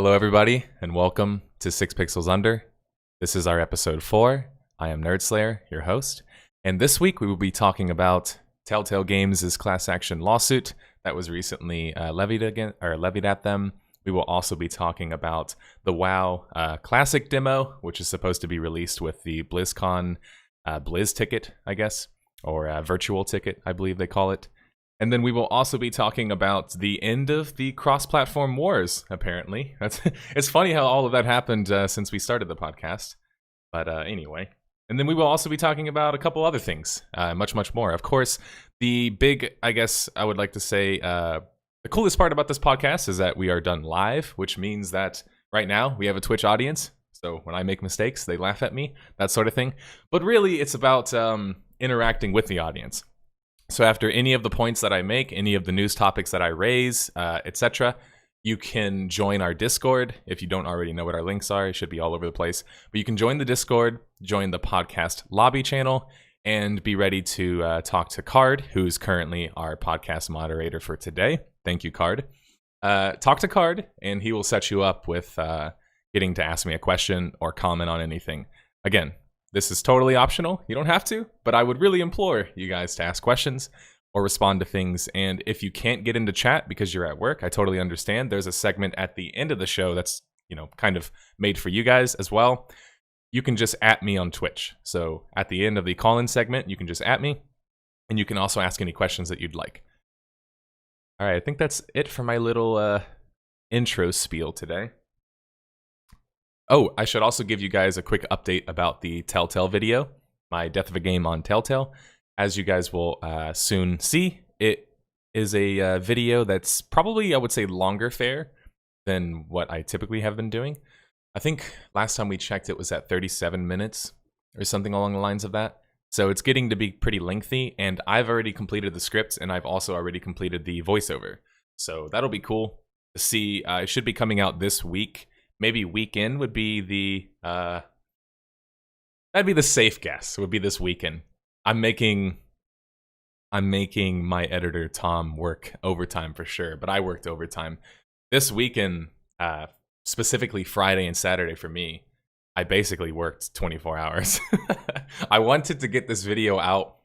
Hello, everybody, and welcome to 6 Pixels Under. This is our episode 4. I am Nerdslayer, your host, and this week we will be talking about Telltale Games' class action lawsuit that was recently levied at them. We will also be talking about the WoW Classic demo, which is supposed to be released with the BlizzCon Blizz ticket, I guess, or virtual ticket, I believe they call it. And then we will also be talking about the end of the cross-platform wars, apparently. It's funny how all of that happened since we started the podcast. But anyway. And then we will also be talking about a couple other things, much more. Of course, the big, I guess I would like to say, the coolest part about this podcast is that we are done live, which means that right now we have a Twitch audience. So when I make mistakes, they laugh at me, that sort of thing. But really, it's about interacting with the audience. So after any of the points that I make, any of the news topics that I raise, etc., you can join our Discord. If you don't already know what our links are, it should be all over the place. But you can join the Discord, join the podcast lobby channel, and be ready to talk to Card, who's currently our podcast moderator for today. Thank you, Card. Talk to Card, and he will set you up with getting to ask me a question or comment on anything. Again, this is totally optional. You don't have to, but I would really implore you guys to ask questions or respond to things. And if you can't get into chat because you're at work, I totally understand. There's a segment at the end of the show that's, kind of made for you guys as well. You can just @ me on Twitch. So at the end of the call-in segment, you can just @ me, and you can also ask any questions that you'd like. All right, I think that's it for my little intro spiel today. Oh, I should also give you guys a quick update about the Telltale video, my Death of a Game on Telltale. As you guys will soon see, it is a video that's probably, I would say, longer fare than what I typically have been doing. I think last time we checked, it was at 37 minutes or something along the lines of that. So it's getting to be pretty lengthy, and I've already completed the script, and I've also already completed the voiceover. So that'll be cool to see. It should be coming out this week. Maybe weekend would be that'd be the safe guess, would be this weekend. I'm making my editor, Tom, work overtime for sure, but I worked overtime. This weekend, specifically Friday and Saturday for me, I basically worked 24 hours. I wanted to get this video out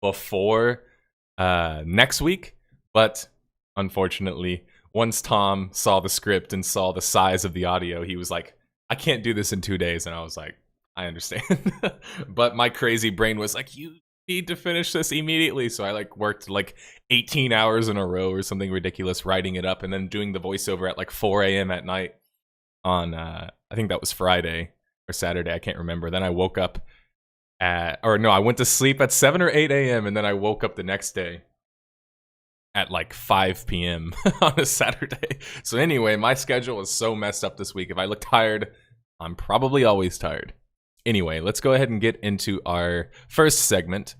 before next week, but unfortunately, once Tom saw the script and saw the size of the audio, he was like, I can't do this in 2 days. And I was like, I understand. But my crazy brain was like, you need to finish this immediately. So I worked 18 hours in a row or something ridiculous writing it up and then doing the voiceover at 4 a.m. at night on, I think that was Friday or Saturday. I can't remember. Then I woke up I went to sleep at 7 or 8 a.m. and then I woke up the next day at 5 p.m. on a Saturday. So anyway, my schedule is so messed up this week. If I look tired, I'm probably always tired. Anyway, let's go ahead and get into our first segment,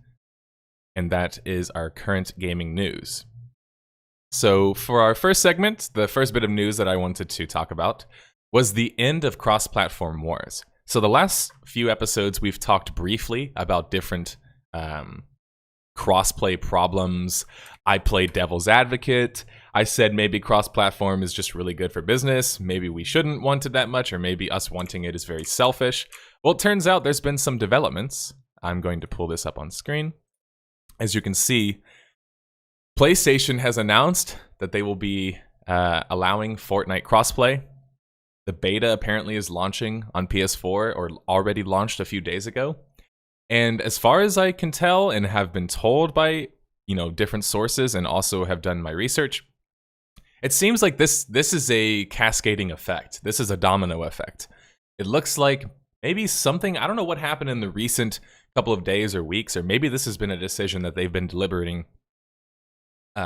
and that is our current gaming news. So for our first segment, the first bit of news that I wanted to talk about was the end of cross-platform wars. So the last few episodes, we've talked briefly about different crossplay problems. I played devil's advocate. I said maybe cross-platform is just really good for business. Maybe we shouldn't want it that much, or maybe us wanting it is very selfish. Well, it turns out there's been some developments. I'm going to pull this up on screen. As you can see, PlayStation has announced that they will be allowing Fortnite crossplay. The beta apparently is launching on PS4, or already launched a few days ago. And as far as I can tell and have been told by, different sources and also have done my research, it seems like this is a cascading effect. This is a domino effect. It looks like maybe something, I don't know what happened in the recent couple of days or weeks, or maybe this has been a decision that they've been deliberating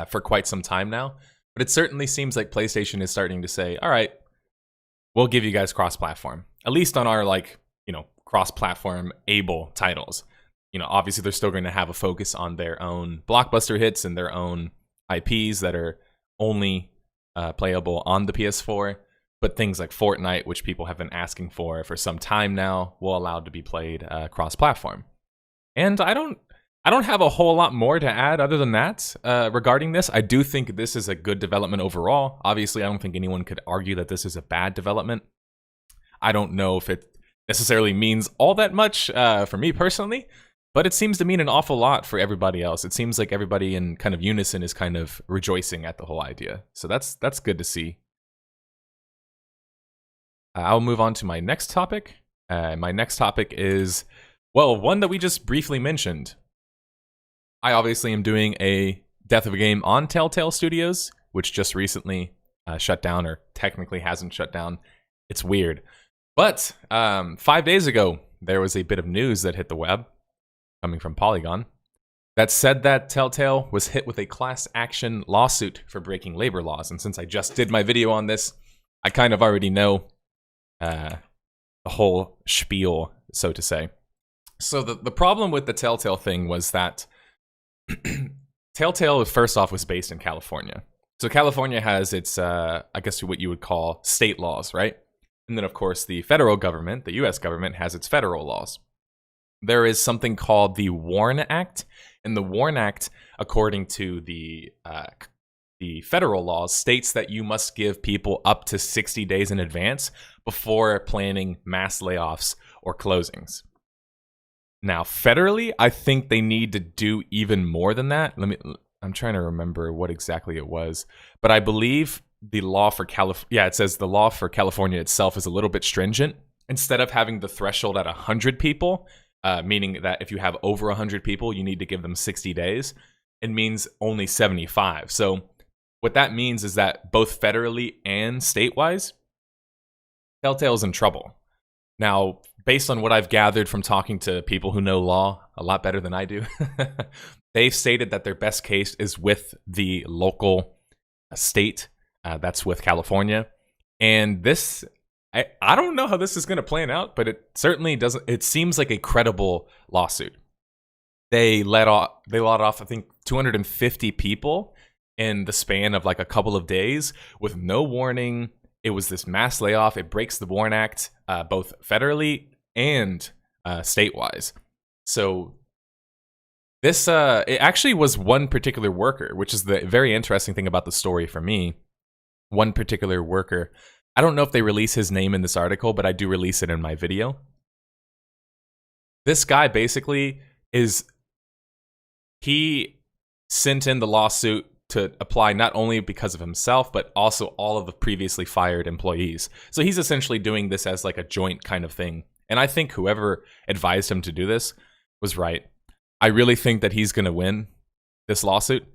for quite some time now. But it certainly seems like PlayStation is starting to say, all right, we'll give you guys cross-platform, at least on our cross-platform able titles. Obviously they're still going to have a focus on their own blockbuster hits and their own IPs that are only playable on the PS4. But things like Fortnite, which people have been asking for some time now, will allow to be played cross-platform. And I don't I don't have a whole lot more to add other than that regarding this. I do think this is a good development overall. Obviously, I don't think anyone could argue that this is a bad development. I don't know if it necessarily means all that much for me personally, but it seems to mean an awful lot for everybody else. It seems like everybody in kind of unison is kind of rejoicing at the whole idea. So that's good to see. I'll move on to my next topic. My next topic is, well, one that we just briefly mentioned. I obviously am doing a Death of a Game on Telltale Studios, which just recently shut down, or technically hasn't shut down. It's weird. But 5 days ago, there was a bit of news that hit the web, coming from Polygon, that said that Telltale was hit with a class action lawsuit for breaking labor laws. And since I just did my video on this, I kind of already know the whole spiel, so to say. So the problem with the Telltale thing was that Telltale, first off, was based in California. So California has its, I guess what you would call state laws, right? And then, of course, the federal government, the US government, has its federal laws. There is something called the WARN Act. And the WARN Act, according to the federal laws, states that you must give people up to 60 days in advance before planning mass layoffs or closings. Now, federally, I think they need to do even more than that. I'm trying to remember what exactly it was, but I believe the law for it says the law for California itself is a little bit stringent. Instead of having the threshold at 100 people, meaning that if you have over 100 people, you need to give them 60 days, it means only 75. So what that means is that both federally and state-wise, Telltale's in trouble. Now, based on what I've gathered from talking to people who know law a lot better than I do, they've stated that their best case is with the local state, that's with California. And this, I don't know how this is going to plan out, but it certainly doesn't. It seems like a credible lawsuit. They let off, I think, 250 people in the span of like a couple of days with no warning. It was this mass layoff. It breaks the WARN Act, both federally and state-wise. So this, it actually was one particular worker, which is the very interesting thing about the story for me. One particular worker. I don't know if they release his name in this article, but I do release it in my video. This guy basically he sent in the lawsuit to apply not only because of himself, but also all of the previously fired employees. So he's essentially doing this as like a joint kind of thing. And I think whoever advised him to do this was right. I really think that he's going to win this lawsuit.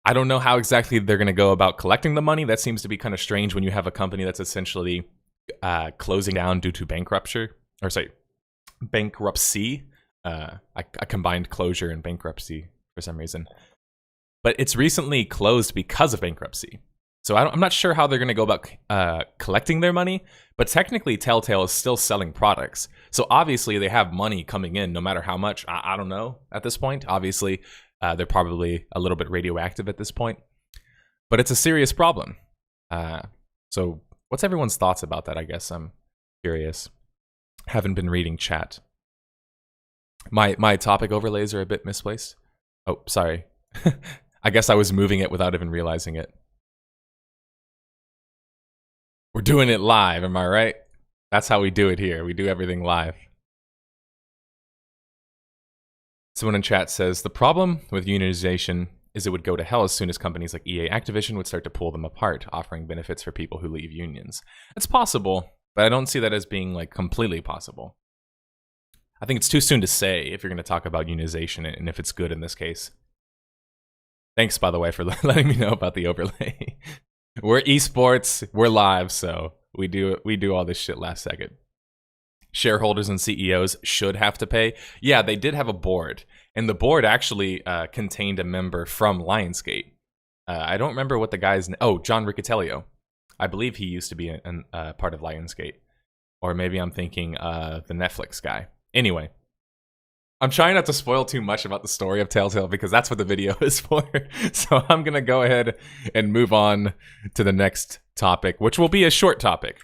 I don't know how exactly they're going to go about collecting the money. That seems to be kind of strange when you have a company that's essentially closing down due to bankruptcy. I combined closure and bankruptcy for some reason. But it's recently closed because of bankruptcy. So I'm not sure how they're going to go about collecting their money, but technically Telltale is still selling products. So obviously they have money coming in no matter how much. I don't know at this point. Obviously, they're probably a little bit radioactive at this point. But it's a serious problem. So what's everyone's thoughts about that, I guess? I'm curious. Haven't been reading chat. My topic overlays are a bit misplaced. Oh, sorry. I guess I was moving it without even realizing it. We're doing it live, am I right? That's how we do it here. We do everything live. Someone in chat says, the problem with unionization is it would go to hell as soon as companies like EA Activision would start to pull them apart, offering benefits for people who leave unions. It's possible, but I don't see that as being like completely possible. I think it's too soon to say if you're going to talk about unionization and if it's good in this case. Thanks, by the way, for letting me know about the overlay. We're esports, we're live, so we do all this shit last second. Shareholders and CEOs should have to pay. Yeah, they did have a board, and the board actually contained a member from Lionsgate. I don't remember what the guy's name. Oh, John Riccatello. I believe he used to be a part of Lionsgate, or maybe I'm thinking the Netflix guy. Anyway. I'm trying not to spoil too much about the story of Telltale because that's what the video is for. So I'm going to go ahead and move on to the next topic, which will be a short topic.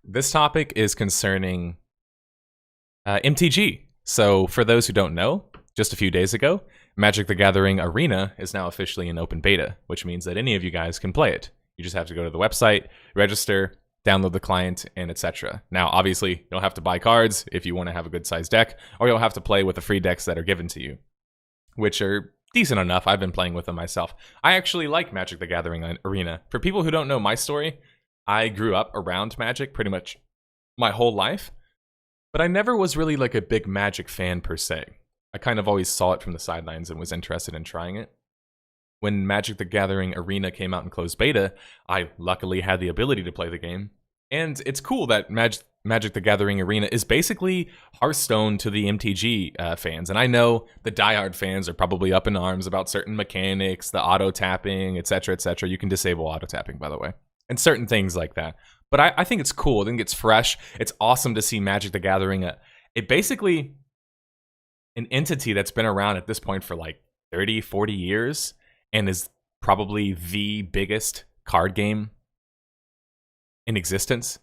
This topic is concerning MTG. So for those who don't know, just a few days ago, Magic the Gathering Arena is now officially in open beta, which means that any of you guys can play it. You just have to go to the website, register, download the client, and etc. Now, obviously, you don't have to buy cards if you want to have a good sized deck, or you'll have to play with the free decks that are given to you, which are decent enough. I've been playing with them myself. I actually like Magic the Gathering Arena. For people who don't know my story, I grew up around Magic pretty much my whole life, but I never was really like a big Magic fan per se. I kind of always saw it from the sidelines and was interested in trying it. When Magic the Gathering Arena came out in closed beta, I luckily had the ability to play the game. And it's cool that Magic the Gathering Arena is basically Hearthstone to the MTG fans. And I know the diehard fans are probably up in arms about certain mechanics, the auto-tapping, etc., etc. You can disable auto-tapping, by the way, and certain things like that. But I think it's cool. I think it's fresh. It's awesome to see Magic the Gathering. It basically an entity that's been around at this point for like 30, 40 years and is probably the biggest card game in existence,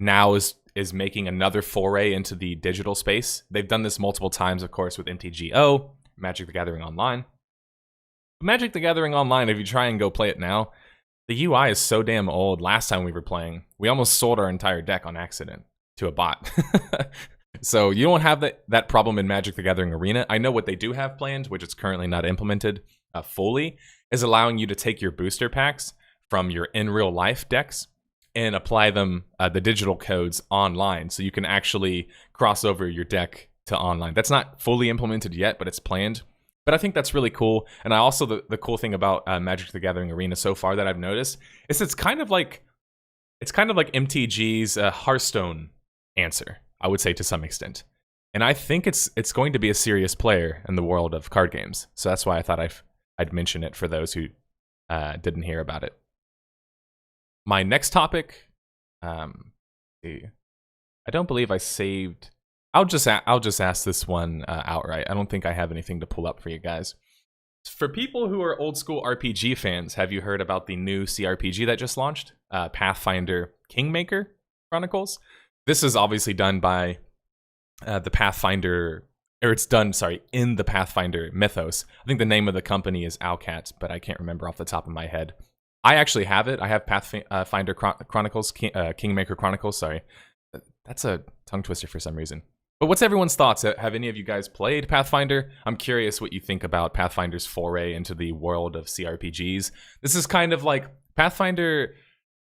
now is making another foray into the digital space. They've done this multiple times, of course, with MTGO, Magic the Gathering Online. Magic the Gathering Online, if you try and go play it now, the UI is so damn old. Last time we were playing, we almost sold our entire deck on accident to a bot. So you don't have that problem in Magic the Gathering Arena. I know what they do have planned, which is currently not implemented fully, is allowing you to take your booster packs from your in real life decks and apply them, the digital codes, online. So you can actually cross over your deck to online. That's not fully implemented yet, but it's planned. But I think that's really cool. And I also, the cool thing about Magic the Gathering Arena so far that I've noticed is it's kind of like MTG's Hearthstone answer, I would say, to some extent. And I think it's going to be a serious player in the world of card games. So that's why I thought I'd mention it for those who didn't hear about it. My next topic, I don't believe I saved. I'll just ask this one outright. I don't think I have anything to pull up for you guys. For people who are old school RPG fans, have you heard about the new CRPG that just launched? Pathfinder Kingmaker Chronicles. This is obviously done by the Pathfinder, or it's done, sorry, in the Pathfinder mythos. I think the name of the company is Owlcat, but I can't remember off the top of my head. I actually have it. I have Pathfinder Chronicles, Kingmaker Chronicles, sorry. That's a tongue twister for some reason. But what's everyone's thoughts? Have any of you guys played Pathfinder? I'm curious what you think about Pathfinder's foray into the world of CRPGs. This is kind of like Pathfinder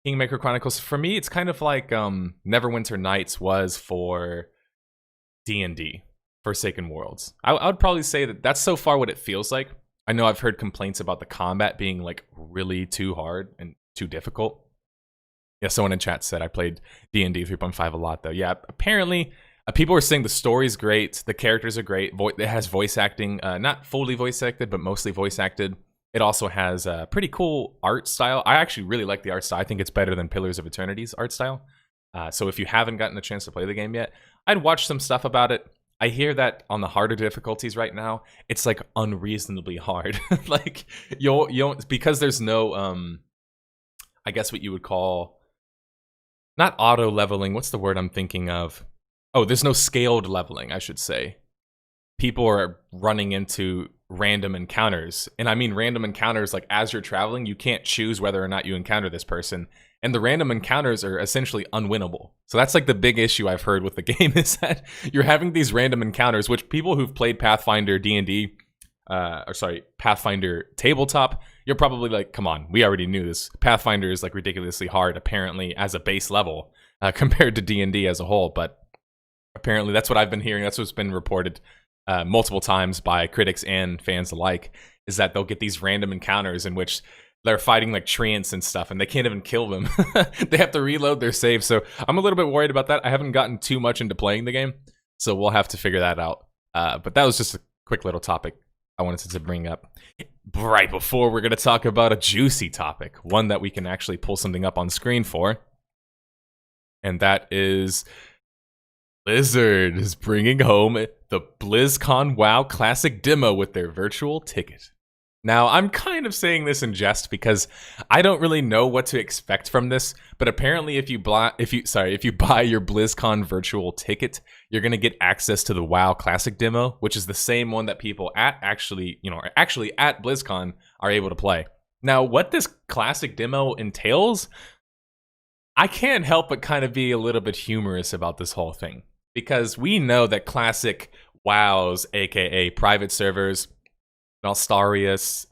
Kingmaker Chronicles. For me, it's kind of like Neverwinter Nights was for D&D, Forsaken Worlds. I would probably say that that's so far what it feels like. I know I've heard complaints about the combat being like really too hard and too difficult. Yeah, someone in chat said I played D&D 3.5 a lot, though. Yeah, apparently people are saying the story's great, the characters are great, it has voice acting, not fully voice acted, but mostly voice acted. It also has a pretty cool art style. I actually really like the art style. I think it's better than Pillars of Eternity's art style. So if you haven't gotten a chance to play the game yet, I'd watch some stuff about it. I hear that on the harder difficulties right now, it's like unreasonably hard. Like you'll because there's no I guess what you would call, not auto leveling. What's the word I'm thinking of? Oh, there's no scaled leveling, I should say. People are running into random encounters. And I mean random encounters like as you're traveling, you can't choose whether or not you encounter this person. And the random encounters are essentially unwinnable. So that's like the big issue I've heard with the game is that you're having these random encounters, which people who've played Pathfinder D&D, Pathfinder Tabletop, you're probably like, come on, we already knew this. Pathfinder is like ridiculously hard, apparently, as a base level compared to D&D as a whole. But apparently that's what I've been hearing. That's what's been reported multiple times by critics and fans alike, is that they'll get these random encounters in which they're fighting like treants and stuff, and they can't even kill them. They have to reload their save. So I'm a little bit worried about that. I haven't gotten too much into playing the game, so we'll have to figure that out. But that was just a quick little topic I wanted to bring up right before we're going to talk about a juicy topic, one that we can actually pull something up on screen for. And that is Blizzard is bringing home the BlizzCon WoW Classic demo with their virtual ticket. Now, I'm kind of saying this in jest because I don't really know what to expect from this, but apparently if you buy your BlizzCon virtual ticket, you're going to get access to the WoW Classic demo, which is the same one that people at BlizzCon are able to play. Now, what this Classic demo entails, I can't help but kind of be a little bit humorous about this whole thing, because we know that Classic WoWs, aka private servers, Nostarius,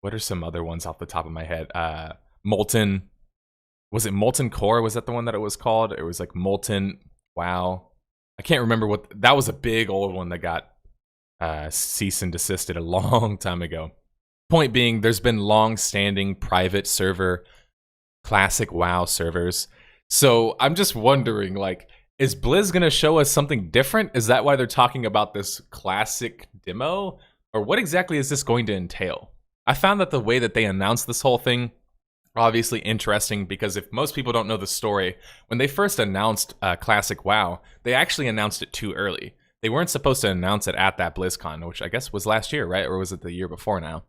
what are some other ones off the top of my head? Molten, was it Molten Core? Was that the one that it was called? It was like Molten, wow. I can't remember what, that was a big old one that got cease and desisted a long time ago. Point being, there's been long-standing private server, classic WoW servers. So I'm just wondering, like, is Blizz gonna show us something different? Is that why they're talking about this classic demo? Or what exactly is this going to entail? I found that the way that they announced this whole thing obviously interesting, because if most people don't know the story, when they first announced Classic WoW, they actually announced it too early. They weren't supposed to announce it at that BlizzCon, which I guess was last year, right? Or was it the year before now?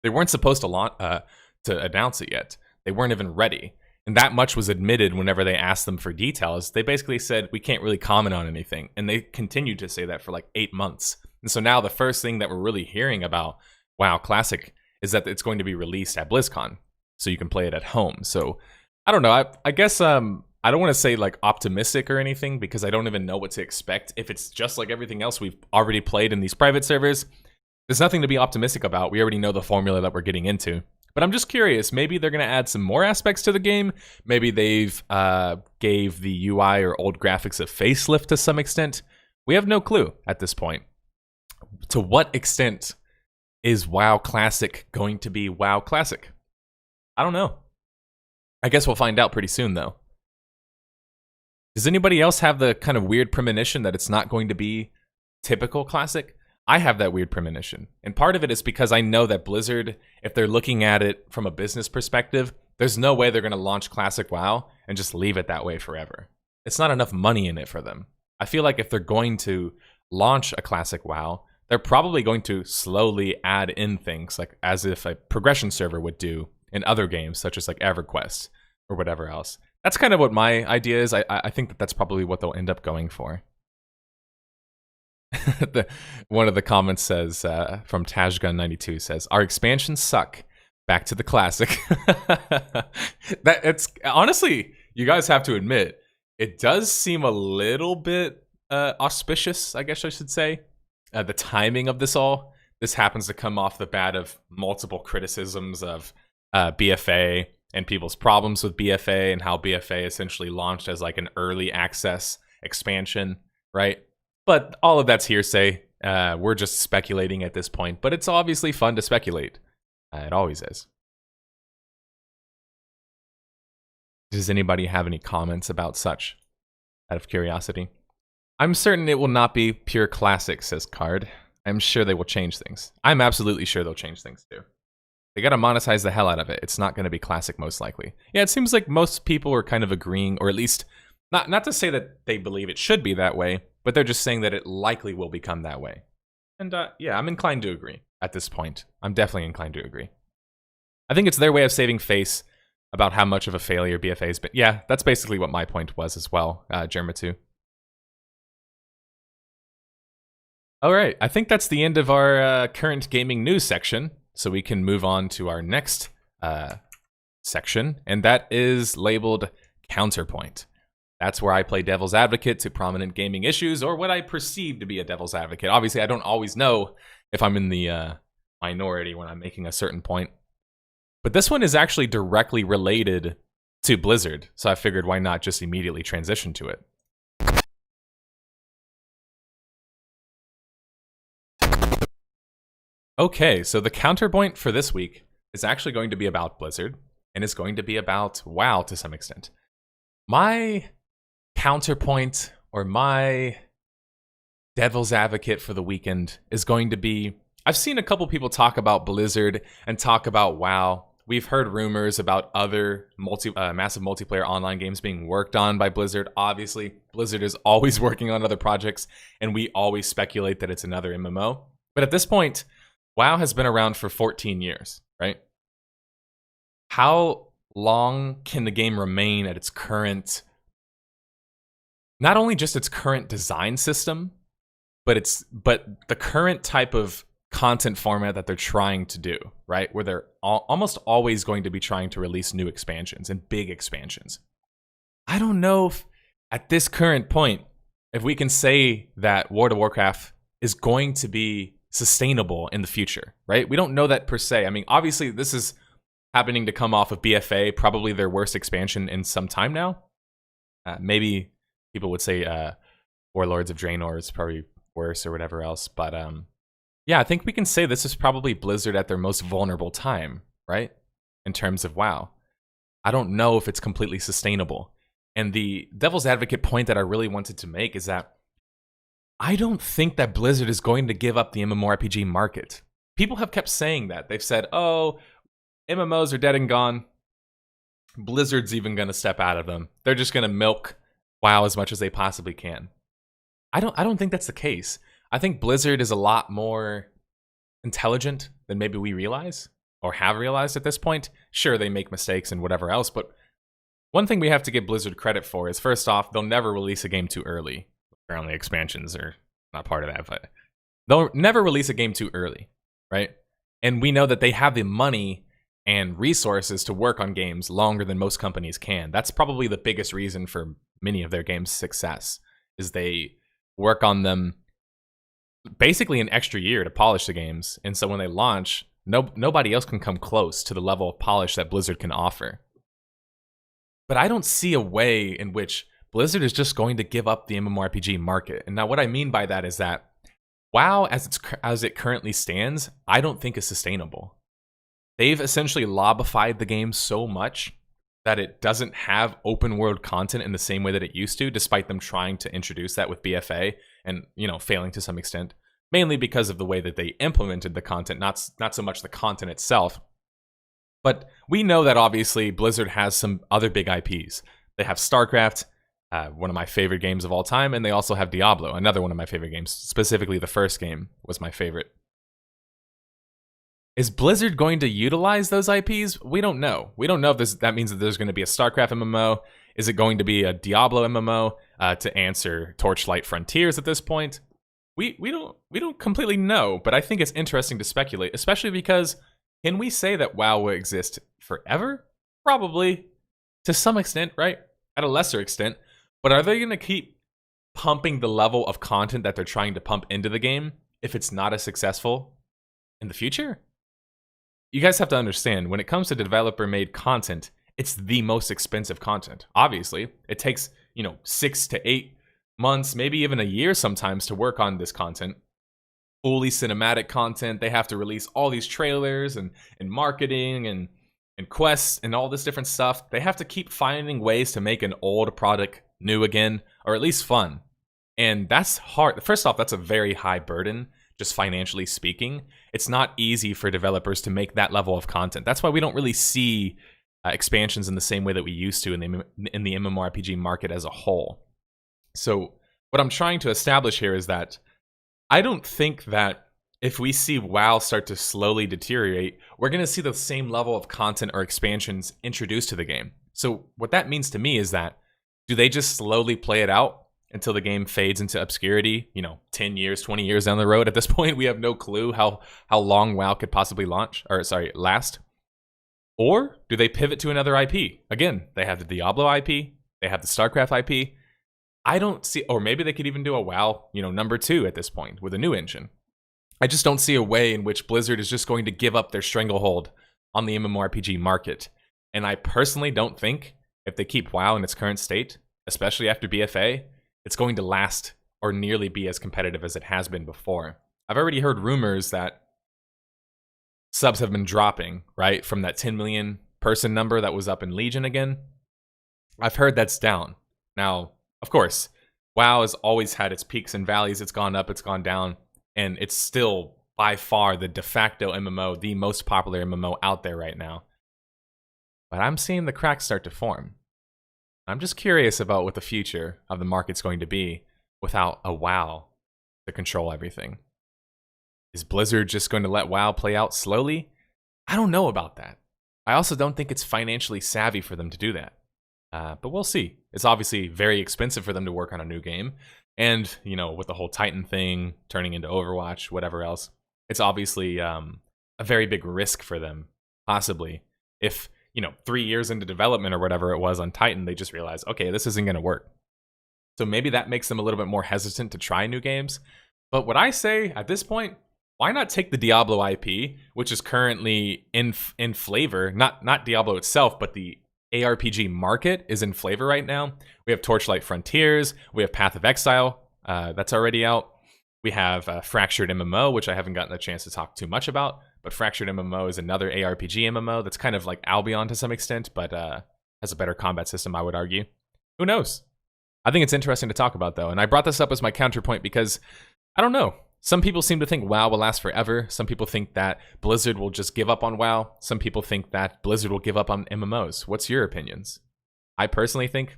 They weren't supposed to announce it yet. They weren't even ready. And that much was admitted whenever they asked them for details. They basically said, we can't really comment on anything. And they continued to say that for like 8 months. And so now the first thing that we're really hearing about WoW Classic is that it's going to be released at BlizzCon, so you can play it at home. So I don't know. I guess I don't want to say like optimistic or anything, because I don't even know what to expect. If it's just like everything else we've already played in these private servers, there's nothing to be optimistic about. We already know the formula that we're getting into. But I'm just curious, maybe they're going to add some more aspects to the game. Maybe they've gave the UI or old graphics a facelift to some extent. We have no clue at this point. To what extent is WoW Classic going to be WoW Classic? I don't know. I guess we'll find out pretty soon, though. Does anybody else have the kind of weird premonition that it's not going to be typical Classic? I have that weird premonition. And part of it is because I know that Blizzard, if they're looking at it from a business perspective, there's no way they're going to launch Classic WoW and just leave it that way forever. It's not enough money in it for them. I feel like if they're going to launch a Classic WoW, they're probably going to slowly add in things, like as if a progression server would do in other games, such as like EverQuest or whatever else. That's kind of what my idea is. I think that that's probably what they'll end up going for. One of the comments says, from Tajgun92 says, our expansions suck. Back to the classic. That it's honestly, you guys have to admit, it does seem a little bit auspicious, I guess I should say. The timing of this all. This happens to come off the bat of multiple criticisms of BFA and people's problems with BFA, and how BFA essentially launched as like an early access expansion, right? But all of that's hearsay. We're just speculating at this point, but it's obviously fun to speculate. It always is. Does anybody have any comments about such, out of curiosity? I'm certain it will not be pure classic, says Card. I'm sure they will change things. I'm absolutely sure they'll change things too. They gotta monetize the hell out of it. It's not gonna be classic, most likely. Yeah, it seems like most people are kind of agreeing, or at least, not to say that they believe it should be that way, but they're just saying that it likely will become that way. And yeah, I'm inclined to agree at this point. I'm definitely inclined to agree. I think it's their way of saving face about how much of a failure BFA has been. Yeah, that's basically what my point was as well, Germa2. All right, I think that's the end of our current gaming news section, so we can move on to our next section, and that is labeled Counterpoint. That's where I play devil's advocate to prominent gaming issues, or what I perceive to be a devil's advocate. Obviously, I don't always know if I'm in the minority when I'm making a certain point. But this one is actually directly related to Blizzard, so I figured why not just immediately transition to it. Okay, so the counterpoint for this week is actually going to be about Blizzard, and is going to be about WoW to some extent. My counterpoint, or my devil's advocate for the weekend, is going to be, I've seen a couple people talk about Blizzard and talk about WoW. We've heard rumors about other massive multiplayer online games being worked on by Blizzard. Obviously, Blizzard is always working on other projects, and we always speculate that it's another MMO. But at this point, WoW has been around for 14 years, right? How long can the game remain at its current, not only just its current design system, but the current type of content format that they're trying to do, right? Where they're almost always going to be trying to release new expansions and big expansions. I don't know if at this current point, if we can say that World of Warcraft is going to be sustainable in the future, right? We don't know that per se. I mean, obviously, this is happening to come off of BFA, probably their worst expansion in some time now. Maybe people would say Warlords of Draenor is probably worse or whatever else. But yeah, I think we can say this is probably Blizzard at their most vulnerable time, right? In terms of WoW. I don't know if it's completely sustainable. And the devil's advocate point that I really wanted to make is that I don't think that Blizzard is going to give up the MMORPG market. People have kept saying that. They've said, oh, MMOs are dead and gone. Blizzard's even going to step out of them. They're just going to milk WoW as much as they possibly can. I don't think that's the case. I think Blizzard is a lot more intelligent than maybe we realize or have realized at this point. Sure, they make mistakes and whatever else, but one thing we have to give Blizzard credit for is, first off, they'll never release a game too early. Apparently expansions are not part of that, but they'll never release a game too early, right? And we know that they have the money and resources to work on games longer than most companies can. That's probably the biggest reason for many of their games' success, is they work on them basically an extra year to polish the games. And so when they launch, nobody else can come close to the level of polish that Blizzard can offer. But I don't see a way in which Blizzard is just going to give up the MMORPG market. And now what I mean by that is that WoW, as it currently stands, I don't think is sustainable. They've essentially lobified the game so much that it doesn't have open world content in the same way that it used to, despite them trying to introduce that with BFA and, failing to some extent, mainly because of the way that they implemented the content, not so much the content itself. But we know that obviously Blizzard has some other big IPs. They have StarCraft, one of my favorite games of all time, and they also have Diablo, another one of my favorite games. Specifically, the first game was my favorite. Is Blizzard going to utilize those IPs? We don't know. We don't know if that means that there's going to be a StarCraft MMO. Is it going to be a Diablo MMO to answer Torchlight Frontiers at this point? We don't completely know, but I think it's interesting to speculate, especially because can we say that WoW will exist forever? Probably, to some extent, right? At a lesser extent. But are they going to keep pumping the level of content that they're trying to pump into the game if it's not as successful in the future? You guys have to understand, when it comes to developer-made content, it's the most expensive content. Obviously, it takes, 6 to 8 months, maybe even a year sometimes to work on this content. Fully cinematic content. They have to release all these trailers and marketing and quests and all this different stuff. They have to keep finding ways to make an old product new again, or at least fun. And that's hard. First off, that's a very high burden, just financially speaking. It's not easy for developers to make that level of content. That's why we don't really see expansions in the same way that we used to in the MMORPG market as a whole. So what I'm trying to establish here is that I don't think that if we see WoW start to slowly deteriorate, we're going to see the same level of content or expansions introduced to the game. So what that means to me is that, do they just slowly play it out until the game fades into obscurity, 10 years, 20 years down the road? At this point, we have no clue how long WoW could possibly last. Or do they pivot to another IP? Again, they have the Diablo IP, they have the StarCraft IP. I don't see, or maybe they could even do a WoW, number 2 at this point with a new engine. I just don't see a way in which Blizzard is just going to give up their stranglehold on the MMORPG market. And I personally don't think if they keep WoW in its current state, especially after BFA, it's going to last or nearly be as competitive as it has been before. I've already heard rumors that subs have been dropping, right? From that 10 million person number that was up in Legion again. I've heard that's down. Now, of course, WoW has always had its peaks and valleys. It's gone up, it's gone down, and it's still by far the de facto MMO, the most popular MMO out there right now. But I'm seeing the cracks start to form. I'm just curious about what the future of the market's going to be without a WoW to control everything. Is Blizzard just going to let WoW play out slowly? I don't know about that. I also don't think it's financially savvy for them to do that. But we'll see. It's obviously very expensive for them to work on a new game. And, with the whole Titan thing turning into Overwatch, whatever else, it's obviously a very big risk for them, possibly. If, 3 years into development or whatever it was on Titan, they just realize, okay, this isn't going to work. So maybe that makes them a little bit more hesitant to try new games. But what I say at this point, why not take the Diablo IP, which is currently in flavor, not Diablo itself, but the ARPG market is in flavor right now. We have Torchlight Frontiers, we have Path of Exile, that's already out. We have Fractured MMO, which I haven't gotten a chance to talk too much about, but Fractured MMO is another ARPG MMO that's kind of like Albion to some extent, but has a better combat system, I would argue. Who knows? I think it's interesting to talk about, though, and I brought this up as my counterpoint because, I don't know, some people seem to think WoW will last forever. Some people think that Blizzard will just give up on WoW. Some people think that Blizzard will give up on MMOs. What's your opinions? I personally think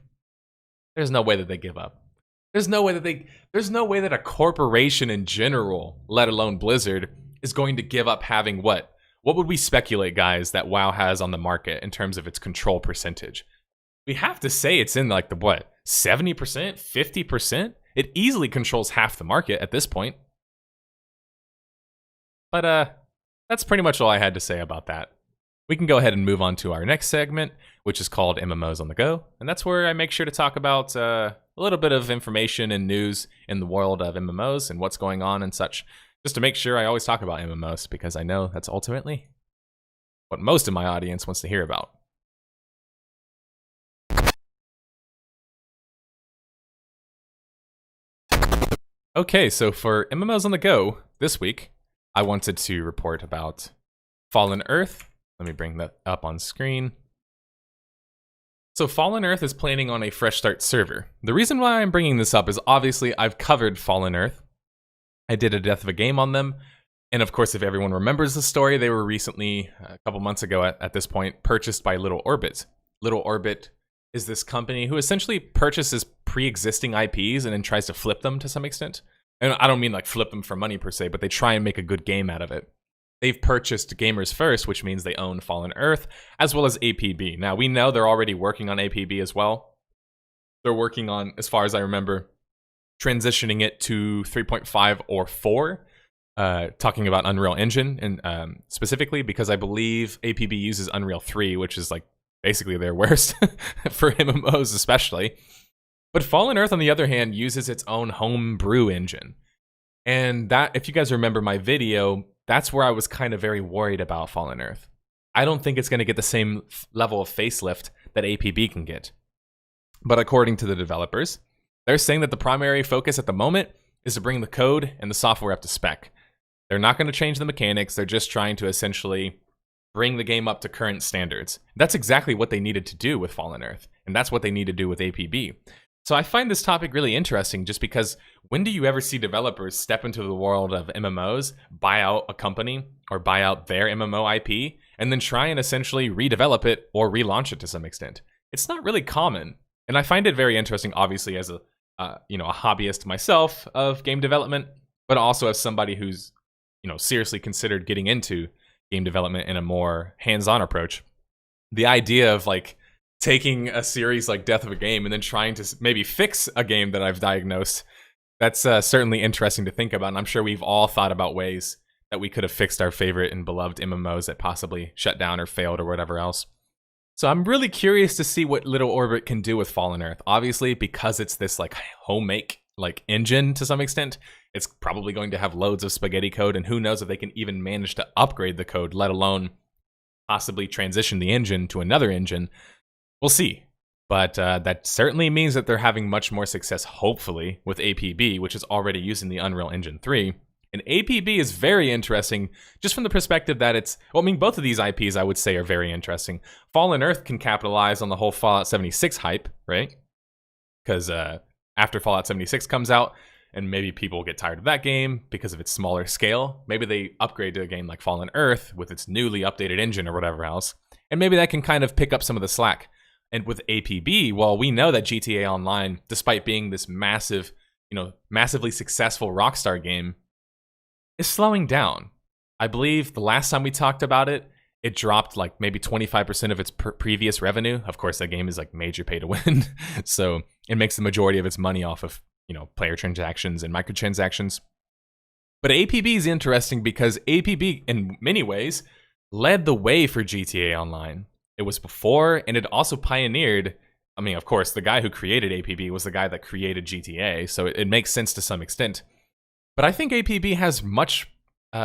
there's no way that they give up. There's no way that a corporation in general, let alone Blizzard, is going to give up having what? What would we speculate, guys, that WoW has on the market in terms of its control percentage? We have to say it's in like the what? 70%? 50%? It easily controls half the market at this point. But that's pretty much all I had to say about that. We can go ahead and move on to our next segment, which is called MMOs on the Go. And that's where I make sure to talk about a little bit of information and news in the world of MMOs and what's going on and such. Just to make sure I always talk about MMOs, because I know that's ultimately what most of my audience wants to hear about. Okay, so for MMOs on the Go this week, I wanted to report about Fallen Earth. Let me bring that up on screen. So Fallen Earth is planning on a fresh start server. The reason why I'm bringing this up is obviously I've covered Fallen Earth. I did a Death of a Game on them. And of course, if everyone remembers the story, they were recently, a couple months ago at this point, purchased by Little Orbit. Little Orbit is this company who essentially purchases pre-existing IPs and then tries to flip them to some extent. And I don't mean like flip them for money per se, but they try and make a good game out of it. They've purchased Gamers First, which means they own Fallen Earth, as well as APB. Now, we know they're already working on APB as well. They're working on, as far as I remember, transitioning it to 3.5 or 4, talking about Unreal Engine, and specifically because I believe APB uses Unreal 3, which is like basically their worst for MMOs especially. But Fallen Earth, on the other hand, uses its own homebrew engine. And that, if you guys remember my video, that's where I was kind of very worried about Fallen Earth. I don't think it's going to get the same level of facelift that APB can get. But according to the developers, they're saying that the primary focus at the moment is to bring the code and the software up to spec. They're not going to change the mechanics. They're just trying to essentially bring the game up to current standards. That's exactly what they needed to do with Fallen Earth. And that's what they need to do with APB. So I find this topic really interesting just because when do you ever see developers step into the world of MMOs, buy out a company or buy out their MMO IP, and then try and essentially redevelop it or relaunch it to some extent? It's not really common. And I find it very interesting, obviously, as a hobbyist myself of game development, but also as somebody who's seriously considered getting into game development in a more hands-on approach. The idea of like taking a series like Death of a Game and then trying to maybe fix a game that I've diagnosed, that's certainly interesting to think about. And I'm sure we've all thought about ways that we could have fixed our favorite and beloved MMOs that possibly shut down or failed or whatever else. So I'm really curious to see what Little Orbit can do with Fallen Earth. Obviously, because it's this like homemake like engine to some extent, it's probably going to have loads of spaghetti code, and who knows if they can even manage to upgrade the code, let alone possibly transition the engine to another engine. We'll see. But that certainly means that they're having much more success, hopefully, with APB, which is already using the Unreal Engine 3. And APB is very interesting, just from the perspective that it's... Well, I mean, both of these IPs, I would say, are very interesting. Fallen Earth can capitalize on the whole Fallout 76 hype, right? Because after Fallout 76 comes out, and maybe people get tired of that game because of its smaller scale, maybe they upgrade to a game like Fallen Earth with its newly updated engine or whatever else, and maybe that can kind of pick up some of the slack. And with APB, well, we know that GTA Online, despite being this massive, massively successful Rockstar game, is slowing down. I believe the last time we talked about it, it dropped like maybe 25% of its previous revenue. Of course, that game is like major pay to win. So it makes the majority of its money off of, player transactions and microtransactions. But APB is interesting because APB, in many ways, led the way for GTA Online. It was before, and it also pioneered. I mean, of course, the guy who created APB was the guy that created GTA, so it makes sense to some extent. But I think APB has much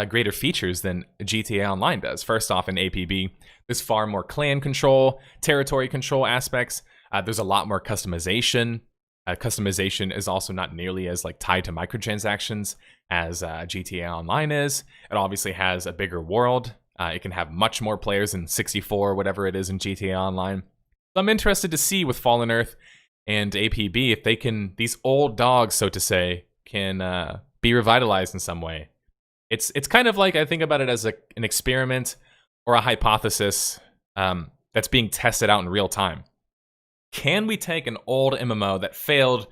greater features than GTA Online does. First off, in APB, there's far more clan control, territory control aspects. There's a lot more customization. Customization is also not nearly as tied to microtransactions as GTA Online is. It obviously has a bigger world. It can have much more players than 64, whatever it is in GTA Online. So I'm interested to see with Fallen Earth and APB if they can, these old dogs, so to say, can be revitalized in some way. It's kind of like, I think about it as an experiment or a hypothesis that's being tested out in real time. Can we take an old MMO that failed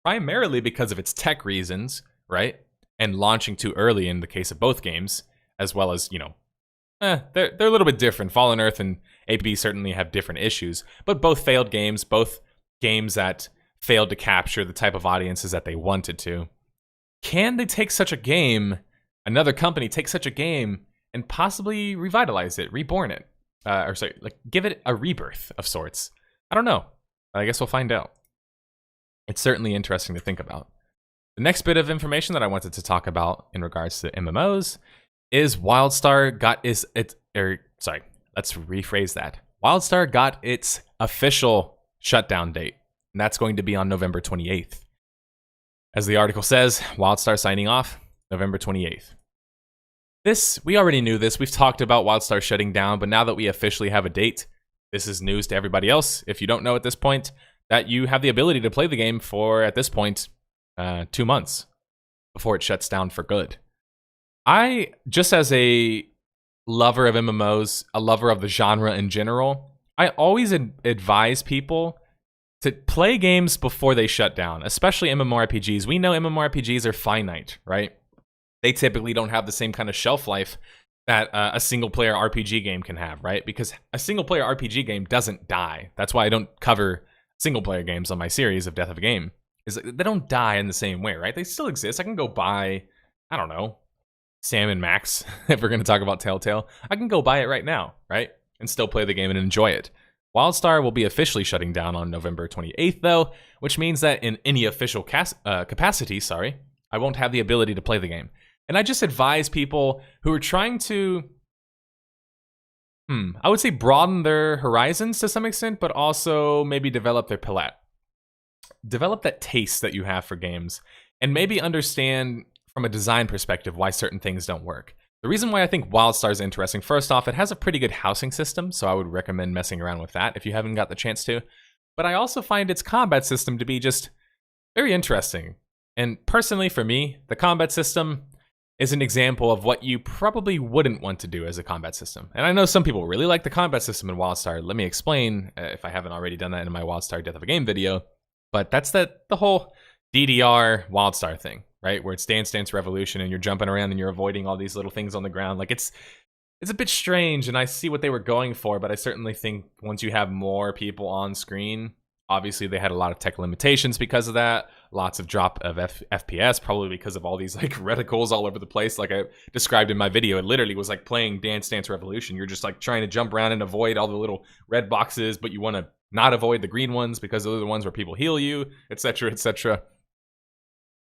primarily because of its tech reasons, right? And launching too early in the case of both games, as well as, they're a little bit different. Fallen Earth and APB certainly have different issues, but both failed games, both games that failed to capture the type of audiences that they wanted to. Can they take such a game, another company take such a game, and possibly revitalize it, reborn it? Give it a rebirth of sorts? I don't know. I guess we'll find out. It's certainly interesting to think about. The next bit of information that I wanted to talk about in regards to MMOs is WildStar got let's rephrase that. WildStar got its official shutdown date, and that's going to be on November 28th. As the article says, WildStar signing off November 28th. We already knew this. We've talked about WildStar shutting down, but now that we officially have a date, this is news to everybody else. If you don't know at this point, that you have the ability to play the game for, at this point, 2 months before it shuts down for good. I, just as a lover of MMOs, a lover of the genre in general, I always advise people to play games before they shut down, especially MMORPGs. We know MMORPGs are finite, right? They typically don't have the same kind of shelf life that a single-player RPG game can have, right? Because a single-player RPG game doesn't die. That's why I don't cover single-player games on my series of Death of a Game. They don't die in the same way, right? They still exist. I can go buy, I don't know, Sam and Max, if we're going to talk about Telltale. I can go buy it right now, right? And still play the game and enjoy it. WildStar will be officially shutting down on November 28th, though, which means that in any official capacity, I won't have the ability to play the game. And I just advise people who are trying to, I would say broaden their horizons to some extent, but also maybe develop their palette. Develop that taste that you have for games, and maybe understand from a design perspective why certain things don't work. The reason why I think WildStar is interesting, first off, it has a pretty good housing system, so I would recommend messing around with that if you haven't got the chance to. But I also find its combat system to be just very interesting. And personally, for me, the combat system is an example of what you probably wouldn't want to do as a combat system. And I know some people really like the combat system in WildStar. Let me explain, if I haven't already done that in my WildStar Death of a Game video. But that's the whole DDR WildStar thing, right? Where it's Dance Dance Revolution and you're jumping around and you're avoiding all these little things on the ground. It's a bit strange, and I see what they were going for, but I certainly think once you have more people on screen, obviously they had a lot of tech limitations because of that. Lots of drop of FPS, probably because of all these reticles all over the place. Like I described in my video, it literally was like playing Dance Dance Revolution. You're just trying to jump around and avoid all the little red boxes, but you want to not avoid the green ones because those are the ones where people heal you, etc., etc.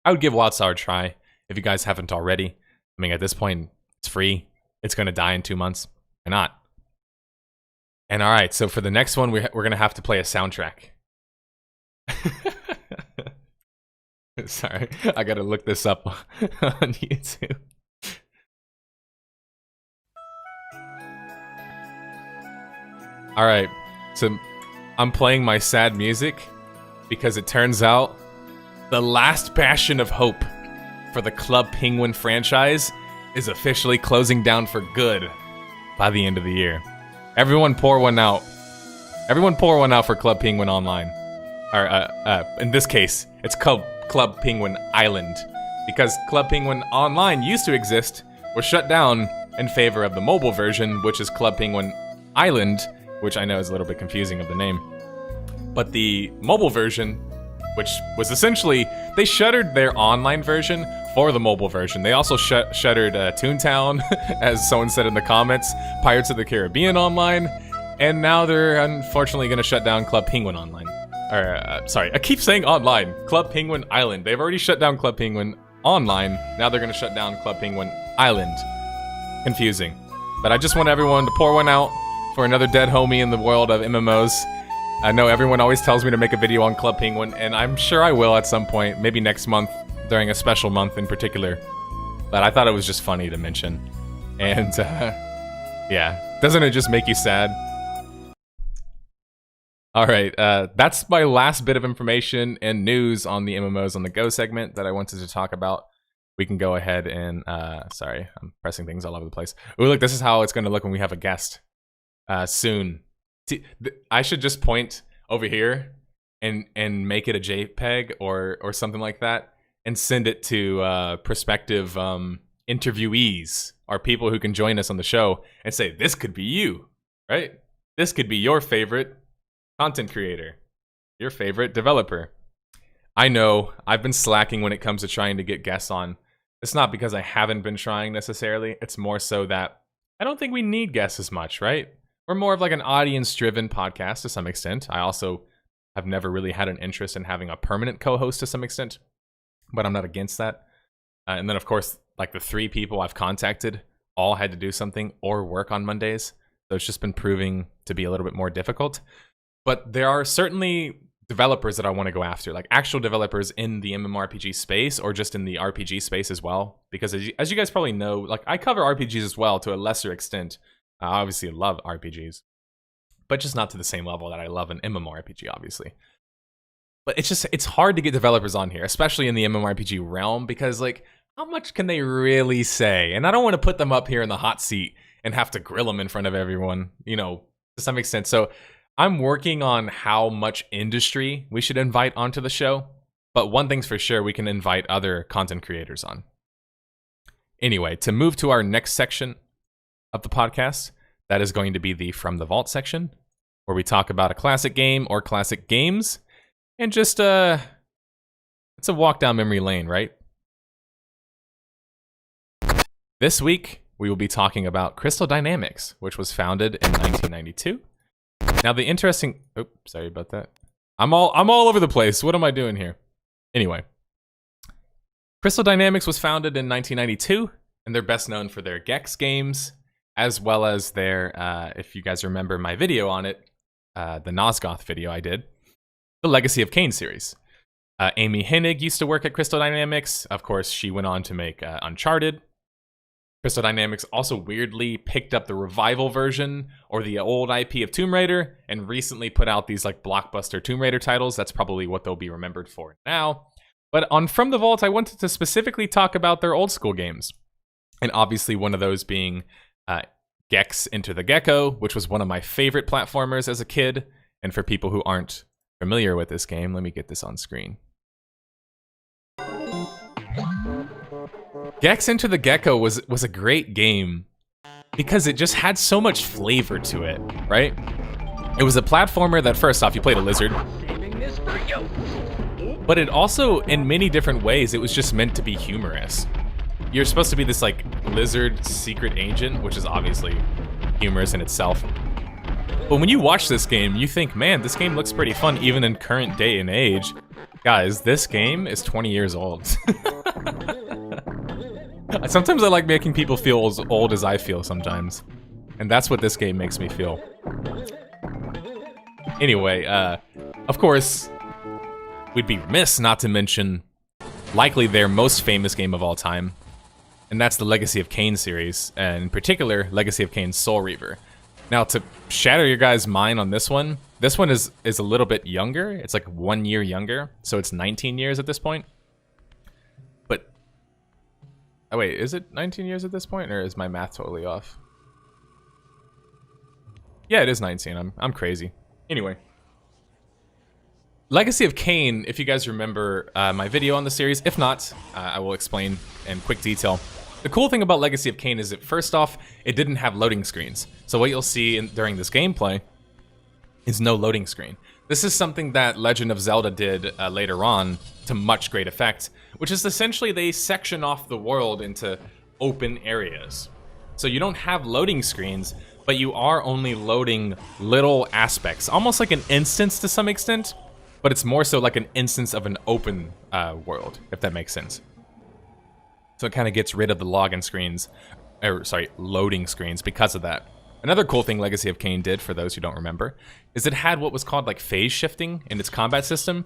I would give WildStar a try if you guys haven't already. I mean, at this point, it's free. It's going to die in 2 months. Why not? And all right, so for the next one, we're going to have to play a soundtrack. Sorry, I got to look this up on YouTube. All right, so I'm playing my sad music because it turns out the last bastion of hope for the Club Penguin franchise is officially closing down for good by the end of the year. Everyone pour one out. Everyone pour one out for Club Penguin Online. Or, in this case, it's Club Penguin Island. because Club Penguin Online used to exist, was shut down in favor of the mobile version, which is Club Penguin Island, which I know is a little bit confusing of the name. But the mobile version, which was essentially, they shuttered their online version for the mobile version. They also shuttered Toontown, as someone said in the comments, Pirates of the Caribbean Online, and now they're unfortunately going to shut down Club Penguin Online. Sorry, I keep saying online. Club Penguin Island. They've already shut down Club Penguin Online. Now they're going to shut down Club Penguin Island. Confusing. But I just want everyone to pour one out for another dead homie in the world of MMOs. I know everyone always tells me to make a video on Club Penguin, and I'm sure I will at some point, maybe next month, during a special month in particular. But I thought it was just funny to mention. And, yeah. Doesn't it just make you sad? Alright, that's my last bit of information and news on the MMOs on the Go segment that I wanted to talk about. We can go ahead and, sorry, I'm pressing things all over the place. Ooh, look, this is how it's going to look when we have a guest soon. I should just point over here and make it a JPEG or something like that and send it to prospective interviewees or people who can join us on the show and say, this could be you, right? This could be your favorite content creator, your favorite developer. I know I've been slacking when it comes to trying to get guests on. It's not because I haven't been trying necessarily. It's more so that I don't think we need guests as much, right? We're more of like an audience-driven podcast to some extent. I also have never really had an interest in having a permanent co-host to some extent, but I'm not against that. And then, of course, like the 3 people I've contacted all had to do something or work on Mondays. So it's just been proving to be a little bit more difficult. But there are certainly developers that I want to go after, like actual developers in the MMORPG space or just in the RPG space as well. Because as you guys probably know, like I cover RPGs as well to a lesser extent. I obviously love RPGs, but just not to the same level that I love an MMORPG, obviously. But it's hard to get developers on here, especially in the MMORPG realm, because like, how much can they really say? And I don't want to put them up here in the hot seat and have to grill them in front of everyone, you know, to some extent. So I'm working on how much industry we should invite onto the show, but one thing's for sure, we can invite other content creators on. Anyway, to move to our next section of the podcast, that is going to be the From the Vault section, where we talk about a classic game or classic games, and just it's a walk down memory lane, right? This week we will be talking about Crystal Dynamics, which was founded in 1992. Now the interesting, sorry about that. I'm all over the place. What am I doing here? Anyway, Crystal Dynamics was founded in 1992, and they're best known for their Gex games, as well as their, if you guys remember my video on it, the Nosgoth video I did, the Legacy of Kain series. Amy Hennig used to work at Crystal Dynamics. Of course, she went on to make Uncharted. Crystal Dynamics also weirdly picked up the revival version or the old IP of Tomb Raider and recently put out these like blockbuster Tomb Raider titles. That's probably what they'll be remembered for now. But on From the Vault, I wanted to specifically talk about their old school games. And obviously one of those being Gex Enter the Gecko, which was one of my favorite platformers as a kid. And for people who aren't familiar with this game, let me get this on screen. Gex Enter the Gecko was a great game because it just had so much flavor to it, right? It was a platformer that, first off, you played a lizard. But it also, in many different ways, it was just meant to be humorous. You're supposed to be this, like, lizard secret agent, which is obviously humorous in itself. But when you watch this game, you think, man, this game looks pretty fun, even in current day and age. Guys, this game is 20 years old. Sometimes I like making people feel as old as I feel sometimes. And that's what this game makes me feel. Anyway, of course, we'd be remiss not to mention likely their most famous game of all time. And that's the Legacy of Kain series, and in particular, Legacy of Kain Soul Reaver. Now, to shatter your guys' mind on this one is a little bit younger. It's like 1 year younger, so it's 19 years at this point. But, oh wait, is it 19 years at this point, or is my math totally off? Yeah, it is 19. I'm crazy. Anyway. Legacy of Kain, if you guys remember my video on the series, if not, I will explain in quick detail. The cool thing about Legacy of Kain is that first off, it didn't have loading screens. So what you'll see during this gameplay is no loading screen. This is something that Legend of Zelda did later on to much great effect, which is essentially they section off the world into open areas. So you don't have loading screens, but you are only loading little aspects, almost like an instance to some extent, but it's more so like an instance of an open world, if that makes sense. So it kind of gets rid of the login screens, or sorry, loading screens because of that. Another cool thing Legacy of Kain did, for those who don't remember, is it had what was called like phase shifting in its combat system.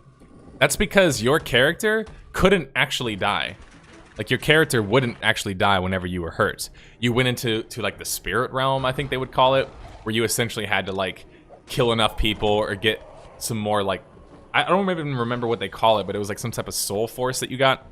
That's because your character couldn't actually die. Like your character wouldn't actually die whenever you were hurt. You went into like the spirit realm, I think they would call it, where you essentially had to like kill enough people or get some more like, I don't even remember what they call it, but it was like some type of soul force that you got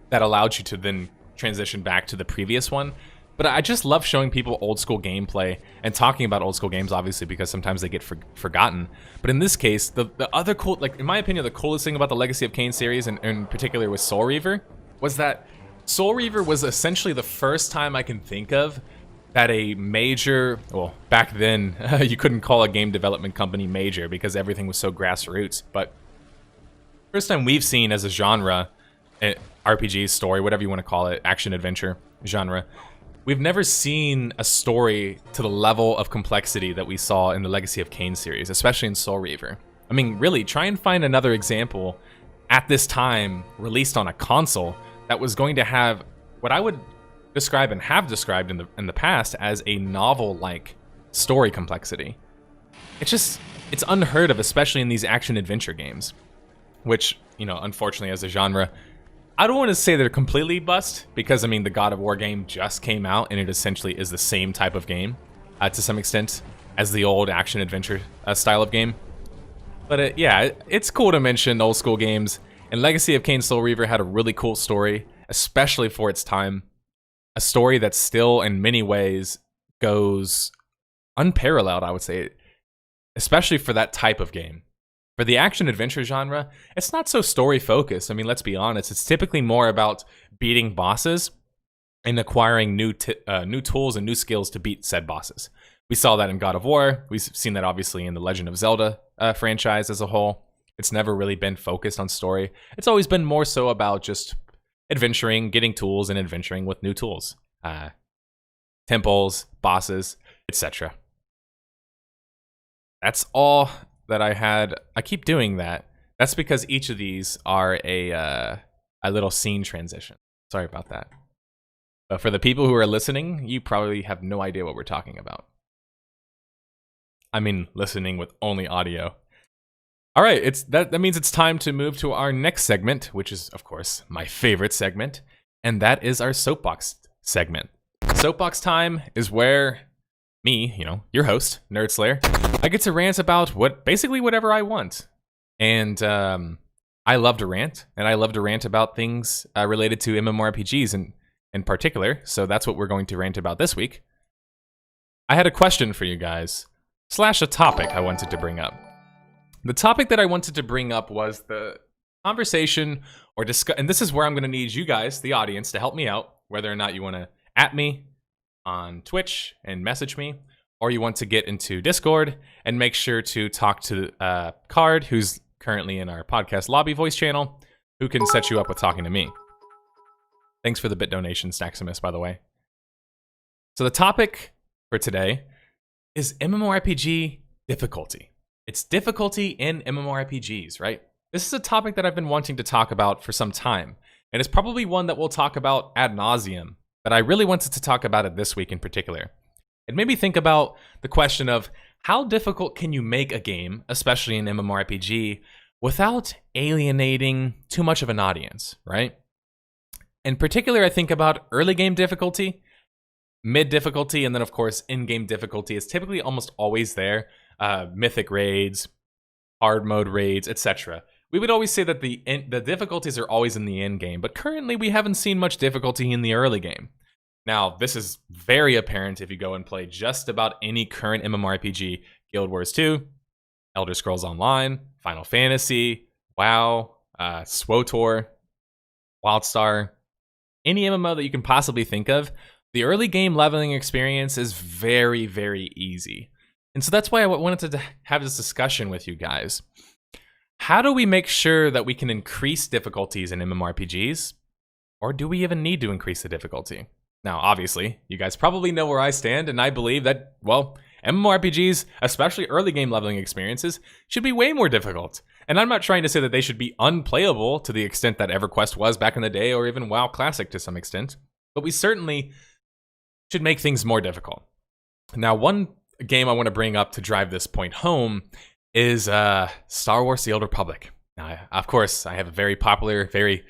that allowed you to then transition back to the previous one. But I just love showing people old school gameplay and talking about old school games, obviously, because sometimes they get forgotten. But in this case, the other cool, like in my opinion, the coolest thing about the Legacy of Kain series, and in particular with Soul Reaver, was that Soul Reaver was essentially the first time I can think of that a major, well, back then, you couldn't call a game development company major because everything was so grassroots, but first time we've seen as a genre, RPG, story, whatever you want to call it, action-adventure genre, we've never seen a story to the level of complexity that we saw in the Legacy of Kain series, especially in Soul Reaver. I mean, really, try and find another example at this time released on a console that was going to have what I would describe and have described in the past as a novel-like story complexity. It's unheard of, especially in these action-adventure games, which, you know, unfortunately as a genre, I don't want to say they're completely bust, because, I mean, the God of War game just came out, and it essentially is the same type of game, to some extent, as the old action-adventure style of game. But yeah, it's cool to mention old school games, and Legacy of Kain Soul Reaver had a really cool story, especially for its time. A story that still, in many ways, goes unparalleled, I would say, especially for that type of game. For the action-adventure genre, it's not so story-focused. I mean, let's be honest. It's typically more about beating bosses and acquiring new tools and new skills to beat said bosses. We saw that in God of War. We've seen that, obviously, in the Legend of Zelda franchise as a whole. It's never really been focused on story. It's always been more so about just adventuring, getting tools, and adventuring with new tools. Temples, bosses, etc. That's all that I had. I keep doing that. That's because each of these are a little scene transition. Sorry about that. But for the people who are listening, you probably have no idea what we're talking about. I mean, listening with only audio. All right, that means it's time to move to our next segment, which is, of course, my favorite segment, and that is our Soapbox segment. Soapbox time is where me, you know, your host, Nerdslayer, I get to rant about basically whatever I want. And I love to rant, and I love to rant about things related to MMORPGs in particular, so that's what we're going to rant about this week. I had a question for you guys, / a topic I wanted to bring up. The topic that I wanted to bring up was the conversation or discuss, and this is where I'm going to need you guys, the audience, to help me out, whether or not you want to @ me on Twitch and message me, or you want to get into Discord and make sure to talk to Card, who's currently in our podcast lobby voice channel, who can set you up with talking to me. Thanks for the bit donation, Staximus, by the way. So the topic for today is MMORPG difficulty. It's difficulty in MMORPGs, right? This is a topic that I've been wanting to talk about for some time, and it's probably one that we'll talk about ad nauseum, but I really wanted to talk about it this week in particular. It made me think about the question of how difficult can you make a game, especially in MMORPG, without alienating too much of an audience, right? In particular, I think about early game difficulty, mid difficulty, and then of course in-game difficulty is typically almost always there. Mythic raids, hard mode raids, etc. We would always say that the difficulties are always in the end game, but currently we haven't seen much difficulty in the early game. Now, this is very apparent if you go and play just about any current MMORPG, Guild Wars 2, Elder Scrolls Online, Final Fantasy, WoW, SWTOR, WildStar, any MMO that you can possibly think of, the early game leveling experience is very, very easy. And so that's why I wanted to have this discussion with you guys. How do we make sure that we can increase difficulties in MMORPGs? Or do we even need to increase the difficulty? Now, obviously, you guys probably know where I stand, and I believe that, well, MMORPGs, especially early game leveling experiences, should be way more difficult. And I'm not trying to say that they should be unplayable to the extent that EverQuest was back in the day, or even WoW Classic to some extent. But we certainly should make things more difficult. Now, one game I want to bring up to drive this point home is Star Wars The Old Republic. Now, of course, I have a very popular, very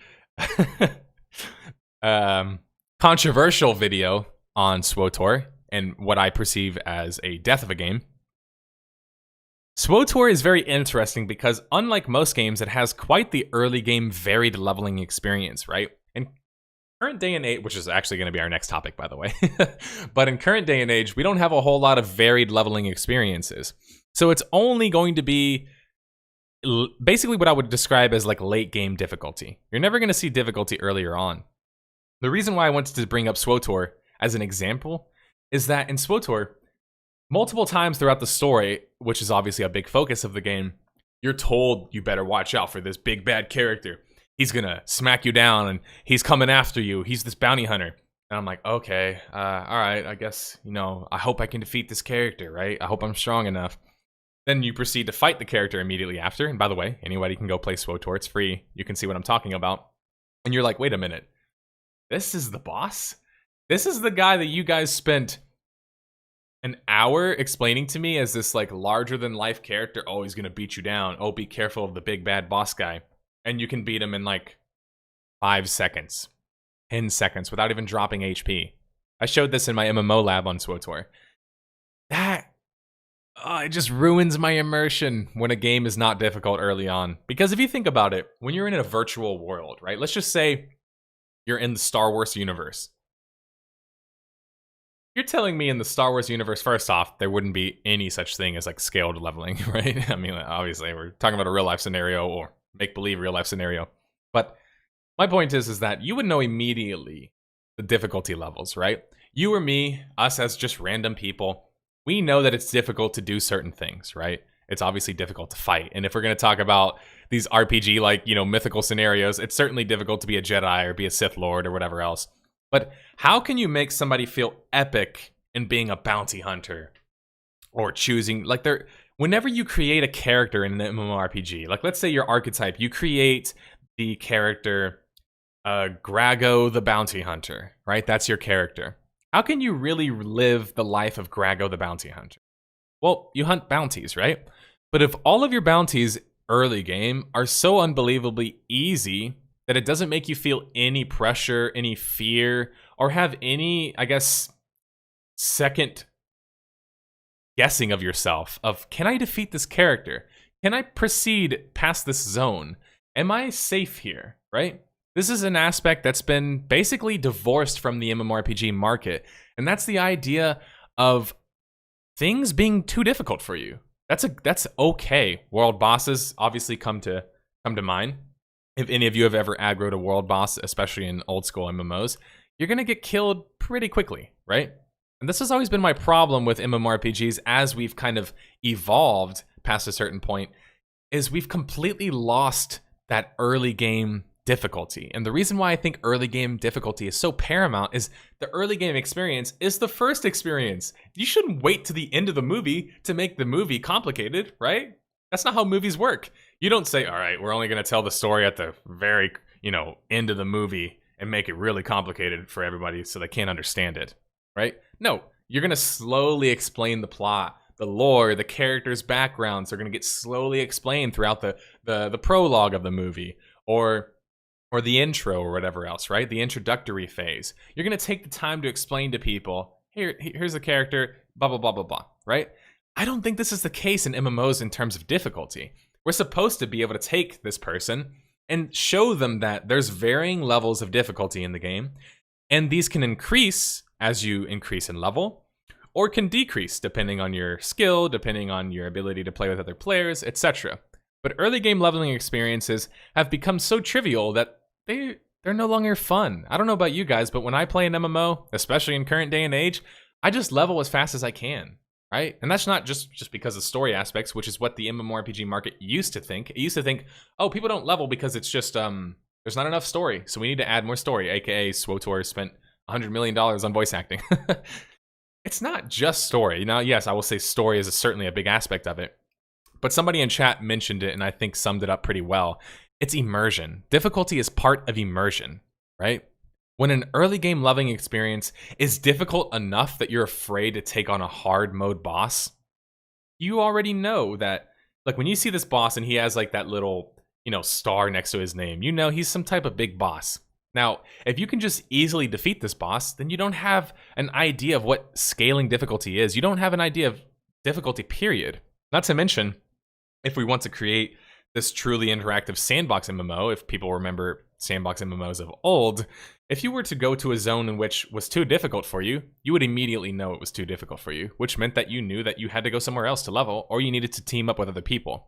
controversial video on SWTOR and what I perceive as a death of a game. SWTOR is very interesting because unlike most games, it has quite the early game varied leveling experience, right? In current day and age, which is actually going to be our next topic, by the way, but in current day and age, we don't have a whole lot of varied leveling experiences. So it's only going to be basically what I would describe as like late game difficulty. You're never going to see difficulty earlier on. The reason why I wanted to bring up SWTOR as an example is that in SWTOR, multiple times throughout the story, which is obviously a big focus of the game, you're told you better watch out for this big bad character. He's gonna smack you down and he's coming after you. He's this bounty hunter. And I'm like, okay, all right, I guess, I hope I can defeat this character, right? I hope I'm strong enough. Then you proceed to fight the character immediately after. And by the way, anybody can go play SWTOR. It's free. You can see what I'm talking about. And you're like, wait a minute. This is the boss? This is the guy that you guys spent an hour explaining to me as this like larger than life character. Oh, he's gonna beat you down. Oh, be careful of the big bad boss guy. And you can beat him in like 5 seconds, 10 seconds without even dropping HP. I showed this in my MMO lab on SWTOR. It just ruins my immersion when a game is not difficult early on. Because if you think about it, when you're in a virtual world, right? Let's just say you're in the Star Wars universe. You're telling me in the Star Wars universe, first off, there wouldn't be any such thing as like scaled leveling, right? I mean, obviously, we're talking about a real life scenario or make-believe real life scenario. But my point is that you would know immediately the difficulty levels, right? You or me, us as just random people, we know that it's difficult to do certain things, right? It's obviously difficult to fight. And if we're going to talk about these RPG, like, mythical scenarios, it's certainly difficult to be a Jedi or be a Sith Lord or whatever else. But how can you make somebody feel epic in being a bounty hunter or choosing, whenever you create a character in an MMORPG, like let's say your archetype, you create the character Grago the Bounty Hunter, right? That's your character. How can you really live the life of Grago the Bounty Hunter? Well, you hunt bounties, right? But if all of your bounties early game are so unbelievably easy that it doesn't make you feel any pressure, any fear, or have any, second guessing of yourself of, can I defeat this character? Can I proceed past this zone? Am I safe here, right? This is an aspect that's been basically divorced from the MMORPG market, and that's the idea of things being too difficult for you. That's okay. World bosses obviously come to mind. If any of you have ever aggroed a world boss, especially in old school MMOs, you're gonna get killed pretty quickly, right? And this has always been my problem with MMORPGs as we've kind of evolved past a certain point, is we've completely lost that early game difficulty. And the reason why I think early game difficulty is so paramount is the early game experience is the first experience. You shouldn't wait to the end of the movie to make the movie complicated, right? That's not how movies work. You don't say, all right, we're only going to tell the story at the very, end of the movie and make it really complicated for everybody so they can't understand it, right? No, you're going to slowly explain the plot, the lore, the characters' backgrounds are going to get slowly explained throughout the prologue of the movie or the intro or whatever else, right? The introductory phase. You're going to take the time to explain to people, here's the character, blah, blah, blah, blah, blah, right? I don't think this is the case in MMOs in terms of difficulty. We're supposed to be able to take this person and show them that there's varying levels of difficulty in the game, and these can increase as you increase in level, or can decrease depending on your skill, depending on your ability to play with other players, etc. But early game leveling experiences have become so trivial that they're no longer fun. I don't know about you guys, but when I play an MMO, especially in current day and age, I just level as fast as I can, right? And that's not just because of story aspects, which is what the MMORPG market used to think. It used to think, oh, people don't level because it's just there's not enough story, so we need to add more story, aka SWTOR spent $100 million on voice acting. It's not just story. Now, yes, I will say story is certainly a big aspect of it, but somebody in chat mentioned it and I think summed it up pretty well. It's immersion. Difficulty is part of immersion, right? When an early game leveling experience is difficult enough that you're afraid to take on a hard mode boss, you already know that, like when you see this boss and he has like that little, star next to his name, he's some type of big boss. Now, if you can just easily defeat this boss, then you don't have an idea of what scaling difficulty is. You don't have an idea of difficulty, period. Not to mention, if we want to create this truly interactive sandbox MMO, if people remember sandbox MMOs of old, if you were to go to a zone in which was too difficult for you, you would immediately know it was too difficult for you, which meant that you knew that you had to go somewhere else to level, or you needed to team up with other people.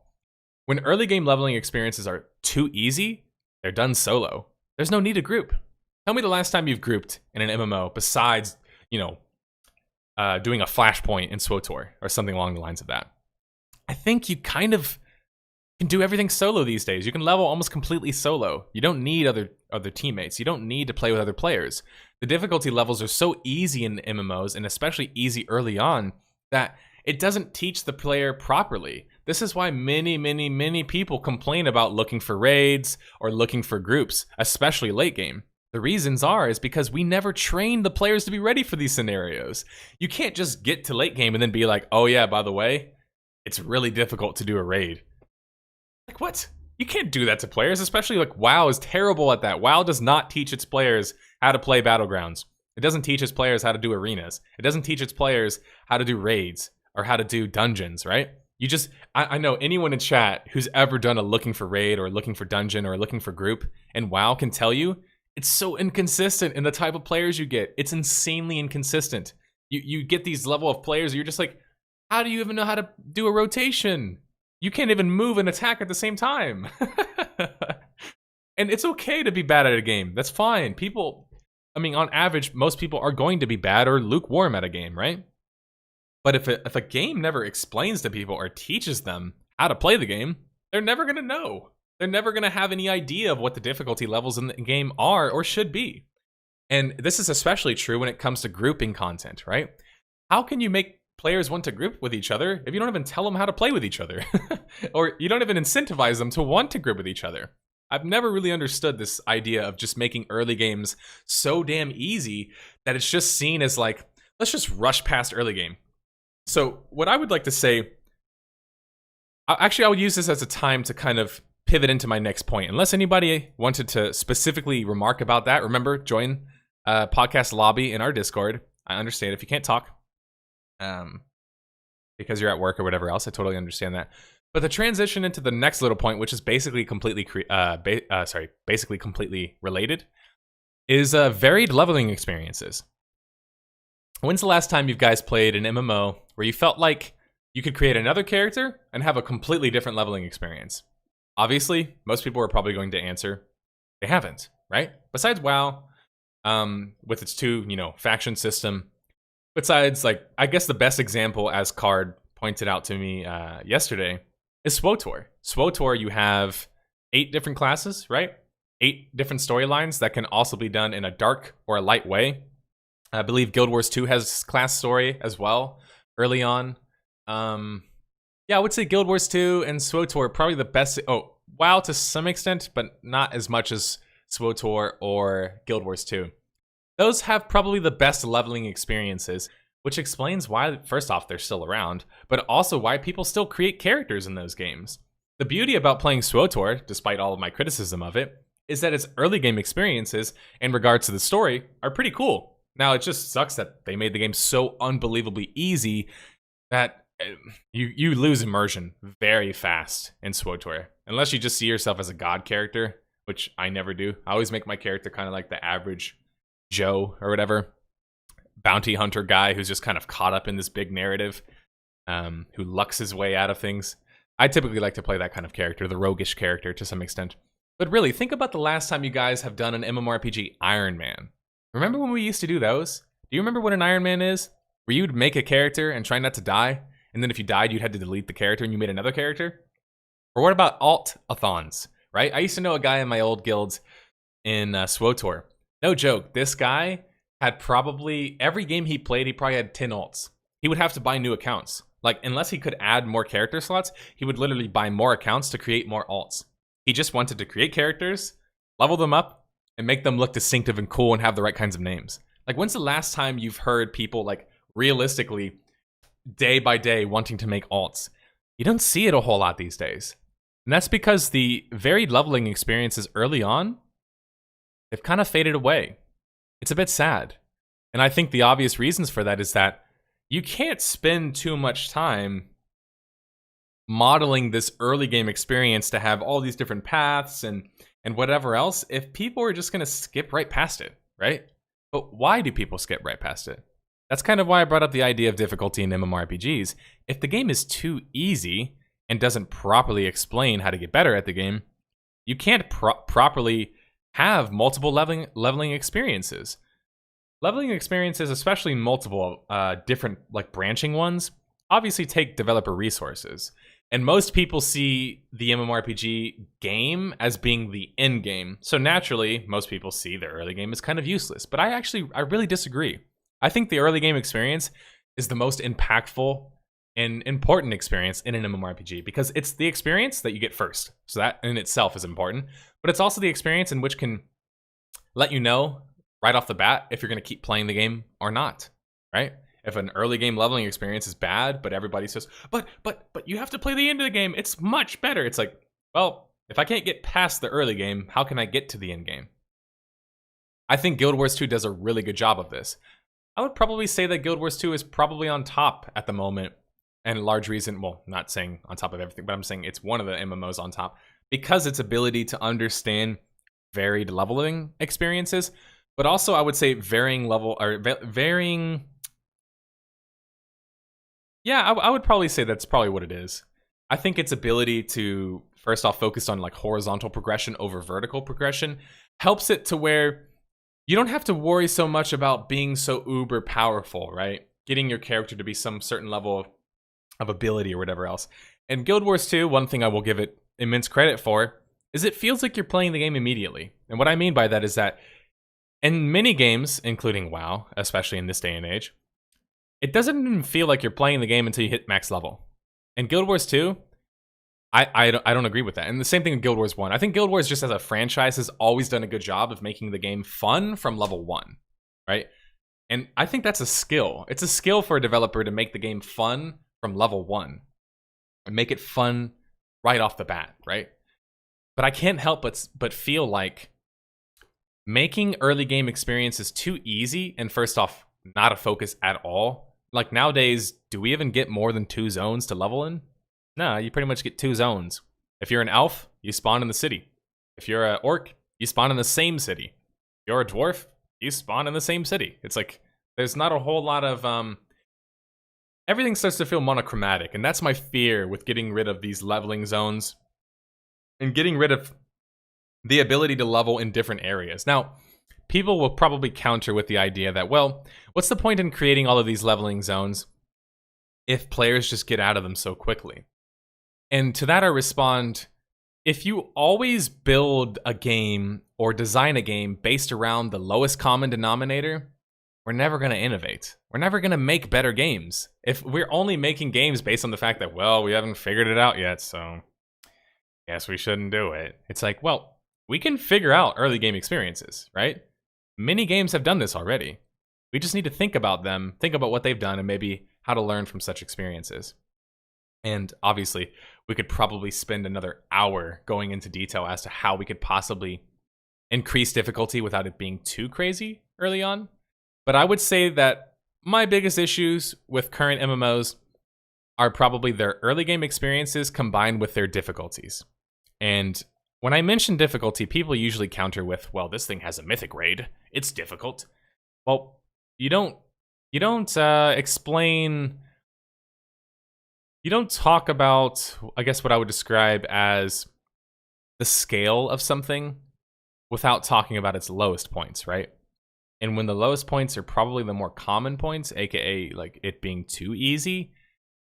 When early game leveling experiences are too easy, they're done solo. There's no need to group. Tell me the last time you've grouped in an MMO besides, doing a flashpoint in SWTOR or something along the lines of that. I think you kind of can do everything solo these days. You can level almost completely solo. You don't need other teammates. You don't need to play with other players. The difficulty levels are so easy in MMOs, and especially easy early on, that it doesn't teach the player properly. This is why many people complain about looking for raids or looking for groups, especially late game. The reasons is because we never train the players to be ready for these scenarios. You can't just get to late game and then be like, oh yeah, by the way, it's really difficult to do a raid. Like, what? You can't do that to players, especially like WoW is terrible at that. WoW does not teach its players how to play battlegrounds. It doesn't teach its players how to do arenas. It doesn't teach its players how to do raids or how to do dungeons, right? I know anyone in chat who's ever done a looking for raid or looking for dungeon or looking for group, and WoW can tell you it's so inconsistent in the type of players you get. It's insanely inconsistent. You get these level of players, you're just like, how do you even know how to do a rotation? You can't even move and attack at the same time. And it's okay to be bad at a game. That's fine. On average, most people are going to be bad or lukewarm at a game, right? But if a game never explains to people or teaches them how to play the game, they're never going to know. They're never going to have any idea of what the difficulty levels in the game are or should be. And this is especially true when it comes to grouping content, right? How can you make players want to group with each other if you don't even tell them how to play with each other? Or you don't even incentivize them to want to group with each other? I've never really understood this idea of just making early games so damn easy that it's just seen as like, let's just rush past early game. So what I would like to say, actually I'll use this as a time to kind of pivot into my next point. Unless anybody wanted to specifically remark about that, remember, join podcast lobby in our Discord. I understand if you can't talk because you're at work or whatever else. I totally understand that. But the transition into the next little point, which is basically completely completely related, is varied leveling experiences. When's the last time you guys played an MMO where you felt like you could create another character and have a completely different leveling experience? Obviously, most people are probably going to answer they haven't, right? Besides WoW, with its two, faction system. Besides, I guess the best example, as Card pointed out to me yesterday, is SWTOR. SWTOR, you have 8 different classes, right? 8 different storylines that can also be done in a dark or a light way. I believe Guild Wars 2 has class story as well early on. Yeah, I would say Guild Wars 2 and SWTOR are probably the best. Oh, WoW to some extent, but not as much as SWTOR or Guild Wars 2. Those have probably the best leveling experiences, which explains why, first off, they're still around, but also why people still create characters in those games. The beauty about playing SWTOR, despite all of my criticism of it, is that its early game experiences in regards to the story are pretty cool. Now, it just sucks that they made the game so unbelievably easy that you lose immersion very fast in SWTOR. Unless you just see yourself as a god character, which I never do. I always make my character kind of like the average Joe or whatever. bounty hunter guy who's just kind of caught up in this big narrative, who lucks his way out of things. I typically like to play that kind of character, the roguish character to some extent. But really, think about the last time you guys have done an MMORPG Iron Man. Remember when we used to do those? Do you remember what an Iron Man is? Where you'd make a character and try not to die, and then if you died, you'd had to delete the character and you made another character? Or what about alt-a-thons, right? I used to know a guy in my old guilds in SWOTOR. No joke, this guy had probably, every game he played, he probably had 10 alts. He would have to buy new accounts. Like, unless he could add more character slots, he would literally buy more accounts to create more alts. He just wanted to create characters, level them up, and make them look distinctive and cool and have the right kinds of names. Like, when's the last time you've heard people, like, realistically, day by day, wanting to make alts? You don't see it a whole lot these days. And that's because the varied leveling experiences early on, they've kind of faded away. It's a bit sad. And I think the obvious reasons for that is that you can't spend too much time modeling this early game experience to have all these different paths and whatever else if people are just going to skip right past it, right? But why do people skip right past it? That's kind of why I brought up the idea of difficulty in MMORPGs. If the game is too easy and doesn't properly explain how to get better at the game, you can't properly have multiple leveling experiences. Leveling experiences, especially multiple different like branching ones, obviously take developer resources. And most people see the MMORPG game as being the end game. So naturally, most people see the early game as kind of useless. But I really disagree. I think the early game experience is the most impactful and important experience in an MMORPG because it's the experience that you get first. So that in itself is important. But it's also the experience in which can let you know right off the bat if you're going to keep playing the game or not, right? If an early game leveling experience is bad, but everybody says, but you have to play the end of the game, it's much better. It's like, well, if I can't get past the early game, how can I get to the end game? I think Guild Wars 2 does a really good job of this. I would probably say that Guild Wars 2 is probably on top at the moment. And a large reason, well, not saying on top of everything, but I'm saying it's one of the MMOs on top because its ability to understand varied leveling experiences, but also I would say varying level or varying. Yeah, I would probably say that's probably what it is. I think its ability to, first off, focus on like horizontal progression over vertical progression helps it to where you don't have to worry so much about being so uber powerful, right? Getting your character to be some certain level of ability or whatever else. And Guild Wars 2, one thing I will give it immense credit for is it feels like you're playing the game immediately. And what I mean by that is that in many games, including WoW, especially in this day and age, it doesn't even feel like you're playing the game until you hit max level. In Guild Wars 2, I don't agree with that. And the same thing in Guild Wars 1. I think Guild Wars just as a franchise has always done a good job of making the game fun from level 1, right? And I think that's a skill. It's a skill for a developer to make the game fun from level 1 and make it fun right off the bat, right? But I can't help but feel like making early game experiences too easy and first off, not a focus at all. Like nowadays, do we even get more than 2 zones to level in? No, you pretty much get 2 zones. If you're an elf, you spawn in the city. If you're an orc, you spawn in the same city. If you're a dwarf, you spawn in the same city. It's like, there's not a whole lot of, everything starts to feel monochromatic. And that's my fear with getting rid of these leveling zones and getting rid of the ability to level in different areas. Now, people will probably counter with the idea that, well, what's the point in creating all of these leveling zones if players just get out of them so quickly? And to that I respond, if you always build a game or design a game based around the lowest common denominator, we're never going to innovate. We're never going to make better games. If we're only making games based on the fact that, well, we haven't figured it out yet, so guess we shouldn't do it. It's like, well, we can figure out early game experiences, right? Many games have done this already. We just need to think about them, think about what they've done, and maybe how to learn from such experiences. And obviously, we could probably spend another hour going into detail as to how we could possibly increase difficulty without it being too crazy early on. But I would say that my biggest issues with current MMOs are probably their early game experiences combined with their difficulties. And when I mention difficulty, people usually counter with, well, this thing has a mythic raid. It's difficult. Well, you don't you don't explain. You don't talk about, I guess, what I would describe as the scale of something without talking about its lowest points, right? And when the lowest points are probably the more common points, aka like it being too easy,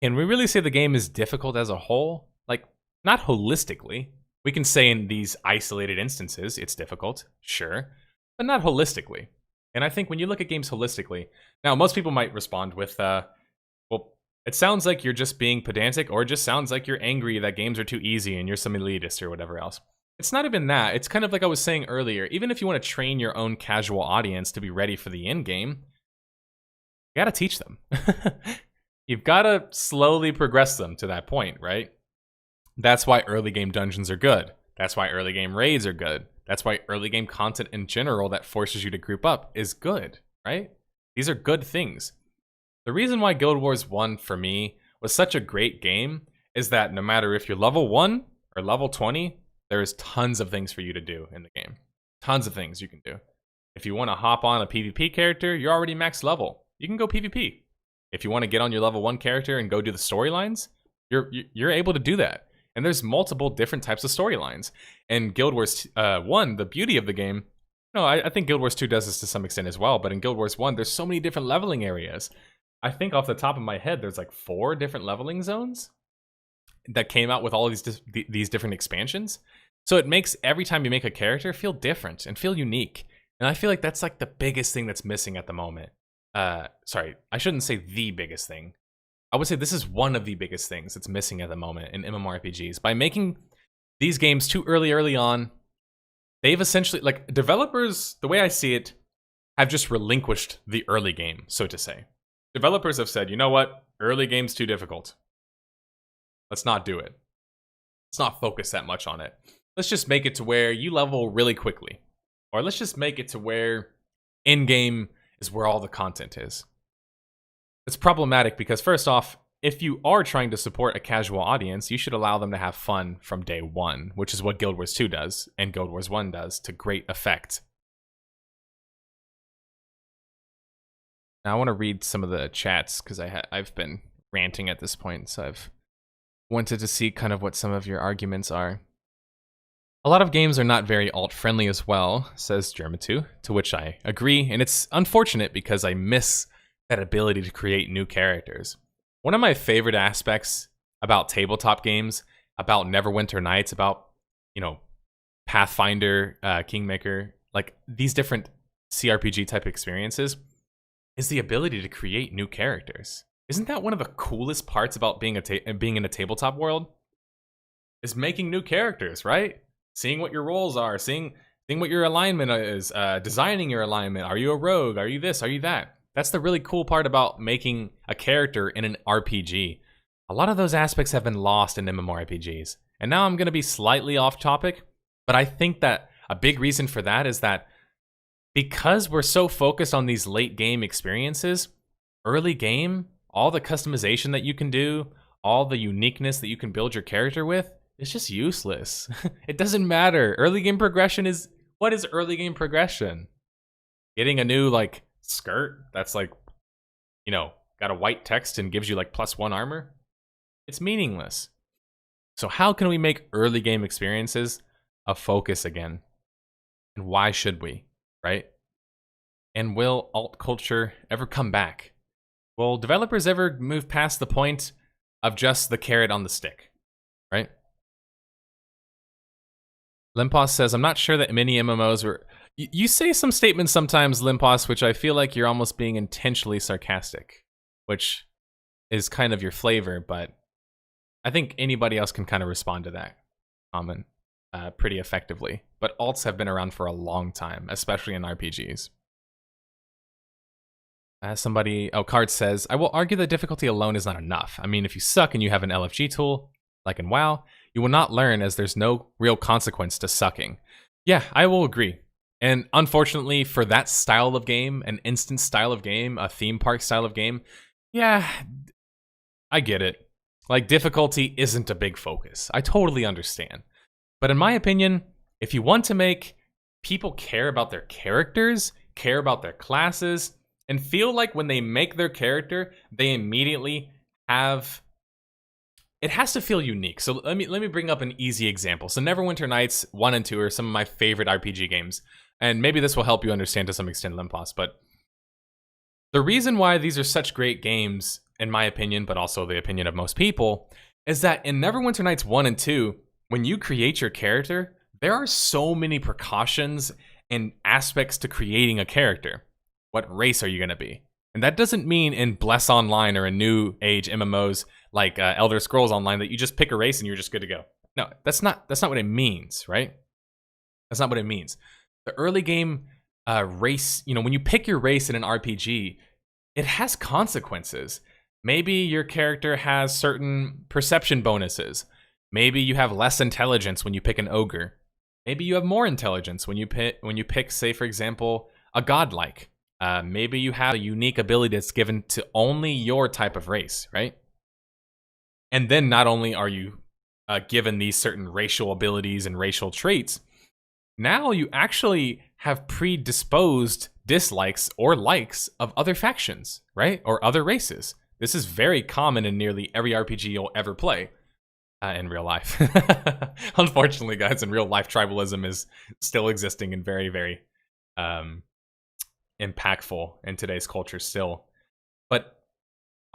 can we really say the game is difficult as a whole? Like, not holistically. We can say in these isolated instances it's difficult, sure, but not holistically. And I think when you look at games holistically, now most people might respond with, well, it sounds like you're just being pedantic, or it just sounds like you're angry that games are too easy and you're some elitist or whatever else. It's not even that. It's kind of like I was saying earlier. Even if you want to train your own casual audience to be ready for the end game, you got to teach them. You've got to slowly progress them to that point, right? That's why early game dungeons are good. That's why early game raids are good. That's why early game content in general that forces you to group up is good, right? These are good things. The reason why Guild Wars 1 for me was such a great game is that no matter if you're level 1 or level 20, there's tons of things for you to do in the game. Tons of things you can do. If you want to hop on a PvP character, you're already max level. You can go PvP. If you want to get on your level 1 character and go do the storylines, you're able to do that. And there's multiple different types of storylines. And Guild Wars 1, the beauty of the game, no, I think Guild Wars 2 does this to some extent as well, but in Guild Wars 1, there's so many different leveling areas. I think off the top of my head, there's like 4 different leveling zones that came out with all of these different expansions. So it makes every time you make a character feel different and feel unique. And I feel like that's like the biggest thing that's missing at the moment. Sorry, I shouldn't say the biggest thing. I would say this is one of the biggest things that's missing at the moment in MMORPGs. By making these games too early on, they've essentially, like, developers, the way I see it, have just relinquished the early game, so to say. Developers have said, you know what? Early game's too difficult. Let's not do it. Let's not focus that much on it. Let's just make it to where you level really quickly. Or let's just make it to where in-game is where all the content is. It's problematic because, first off, if you are trying to support a casual audience, you should allow them to have fun from day one, which is what Guild Wars 2 does, and Guild Wars 1 does, to great effect. Now I want to read some of the chats, because I've been ranting at this point, so I've wanted to see kind of what some of your arguments are. A lot of games are not very alt-friendly as well, says Germa2, to which I agree, and it's unfortunate because I miss that ability to create new characters. One of my favorite aspects about tabletop games, about Neverwinter Nights, about, you know, Pathfinder, Kingmaker, like these different CRPG type experiences, is the ability to create new characters. Isn't that one of the coolest parts about being in a tabletop world? Is making new characters, right? Seeing what your roles are, seeing what your alignment is, designing your alignment. Are you a rogue? Are you this? Are you that? That's the really cool part about making a character in an RPG. A lot of those aspects have been lost in MMORPGs. And now I'm going to be slightly off topic, but I think that a big reason for that is that because we're so focused on these late game experiences, early game, all the customization that you can do, all the uniqueness that you can build your character with, it's just useless. It doesn't matter. Early game progression is... What is early game progression? Getting a new, like, skirt that's, like, you know, got a white text and gives you, like, +1 armor? It's meaningless. So how can we make early game experiences a focus again? And why should we, right? And will alt culture ever come back? Will developers ever move past the point of just the carrot on the stick, right? Limpos says, I'm not sure that many MMOs were... You say some statements sometimes, Limpos, which I feel like you're almost being intentionally sarcastic, which is kind of your flavor, but I think anybody else can kind of respond to that comment pretty effectively. But alts have been around for a long time, especially in RPGs. Card says, I will argue that difficulty alone is not enough. I mean, if you suck and you have an LFG tool, like in WoW, you will not learn as there's no real consequence to sucking. Yeah, I will agree. And unfortunately for that style of game, an instance style of game, a theme park style of game, yeah, I get it. Like, difficulty isn't a big focus. I totally understand. But in my opinion, if you want to make people care about their characters, care about their classes, and feel like when they make their character, they immediately have... It has to feel unique. So let me bring up an easy example. So Neverwinter Nights 1 and 2 are some of my favorite RPG games. And maybe this will help you understand to some extent Limpos, but the reason why these are such great games, in my opinion, but also the opinion of most people, is that in Neverwinter Nights 1 and 2, when you create your character, there are so many precautions and aspects to creating a character. What race are you going to be? And that doesn't mean in Bless Online or in New Age MMOs like Elder Scrolls Online that you just pick a race and you're just good to go. No, that's not what it means, right? That's not what it means. The early game race, when you pick your race in an RPG, it has consequences. Maybe your character has certain perception bonuses. Maybe you have less intelligence when you pick an ogre. Maybe you have more intelligence when you pick, say, for example, a godlike. Maybe you have a unique ability that's given to only your type of race, right? And then not only are you given these certain racial abilities and racial traits, now you actually have predisposed dislikes or likes of other factions, right? Or other races. This is very common in nearly every RPG you'll ever play in real life. Unfortunately, guys, in real life, tribalism is still existing and very, very impactful in today's culture still. But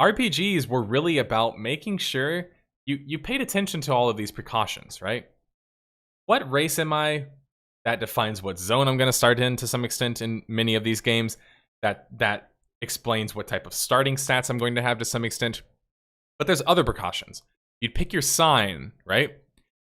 RPGs were really about making sure you paid attention to all of these precautions, right? What race am I? That defines what zone I'm going to start in to some extent in many of these games. That explains what type of starting stats I'm going to have to some extent. But there's other precautions. You'd pick your sign, right?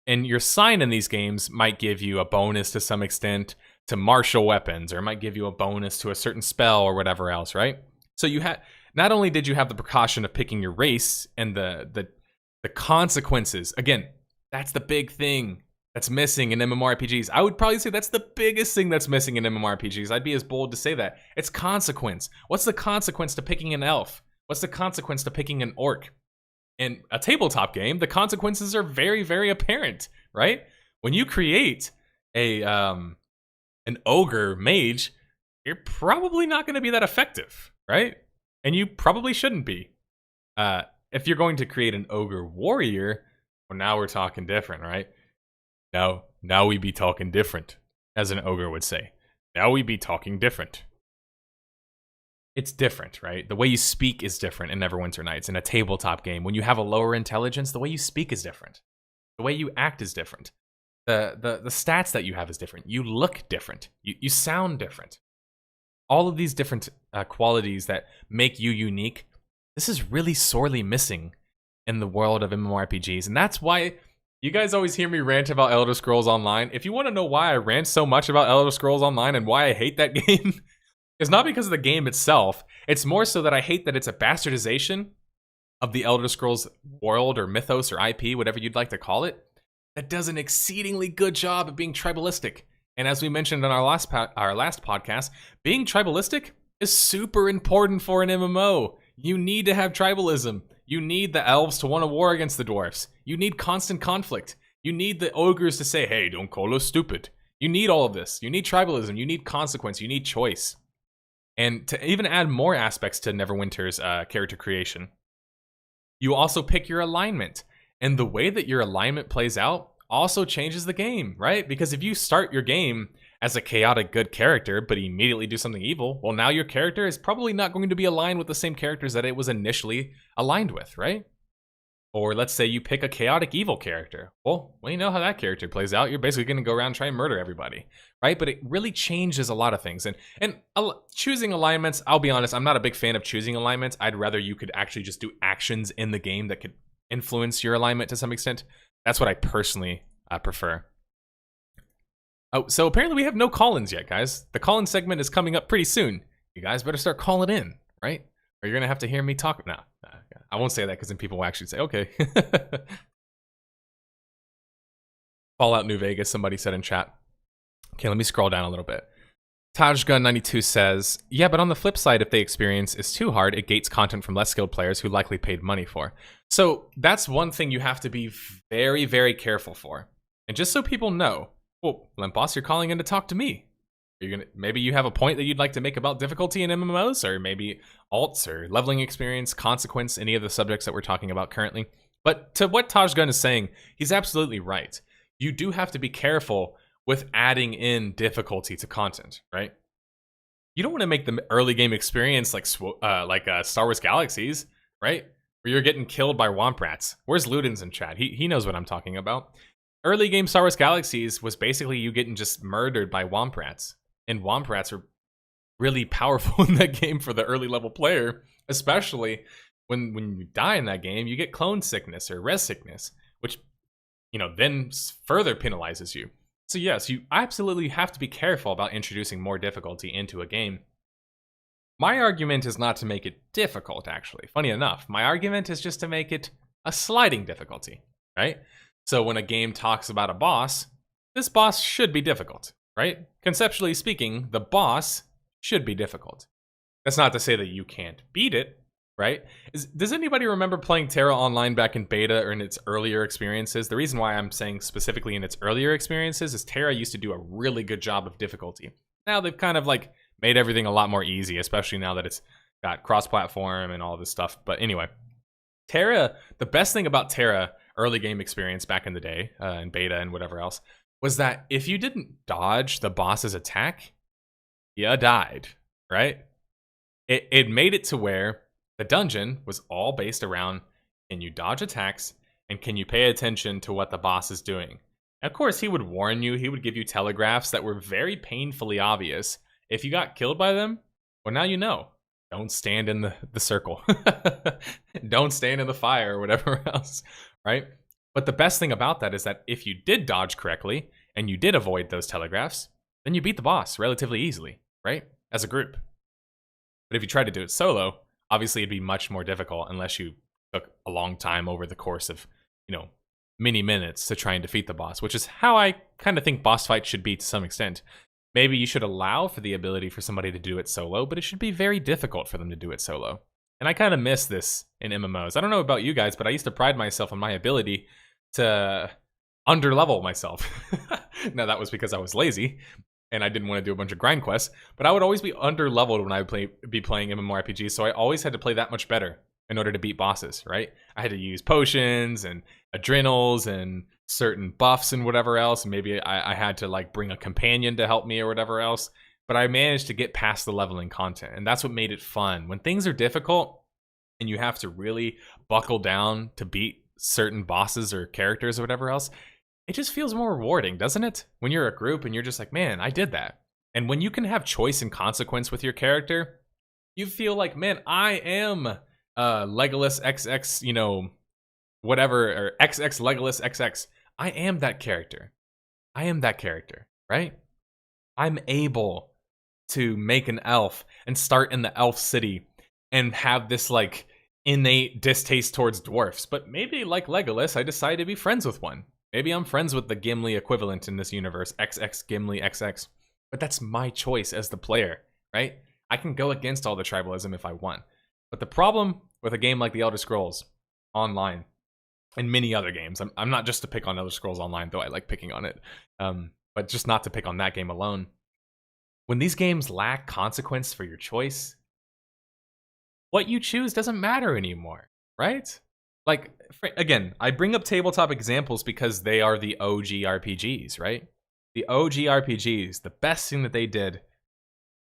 And your sign in these games might give you a bonus to some extent to martial weapons, or it might give you a bonus to a certain spell or whatever else, right? So you had not only did you have the precaution of picking your race and the consequences. Again, that's the big thing that's missing in MMORPGs. I would probably say that's the biggest thing that's missing in MMORPGs. I'd be as bold to say that. It's consequence. What's the consequence to picking an elf? What's the consequence to picking an orc? In a tabletop game, the consequences are very, very apparent, right? When you create an ogre mage, you're probably not going to be that effective, right? And you probably shouldn't be. If you're going to create an ogre warrior, well, now we're talking different, right? Now we be talking different, as an ogre would say. Now we be talking different. It's different, right? The way you speak is different in Neverwinter Nights. In a tabletop game, when you have a lower intelligence, the way you speak is different. The way you act is different. The stats that you have is different. You look different. You sound different. All of these different qualities that make you unique, this is really sorely missing in the world of MMORPGs. And that's why you guys always hear me rant about Elder Scrolls Online. If you want to know why I rant so much about Elder Scrolls Online and why I hate that game, it's not because of the game itself. It's more so that I hate that it's a bastardization of the Elder Scrolls world or mythos or IP, whatever you'd like to call it, that does an exceedingly good job of being tribalistic. And as we mentioned in our last podcast, being tribalistic is super important for an MMO. You need to have tribalism. You need the elves to want to war against the dwarfs. You need constant conflict. You need the ogres to say, hey, don't call us stupid. You need all of this. You need tribalism. You need consequence. You need choice. And to even add more aspects to Neverwinter's character creation, you also pick your alignment. And the way that your alignment plays out also changes the game, right? Because if you start your game as a chaotic good character, but immediately do something evil, well, now your character is probably not going to be aligned with the same characters that it was initially aligned with, right? Or let's say you pick a chaotic evil character. Well, you know how that character plays out. You're basically going to go around and try and murder everybody, right? But it really changes a lot of things. And choosing alignments, I'll be honest, I'm not a big fan of choosing alignments. I'd rather you could actually just do actions in the game that could influence your alignment to some extent. That's what I personally prefer. Oh, so apparently we have no call-ins yet, guys. The call-in segment is coming up pretty soon. You guys better start calling in, right? Or you're going to have to hear me talk. No, I won't say that because then people will actually say, okay. Fallout New Vegas, somebody said in chat. Okay, let me scroll down a little bit. Tajgun92 says, yeah, but on the flip side, if the experience is too hard, it gates content from less skilled players who likely paid money for. So that's one thing you have to be very, very careful for. And just so people know, well, Limp Boss, you're calling in to talk to me. Maybe you have a point that you'd like to make about difficulty in MMOs, or maybe alts or leveling experience, consequence, any of the subjects that we're talking about currently. But to what Taj Gun is saying, he's absolutely right. You do have to be careful with adding in difficulty to content, right? You don't want to make the early game experience like Star Wars Galaxies, right? Where you're getting killed by womp rats. Where's Ludens in chat? He knows what I'm talking about. Early game Star Wars Galaxies was basically you getting just murdered by womp rats. And womp rats are really powerful in that game for the early level player, especially when you die in that game, you get clone sickness or res sickness, which, then further penalizes you. So yes, you absolutely have to be careful about introducing more difficulty into a game. My argument is not to make it difficult, actually. Funny enough, my argument is just to make it a sliding difficulty, right? So when a game talks about a boss, this boss should be difficult, right? Conceptually speaking, the boss should be difficult. That's not to say that you can't beat it, right? Does anybody remember playing Terra Online back in beta or in its earlier experiences? The reason why I'm saying specifically in its earlier experiences is Terra used to do a really good job of difficulty. Now they've kind of like made everything a lot more easy, especially now that it's got cross-platform and all this stuff. But anyway, Terra, the best thing about Terra early game experience back in the day, in beta and whatever else, was that if you didn't dodge the boss's attack, you died, right? It made it to where the dungeon was all based around, can you dodge attacks and can you pay attention to what the boss is doing? And of course, he would warn you, he would give you telegraphs that were very painfully obvious. If you got killed by them, well, now you know. Don't stand in the circle. Don't stand in the fire or whatever else, right? But the best thing about that is that if you did dodge correctly and you did avoid those telegraphs, then you beat the boss relatively easily, right? As a group. But if you tried to do it solo, obviously it'd be much more difficult unless you took a long time over the course of, many minutes to try and defeat the boss, which is how I kind of think boss fights should be to some extent. Maybe you should allow for the ability for somebody to do it solo, but it should be very difficult for them to do it solo. And I kind of miss this in MMOs. I don't know about you guys, but I used to pride myself on my ability to underlevel myself. Now, that was because I was lazy and I didn't want to do a bunch of grind quests, but I would always be underleveled when I would be playing MMORPGs, so I always had to play that much better in order to beat bosses, right? I had to use potions and adrenals and certain buffs and whatever else, and maybe I had to like bring a companion to help me or whatever else, but I managed to get past the leveling content, and that's what made it fun. When things are difficult and you have to really buckle down to beat certain bosses or characters or whatever else, it just feels more rewarding, doesn't it? When you're a group and you're just like, man, I did that. And when you can have choice and consequence with your character, you feel like, man, I am Legolas XX, whatever, or XX Legolas XX. I am that character. I am that character, right? I'm able to make an elf and start in the elf city and have this like innate distaste towards dwarfs. But maybe like Legolas, I decide to be friends with one. Maybe I'm friends with the Gimli equivalent in this universe, XX Gimli XX. But that's my choice as the player, right? I can go against all the tribalism if I want. But the problem with a game like The Elder Scrolls Online and many other games, I'm not just to pick on Elder Scrolls Online, though I like picking on it, but just not to pick on that game alone. When these games lack consequence for your choice, what you choose doesn't matter anymore, right? Like, again, I bring up tabletop examples because they are the OG RPGs, right? The OG RPGs, the best thing that they did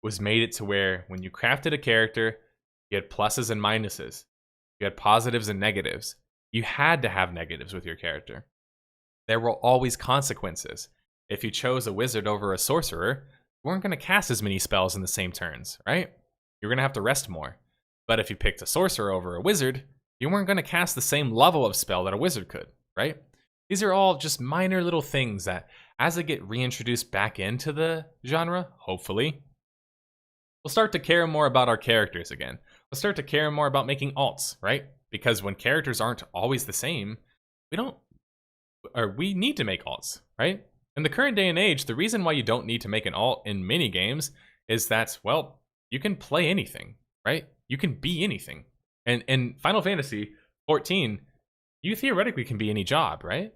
was made it to where when you crafted a character, you had pluses and minuses. You had positives and negatives. You had to have negatives with your character. There were always consequences. If you chose a wizard over a sorcerer, you weren't going to cast as many spells in the same turns, right? You're going to have to rest more. But if you picked a sorcerer over a wizard, you weren't going to cast the same level of spell that a wizard could, right? These are all just minor little things that, as they get reintroduced back into the genre, hopefully, we'll start to care more about our characters again. We'll start to care more about making alts, right? Because when characters aren't always the same, we need to make alts, right? In the current day and age, the reason why you don't need to make an alt in many games is that, well, you can play anything, right? You can be anything. And in Final Fantasy 14, you theoretically can be any job, right?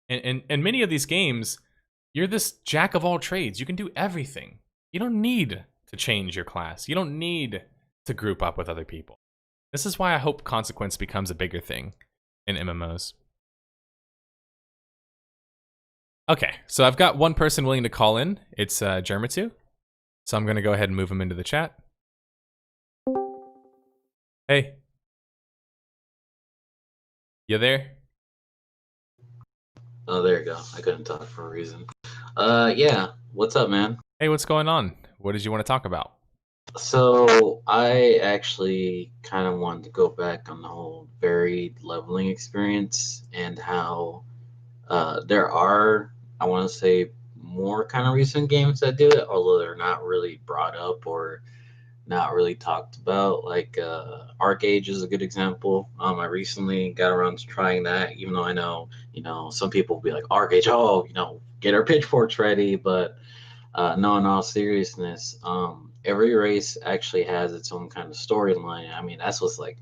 And many of these games, you're this jack of all trades. You can do everything. You don't need to change your class. You don't need to group up with other people. This is why I hope consequence becomes a bigger thing in MMOs. Okay, so I've got one person willing to call in. It's Germatu. So I'm going to go ahead and move him into the chat. Hey. You there? Oh, there you go. I couldn't talk for a reason. Yeah. What's up, man? Hey, what's going on? What did you want to talk about? So I actually kind of wanted to go back on the whole varied leveling experience and how there are, I want to say, more kind of recent games that do it, although they're not really brought up or not really talked about. Like Arc Age is a good example. I recently got around to trying that, even though I know, some people will be like, Arc Age, oh, get our pitchforks ready. But no, in all seriousness, every race actually has its own kind of storyline. I mean, that's what's like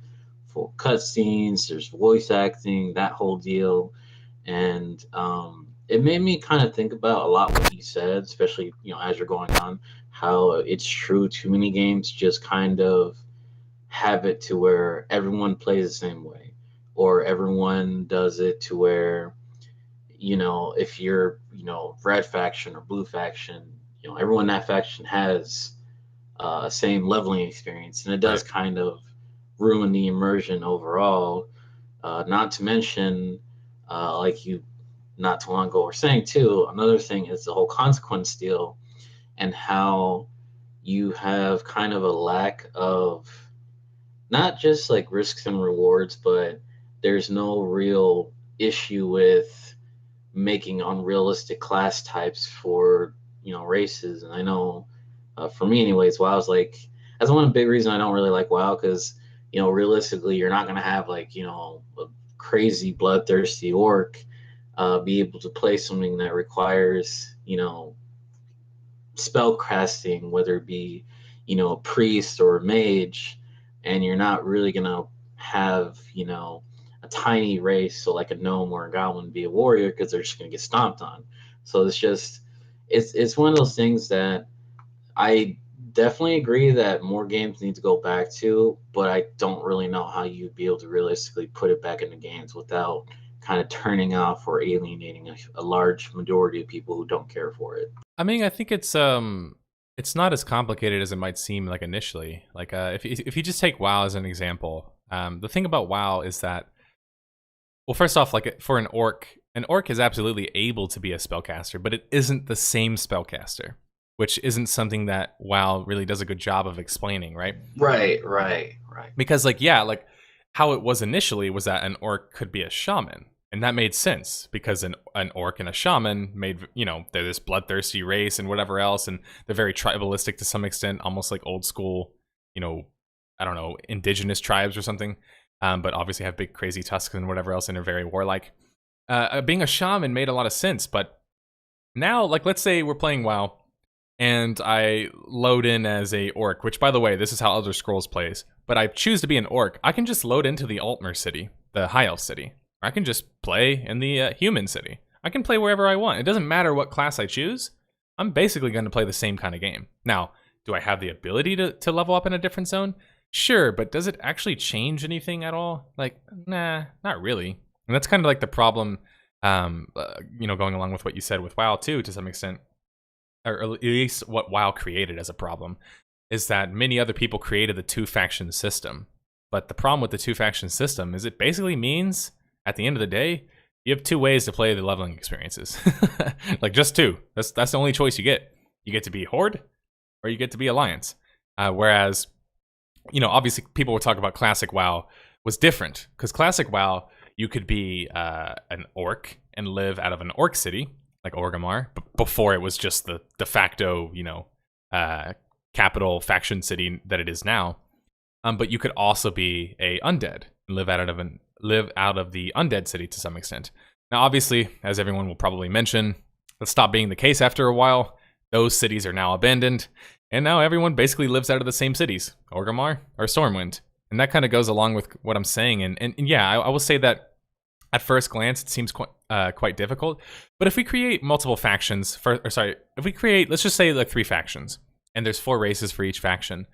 full cutscenes, there's voice acting, that whole deal. And it made me kind of think about a lot what he said, especially, as you're going on, how it's true too many games just kind of have it to where everyone plays the same way, or everyone does it to where, if you're, red faction or blue faction, everyone in that faction has same leveling experience, and it does Right. kind of ruin the immersion overall. Not to mention, like you not too long ago were saying too, another thing is the whole consequence deal and how you have kind of a lack of not just like risks and rewards, but there's no real issue with making unrealistic class types for races. And I know for me anyways, WoW is like that's one big reason I don't really like WoW because realistically you're not gonna have like a crazy bloodthirsty orc be able to play something that requires spell casting, whether it be a priest or a mage, and you're not really gonna have a tiny race, so like a gnome or a goblin be a warrior because they're just gonna get stomped on. So it's one of those things that I definitely agree that more games need to go back to, but I don't really know how you'd be able to realistically put it back into games without kind of turning off or alienating a large majority of people who don't care for it. I mean, I think it's not as complicated as it might seem like initially. Like if you just take WoW as an example, the thing about WoW is that, well, first off, like for an orc is absolutely able to be a spellcaster, but it isn't the same spellcaster, which isn't something that WoW really does a good job of explaining, right? Right. Because like yeah, like how it was initially was that an orc could be a shaman, and that made sense because an orc and a shaman made, they're this bloodthirsty race and whatever else, and they're very tribalistic to some extent, almost like old school, I don't know, indigenous tribes or something, but obviously have big crazy tusks and whatever else, and are very warlike. Being a shaman made a lot of sense, but now, like, let's say we're playing WoW and I load in as a orc, which, by the way, this is how Elder Scrolls plays, but I choose to be an orc. I can just load into the Altmer city, the High Elf city. Or I can just play in the human city. I can play wherever I want. It doesn't matter what class I choose. I'm basically going to play the same kind of game. Now, do I have the ability to level up in a different zone? Sure, but does it actually change anything at all? Like, nah, not really. And that's kind of like the problem, going along with what you said with WoW too, to some extent, or at least what WoW created as a problem, is that many other people created the two-faction system. But the problem with the two-faction system is it basically means, at the end of the day, you have two ways to play the leveling experiences. Like, just two. That's the only choice you get. You get to be Horde, or you get to be Alliance. Whereas, obviously people would talk about Classic WoW was different, because Classic WoW, you could be an orc and live out of an orc city, like Orgrimmar, before it was just the de facto, capital faction city that it is now. But you could also be a undead and live out of the undead city to some extent. Now, obviously, as everyone will probably mention, that stopped being the case after a while. Those cities are now abandoned, and now everyone basically lives out of the same cities, Orgrimmar or Stormwind. And that kind of goes along with what I'm saying. And yeah, I will say that at first glance, it seems quite difficult. But if we create multiple factions, let's just say like 3 factions. and there's 4 races for each faction.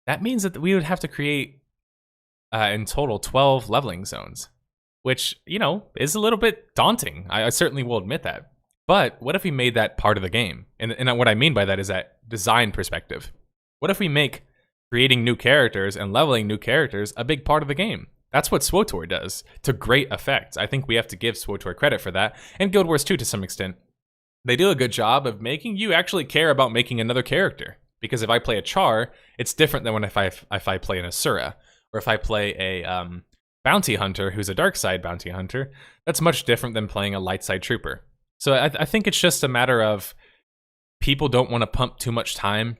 That means that we would have to create in total 12 leveling zones, which, you know, is a little bit daunting. I certainly will admit that. But what if we made that part of the game? And what I mean by that is that design perspective. What if we make creating new characters and leveling new characters a big part of the game? That's what SWTOR does to great effect. I think we have to give SWTOR credit for that, and Guild Wars 2 to some extent. They do a good job of making you actually care about making another character. Because if I play a Char, it's different than when if I play an Asura, or if I play a bounty hunter who's a dark side bounty hunter. That's much different than playing a light side trooper. So I think it's just a matter of people don't want to pump too much time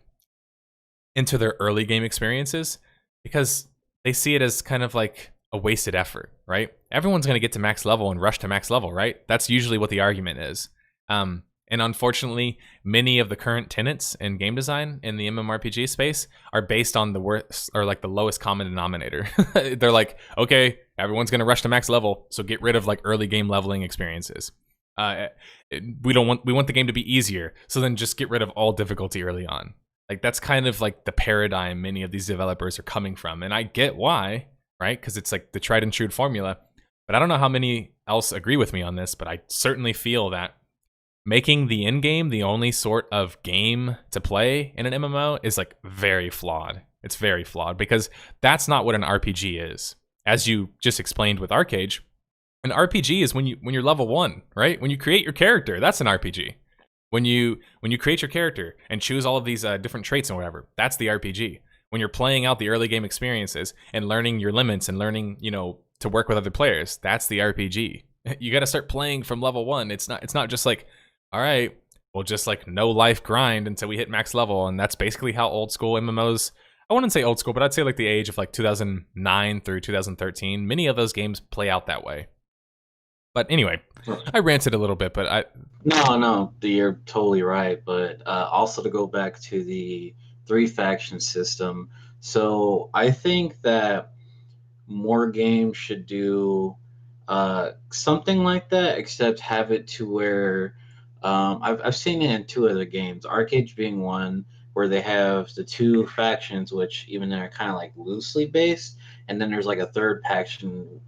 into their early game experiences because they see it as kind of like a wasted effort, right? Everyone's going to get to max level and rush to max level, right? That's usually what the argument is. And unfortunately, many of the current tenets in game design in the MMORPG space are based on the worst or like the lowest common denominator. They're like, okay, everyone's going to rush to max level, so get rid of like early game leveling experiences. We want the game to be easier, so then just get rid of all difficulty early on. Like that's kind of like the paradigm many of these developers are coming from, and I get why, right? Because it's like the tried and true formula. But I don't know how many else agree with me on this, but I certainly feel that making the end game the only sort of game to play in an MMO is like very flawed. It's very flawed because that's not what an RPG is. As you just explained with Arcade, an RPG is when you're level 1, right? When you create your character, that's an RPG. When you create your character and choose all of these different traits and whatever, that's the RPG. When you're playing out the early game experiences and learning your limits and learning, you know, to work with other players, that's the RPG. You got to start playing from level 1. It's not just like, all right, we'll just like no life grind until we hit max level. And that's basically how old school MMOs, I wouldn't say old school, but I'd say like the age of like 2009 through 2013. Many of those games play out that way. But anyway, I ranted a little bit, but No, you're totally right. But also to go back to the 3 faction system. So I think that more games should do something like that, except have it to where I've seen it in 2 other games, Arcade being one, where they have the 2 factions, which even they're kind of like loosely based, and then there's like a third faction,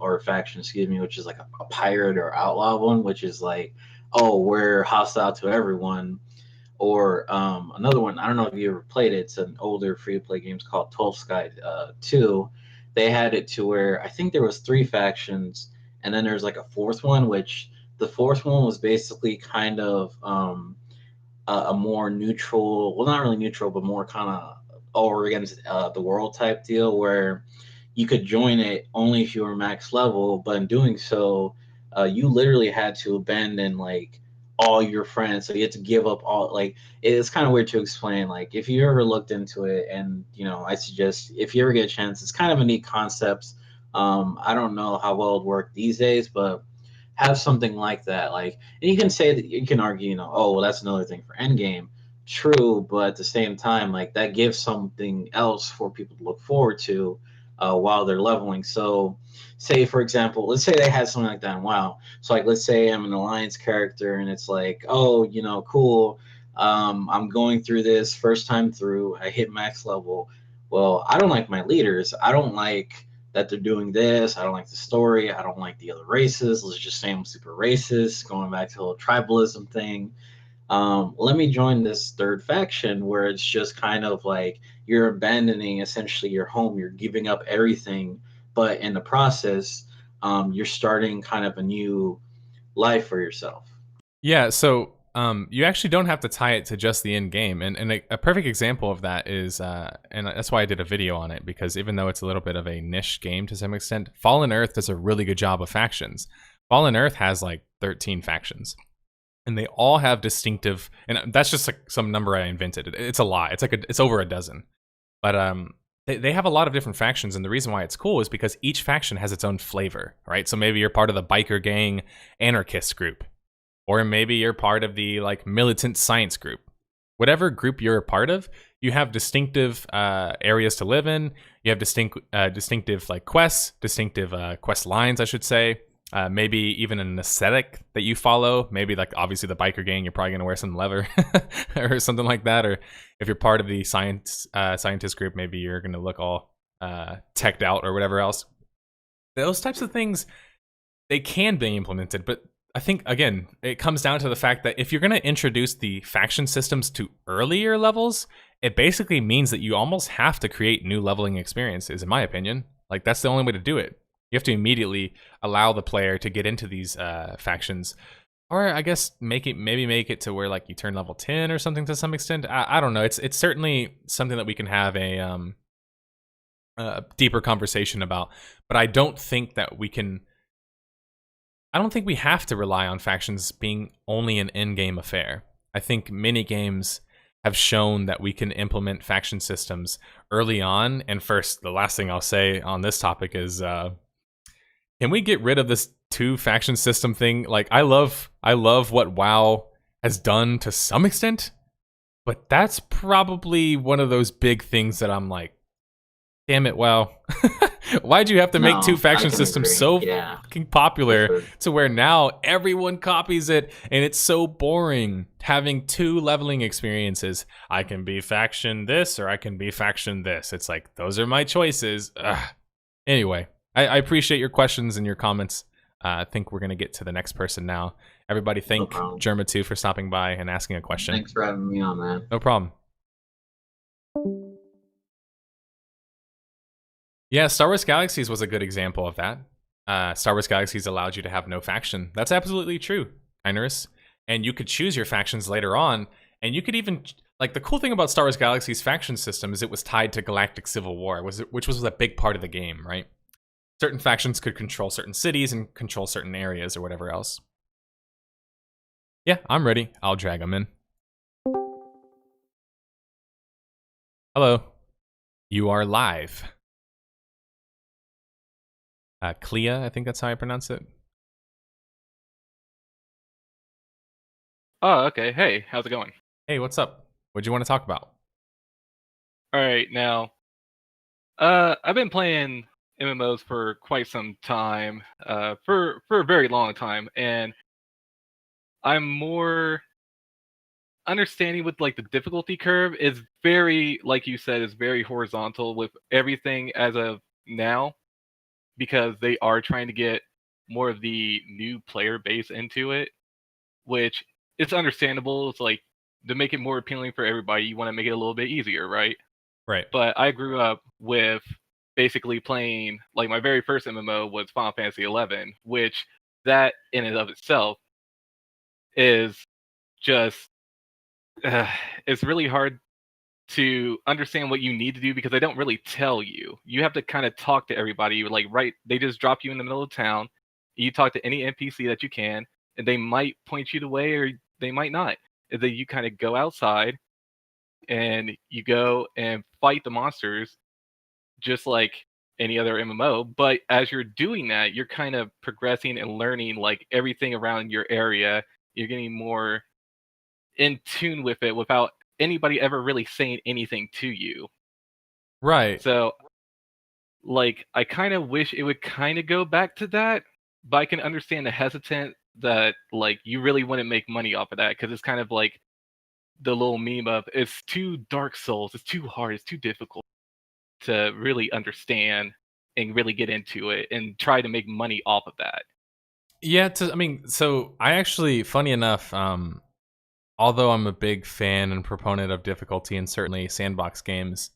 excuse me, which is like a pirate or outlaw one, which is like, oh, we're hostile to everyone. Or another one, I don't know if you ever played it. It's an older free-to-play game called 12 Sky 2. They had it to where I think there was 3 factions, and then there's like a 4th one, which the 4th one was basically kind of a more neutral, well, not really neutral, but more kind of over against the world type deal, where you could join it only if you were max level, but in doing so, you literally had to abandon like all your friends, so you had to give up all, like, it's kind of weird to explain. Like if you ever looked into it, and you know, I suggest if you ever get a chance, it's kind of a neat concept. I don't know how well it worked these days, but have something like that. Like, and you can say that, you can argue, you know, oh well, that's another thing for endgame. True, but at the same time, like that gives something else for people to look forward to while they're leveling. So say for example, let's say they had something like that in WoW. So like let's say I'm an alliance character and it's like, oh, you know, cool, I'm going through this first time through, I hit max level. Well, I don't like my leaders, I don't like that they're doing this, I don't like the story, I don't like the other races, let's just say I'm super racist, going back to the whole tribalism thing. Let me join this third faction where it's just kind of like you're abandoning essentially your home, you're giving up everything, but in the process, you're starting kind of a new life for yourself. yeah, so you actually don't have to tie it to just the end game, and a perfect example of that is, and that's why I did a video on it, because even though it's a little bit of a niche game to some extent, Fallen Earth does a really good job of factions. Fallen Earth has like 13 factions, and they all have distinctive, and that's just like some number I invented. It's a lot. It's like it's over a dozen, but they have a lot of different factions, and the reason why it's cool is because each faction has its own flavor, right? So maybe you're part of the biker gang anarchist group, or maybe you're part of the like militant science group. Whatever group you're a part of, you have distinctive areas to live in. You have distinctive like quests, distinctive quest lines, I should say. Maybe even an aesthetic that you follow. Maybe like obviously the biker gang, you're probably gonna wear some leather or something like that. Or if you're part of the scientist group, maybe you're going to look all teched out or whatever else. Those types of things, they can be implemented, but I think, again, it comes down to the fact that if you're going to introduce the faction systems to earlier levels, it basically means that you almost have to create new leveling experiences, in my opinion. Like, that's the only way to do it. You have to immediately allow the player to get into these factions. Or I guess maybe make it to where like you turn level 10 or something to some extent. I don't know. It's certainly something that we can have a deeper conversation about. But I don't think that we can. I don't think we have to rely on factions being only an in-game affair. I think many games have shown that we can implement faction systems early on. And first, the last thing I'll say on this topic is, can we get rid of this 2 faction system thing? Like, I love what WoW has done to some extent, but that's probably one of those big things that I'm like, damn it, WoW. Why'd you have to make 2 faction systems so fucking popular to where now everyone copies it and it's so boring having 2 leveling experiences? I can be faction this or I can be faction this. It's like, those are my choices. Ugh. Anyway, I appreciate your questions and your comments. I think we're going to get to the next person now. Everybody thank Germa2 for stopping by and asking a question. Thanks for having me on, man. No problem. Yeah, Star Wars Galaxies was a good example of that. Star Wars Galaxies allowed you to have no faction. That's absolutely true, Inorus. And you could choose your factions later on, and you could even, like, the cool thing about Star Wars Galaxies faction system is it was tied to Galactic Civil War, which was a big part of the game, right? Certain factions could control certain cities and control certain areas or whatever else. Yeah, I'm ready. I'll drag them in. Hello. You are live. Clea, I think that's how I pronounce it. Oh, okay. Hey, how's it going? Hey, what's up? What do you want to talk about? All right, now, I've been playing MMOs for quite some time, for a very long time, and I'm more understanding with like the difficulty curve is very, like you said, is very horizontal with everything as of now, because they are trying to get more of the new player base into it, which it's understandable. It's like, to make it more appealing for everybody, you want to make it a little bit easier, right? Right. But I grew up with basically playing, like, my very first MMO was Final Fantasy XI, which that in and of itself is just, it's really hard to understand what you need to do because they don't really tell you. You have to kind of talk to everybody. Like, right, they just drop you in the middle of town. You talk to any NPC that you can, and they might point you the way or they might not. And then you kind of go outside and you go and fight the monsters just like any other MMO. But as you're doing that, you're kind of progressing and learning like everything around your area. You're getting more in tune with it without anybody ever really saying anything to you. Right. So, like, I kind of wish it would kind of go back to that, but I can understand the hesitant that, like, you really wouldn't make money off of that, because it's kind of like the little meme of, it's too Dark Souls, it's too hard, it's too difficult to really understand and really get into it and try to make money off of that. Yeah, so I actually, funny enough, although I'm a big fan and proponent of difficulty and certainly sandbox games,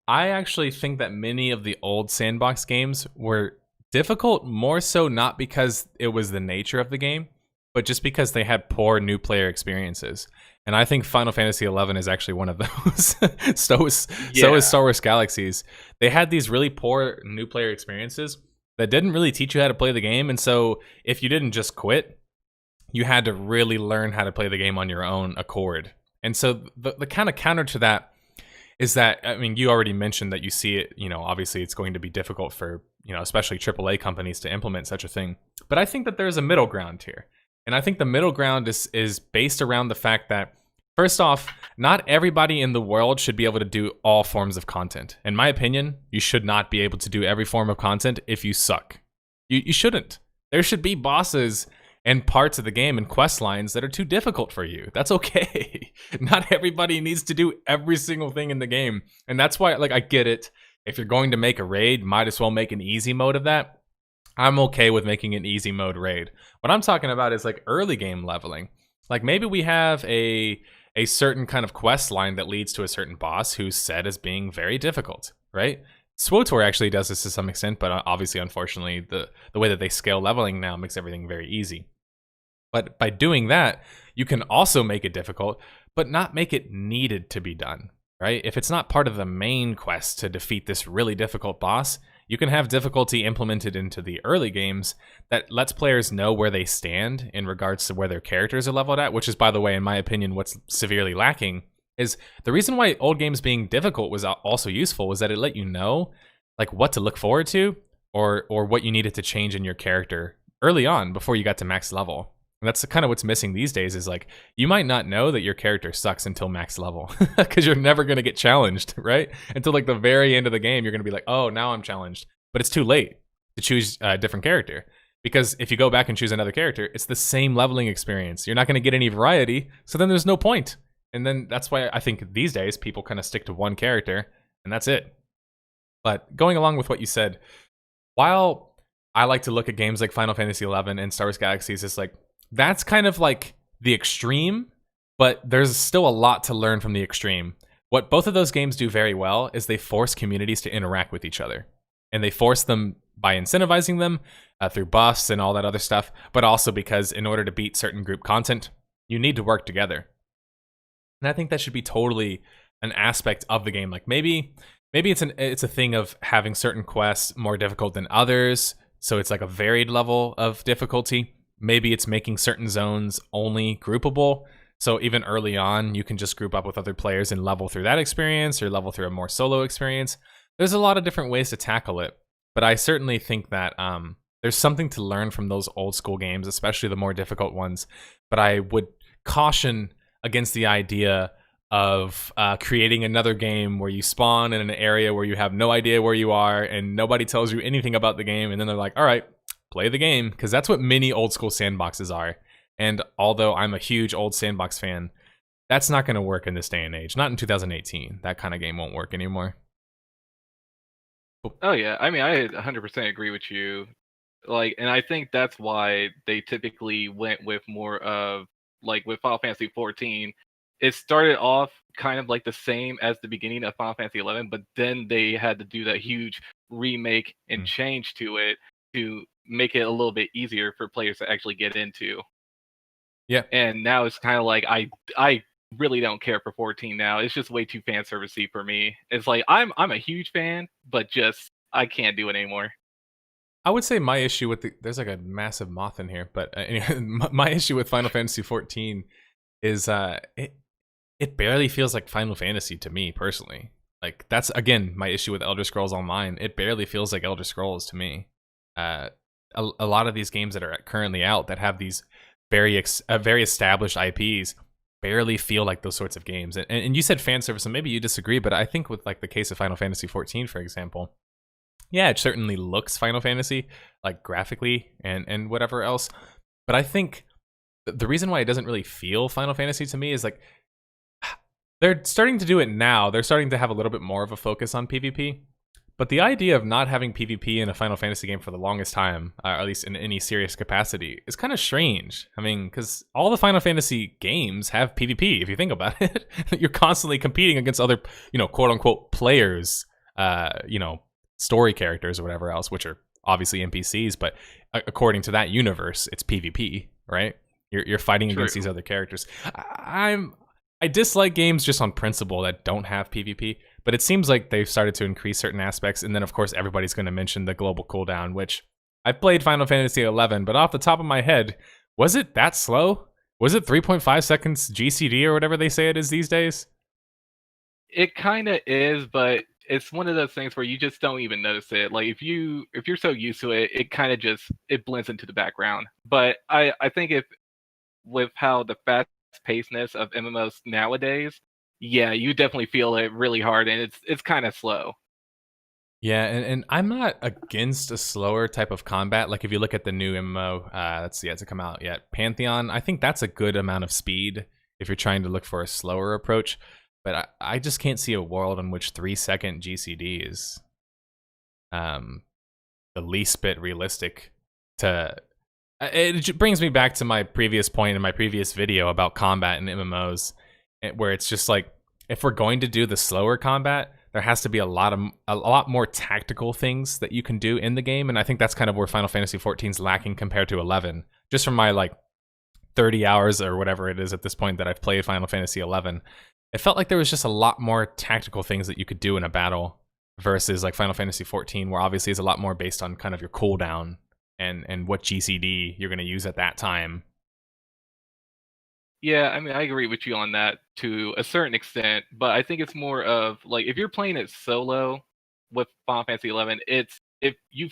I actually think that many of the old sandbox games were difficult more so not because it was the nature of the game, but just because they had poor new player experiences. And I think Final Fantasy XI is actually one of those. So is Star Wars Galaxies. They had these really poor new player experiences that didn't really teach you how to play the game. And so if you didn't just quit, you had to really learn how to play the game on your own accord. And so the kind of counter to that is that, I mean, you already mentioned that you see it, obviously it's going to be difficult for, especially AAA companies to implement such a thing. But I think that there's a middle ground here. And I think the middle ground is based around the fact that, first off, not everybody in the world should be able to do all forms of content. In my opinion, you should not be able to do every form of content if you suck. You shouldn't. There should be bosses and parts of the game and quest lines that are too difficult for you. That's okay. Not everybody needs to do every single thing in the game. And that's why, like, I get it. If you're going to make a raid, might as well make an easy mode of that. I'm okay with making an easy mode raid. What I'm talking about is like early game leveling. Like maybe we have a certain kind of quest line that leads to a certain boss who's said as being very difficult, right? SWTOR actually does this to some extent, but obviously, unfortunately, the way that they scale leveling now makes everything very easy. But by doing that, you can also make it difficult, but not make it needed to be done, right? If it's not part of the main quest to defeat this really difficult boss, you can have difficulty implemented into the early games that lets players know where they stand in regards to where their characters are leveled at, which is, by the way, in my opinion, what's severely lacking. Is the reason why old games being difficult was also useful was that it let you know like what to look forward to or what you needed to change in your character early on before you got to max level. And that's kind of what's missing these days is like you might not know that your character sucks until max level because you're never going to get challenged, right? Until like the very end of the game, you're going to be like, oh, now I'm challenged. But it's too late to choose a different character because if you go back and choose another character, it's the same leveling experience. You're not going to get any variety. So then there's no point. And then that's why I think these days people kind of stick to one character and that's it. But going along with what you said, while I like to look at games like Final Fantasy XI and Star Wars Galaxies, it's like, that's kind of like the extreme, but there's still a lot to learn from the extreme. What both of those games do very well is they force communities to interact with each other. And they force them by incentivizing them through buffs and all that other stuff, but also because in order to beat certain group content, you need to work together. And I think that should be totally an aspect of the game. Like maybe it's a thing of having certain quests more difficult than others, so it's like a varied level of difficulty. Maybe it's making certain zones only groupable. So even early on, you can just group up with other players and level through that experience or level through a more solo experience. There's a lot of different ways to tackle it. But I certainly think that there's something to learn from those old school games, especially the more difficult ones. But I would caution against the idea of creating another game where you spawn in an area where you have no idea where you are and nobody tells you anything about the game. And then they're like, all right, play the game, because that's what many old school sandboxes are. And although I'm a huge old sandbox fan, that's not going to work in this day and age. Not in 2018. That kind of game won't work anymore. Oh yeah, I mean, I 100% agree with you. Like, and I think that's why they typically went with more of like with Final Fantasy 14. It started off kind of like the same as the beginning of Final Fantasy 11, but then they had to do that huge remake and change to it to make it a little bit easier for players to actually get into. Yeah. And now it's kind of like I really don't care for 14 now. It's just way too fan servicey for me. It's like I'm a huge fan, but just I can't do it anymore. I would say my issue with there's like a massive moth in here, but anyway, my issue with Final Fantasy 14 is it barely feels like Final Fantasy to me personally. Like that's again my issue with Elder Scrolls Online. It barely feels like Elder Scrolls to me. A lot of these games that are currently out that have these very established IPs barely feel like those sorts of games. And you said fan service, and maybe you disagree, but I think with like the case of Final Fantasy 14, for example, yeah, it certainly looks Final Fantasy, like graphically and whatever else. But I think the reason why it doesn't really feel Final Fantasy to me is like they're starting to do it now. They're starting to have a little bit more of a focus on PvP. But the idea of not having PvP in a Final Fantasy game for the longest time, or at least in any serious capacity, is kind of strange. I mean, because all the Final Fantasy games have PvP, if you think about it. You're constantly competing against other, quote-unquote players, story characters or whatever else, which are obviously NPCs, but according to that universe, it's PvP, right? You're fighting against these other characters. I dislike games just on principle that don't have PvP, but it seems like they've started to increase certain aspects, and then of course everybody's going to mention the global cooldown, which I've played Final Fantasy XI, but off the top of my head, was it that slow? Was it 3.5 seconds GCD or whatever they say it is these days? It kind of is, but it's one of those things where you just don't even notice it. Like if you're so used to it, it kind of just it blends into the background. But I think if with how the fast pacedness of MMOs nowadays, yeah, you definitely feel it really hard, and it's kind of slow. Yeah, and I'm not against a slower type of combat. Like if you look at the new MMO, that's yet to come out yet, Pantheon, I think that's a good amount of speed if you're trying to look for a slower approach. But I just can't see a world in which 3-second GCD is the least bit realistic to... It brings me back to my previous point in my previous video about combat in MMOs, where it's just like, if we're going to do the slower combat, there has to be a lot more tactical things that you can do in the game, and I think that's kind of where Final Fantasy XIV is lacking compared to 11. Just from my like 30 hours or whatever it is at this point that I've played Final Fantasy 11, it felt like there was just a lot more tactical things that you could do in a battle versus like Final Fantasy XIV, where obviously it's a lot more based on kind of your cooldown and what GCD you're going to use at that time. Yeah, I mean, I agree with you on that to a certain extent, but I think it's more of like if you're playing it solo with Final Fantasy 11, it's if you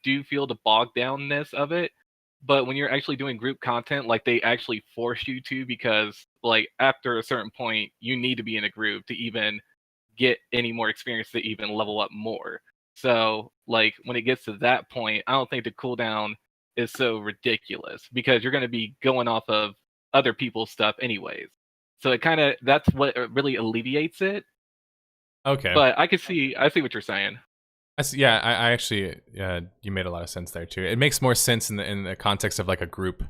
do feel the bogged downness of it, but when you're actually doing group content, like they actually force you to, because like after a certain point, you need to be in a group to even get any more experience to even level up more. So like when it gets to that point, I don't think the cooldown is so ridiculous because you're going to be going off of other people's stuff anyways. So it kind of, that's what really alleviates it. Okay. But I see what you're saying. Yeah, I actually, you made a lot of sense there too. It makes more sense in the context of like a group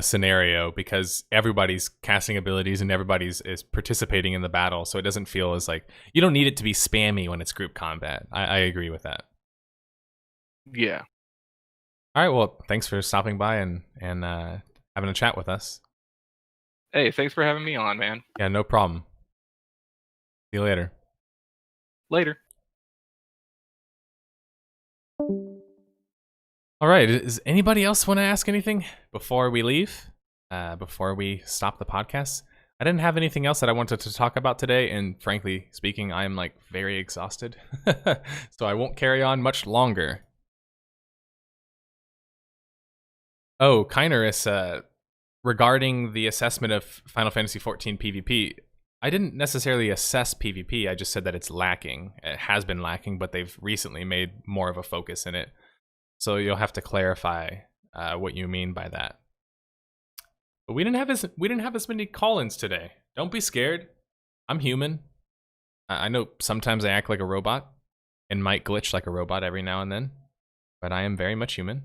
scenario, because everybody's casting abilities and everybody's is participating in the battle, so it doesn't feel as like, you don't need it to be spammy when it's group combat. I agree with that. Yeah. All right, well, thanks for stopping by and having a chat with us. Hey, thanks for having me on, man. Yeah, no problem. See you later. Later. All right, does anybody else want to ask anything before we leave? Before we stop the podcast? I didn't have anything else that I wanted to talk about today, and frankly speaking, I am like very exhausted. So I won't carry on much longer. Oh, Kainerus, regarding the assessment of Final Fantasy XIV PvP, I didn't necessarily assess PvP, I just said that it's lacking. It has been lacking, but they've recently made more of a focus in it. So you'll have to clarify what you mean by that. But we didn't have as many call-ins today. Don't be scared. I'm human. I know sometimes I act like a robot and might glitch like a robot every now and then, but I am very much human.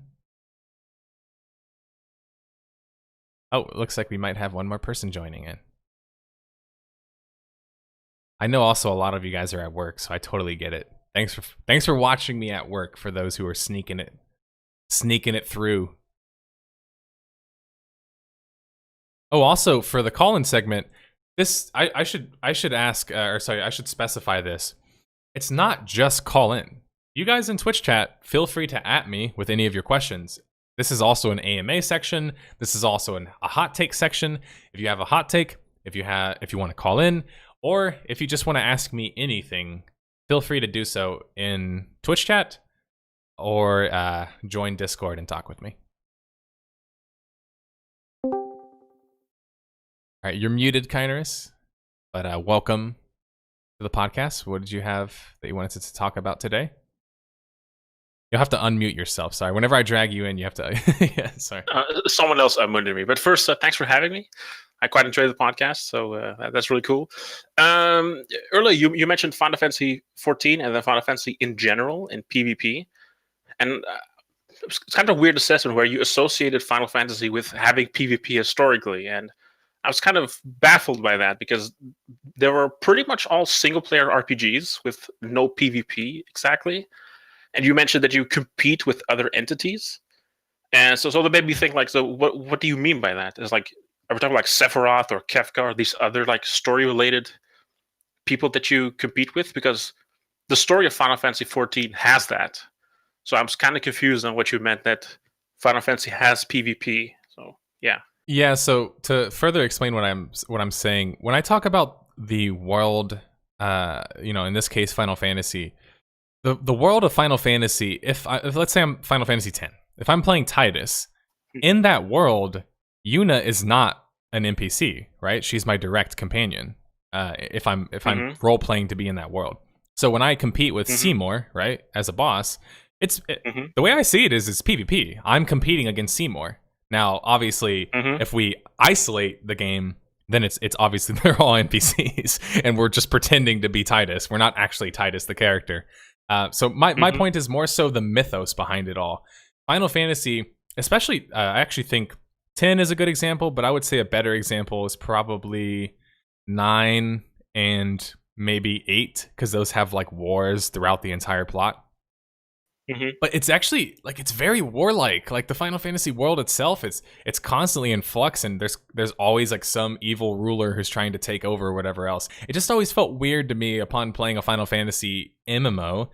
Oh, it looks like we might have one more person joining in. I know also a lot of you guys are at work, so I totally get it. Thanks for watching me at work, for those who are sneaking it through. Oh, also for the call-in segment, this I should ask, I should specify this. It's not just call in. You guys in Twitch chat, feel free to @ me with any of your questions. This is also an AMA section. This is also a hot take section. If you have a hot take, if you want to call in, or if you just want to ask me anything, feel free to do so in Twitch chat or join Discord and talk with me. All right, you're muted, Kainerus, but welcome to the podcast. What did you have that you wanted to talk about today? You'll have to unmute yourself. Sorry. Whenever I drag you in, you have to... yeah, sorry. Someone else unmuted me. But first, thanks for having me. I quite enjoyed the podcast, so that's really cool. Earlier, you mentioned Final Fantasy XIV and then Final Fantasy in general in PvP. And it's kind of a weird assessment where you associated Final Fantasy with having PvP historically. And I was kind of baffled by that, because there were pretty much all single-player RPGs with no PvP exactly. And you mentioned that you compete with other entities. And so that made me think, like, so what do you mean by that? Is like, are we talking like Sephiroth or Kefka or these other like story-related people that you compete with? Because the story of Final Fantasy XIV has that. So I was kind of confused on what you meant that Final Fantasy has PvP. So yeah. Yeah, so to further explain what I'm saying, when I talk about the world, in this case Final Fantasy, the world of Final Fantasy, if let's say I'm Final Fantasy X, if I'm playing Tidus, in that world, Yuna is not an NPC, right? She's my direct companion. If I'm role playing to be in that world, So when I compete with Mhm. Seymour, right, as a boss, Mhm. the way I see it is it's PvP. I'm competing against Seymour. Now, obviously, Mhm. if we isolate the game, then it's obviously they're all NPCs, and we're just pretending to be Titus. We're not actually Titus the character. So my Mhm. point is more so the mythos behind it all. Final Fantasy, especially, I actually think 10 is a good example, but I would say a better example is probably 9 and maybe 8, because those have like wars throughout the entire plot. Mhm. But it's actually like it's very warlike. Like the Final Fantasy world itself, it's constantly in flux, and there's always like some evil ruler who's trying to take over or whatever else. It just always felt weird to me upon playing a Final Fantasy MMO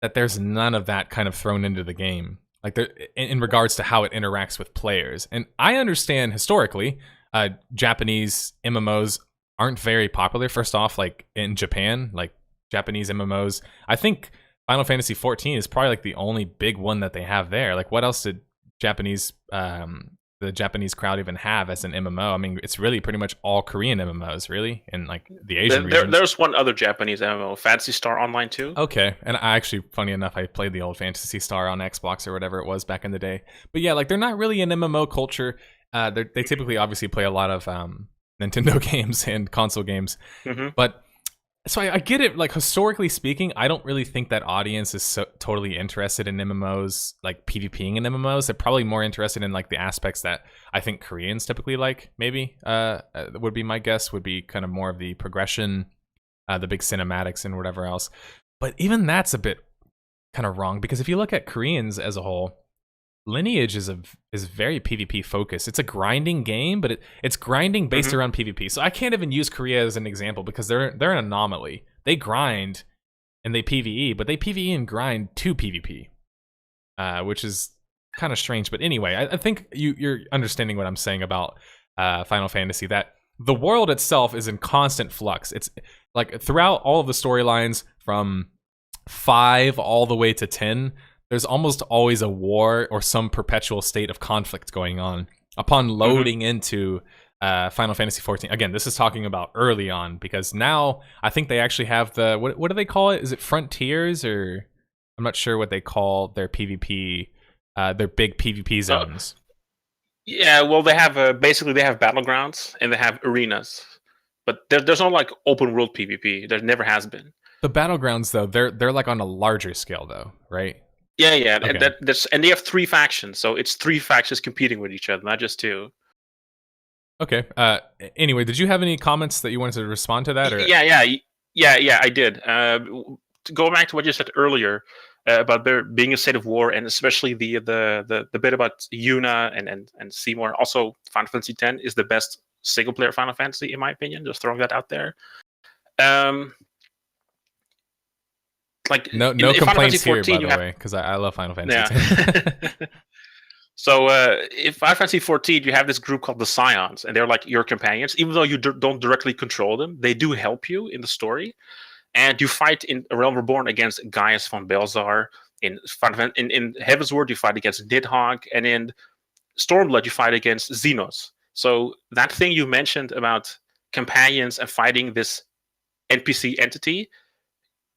that there's none of that kind of thrown into the game. Like there, in regards to how it interacts with players. And I understand historically, Japanese MMOs aren't very popular. First off, like in Japan, like Japanese MMOs, I think Final Fantasy 14 is probably like the only big one that they have there. Like, what else did the Japanese crowd even have as an MMO? I mean, it's really pretty much all Korean MMOs, really, in like the Asian regions. There's one other Japanese MMO, Fantasy Star Online 2. Okay, and I actually, funny enough, I played the old Fantasy Star on Xbox or whatever it was back in the day. But yeah, like they're not really an MMO culture. They typically obviously play a lot of Nintendo games and console games, Mhm. but. So I get it. Like historically speaking, I don't really think that audience is so totally interested in MMOs, like PvPing in MMOs. They're probably more interested in like the aspects that I think Koreans typically like. Maybe would be my guess. Would be kind of more of the progression, the big cinematics and whatever else. But even that's a bit kind of wrong, because if you look at Koreans as a whole, Lineage is very PvP focused. It's a grinding game, but it's grinding based around PvP. So I can't even use Korea as an example because they're an anomaly. They grind and they PvE, but they PvE and grind to PvP, which is kind of strange. But anyway, I think you're understanding what I'm saying about Final Fantasy. That the world itself is in constant flux. It's like throughout all of the storylines from 5 all the way to 10. There's almost always a war or some perpetual state of conflict going on. Upon loading into Final Fantasy 14, again, this is talking about early on, because now I think they actually have the what do they call it? Is it Frontiers, or I'm not sure what they call their PvP, their big PvP zones. Yeah, well, they have basically they have battlegrounds and they have arenas, but there's no like open world PvP. There never has been. The battlegrounds, though, they're like on a larger scale, though, right? Yeah, Okay. and they have 3 factions, so it's 3 factions competing with each other, not just 2. Okay. Anyway, did you have any comments that you wanted to respond to that? Or? Yeah, I did. Go back to what you said earlier about there being a state of war, and especially the bit about Yuna and Seymour. Also, Final Fantasy X is the best single player Final Fantasy, in my opinion. Just throwing that out there. Like no complaints here, by the way, because I love Final Fantasy X. So in Final Fantasy 14, you have this group called the Scions, and they're like your companions. Even though you don't directly control them, they do help you in the story. And you fight in A Realm Reborn against Gaius von Belzar. In Heavensward, you fight against Nidhogg. And in Stormblood, you fight against Xenos. So that thing you mentioned about companions and fighting this NPC entity,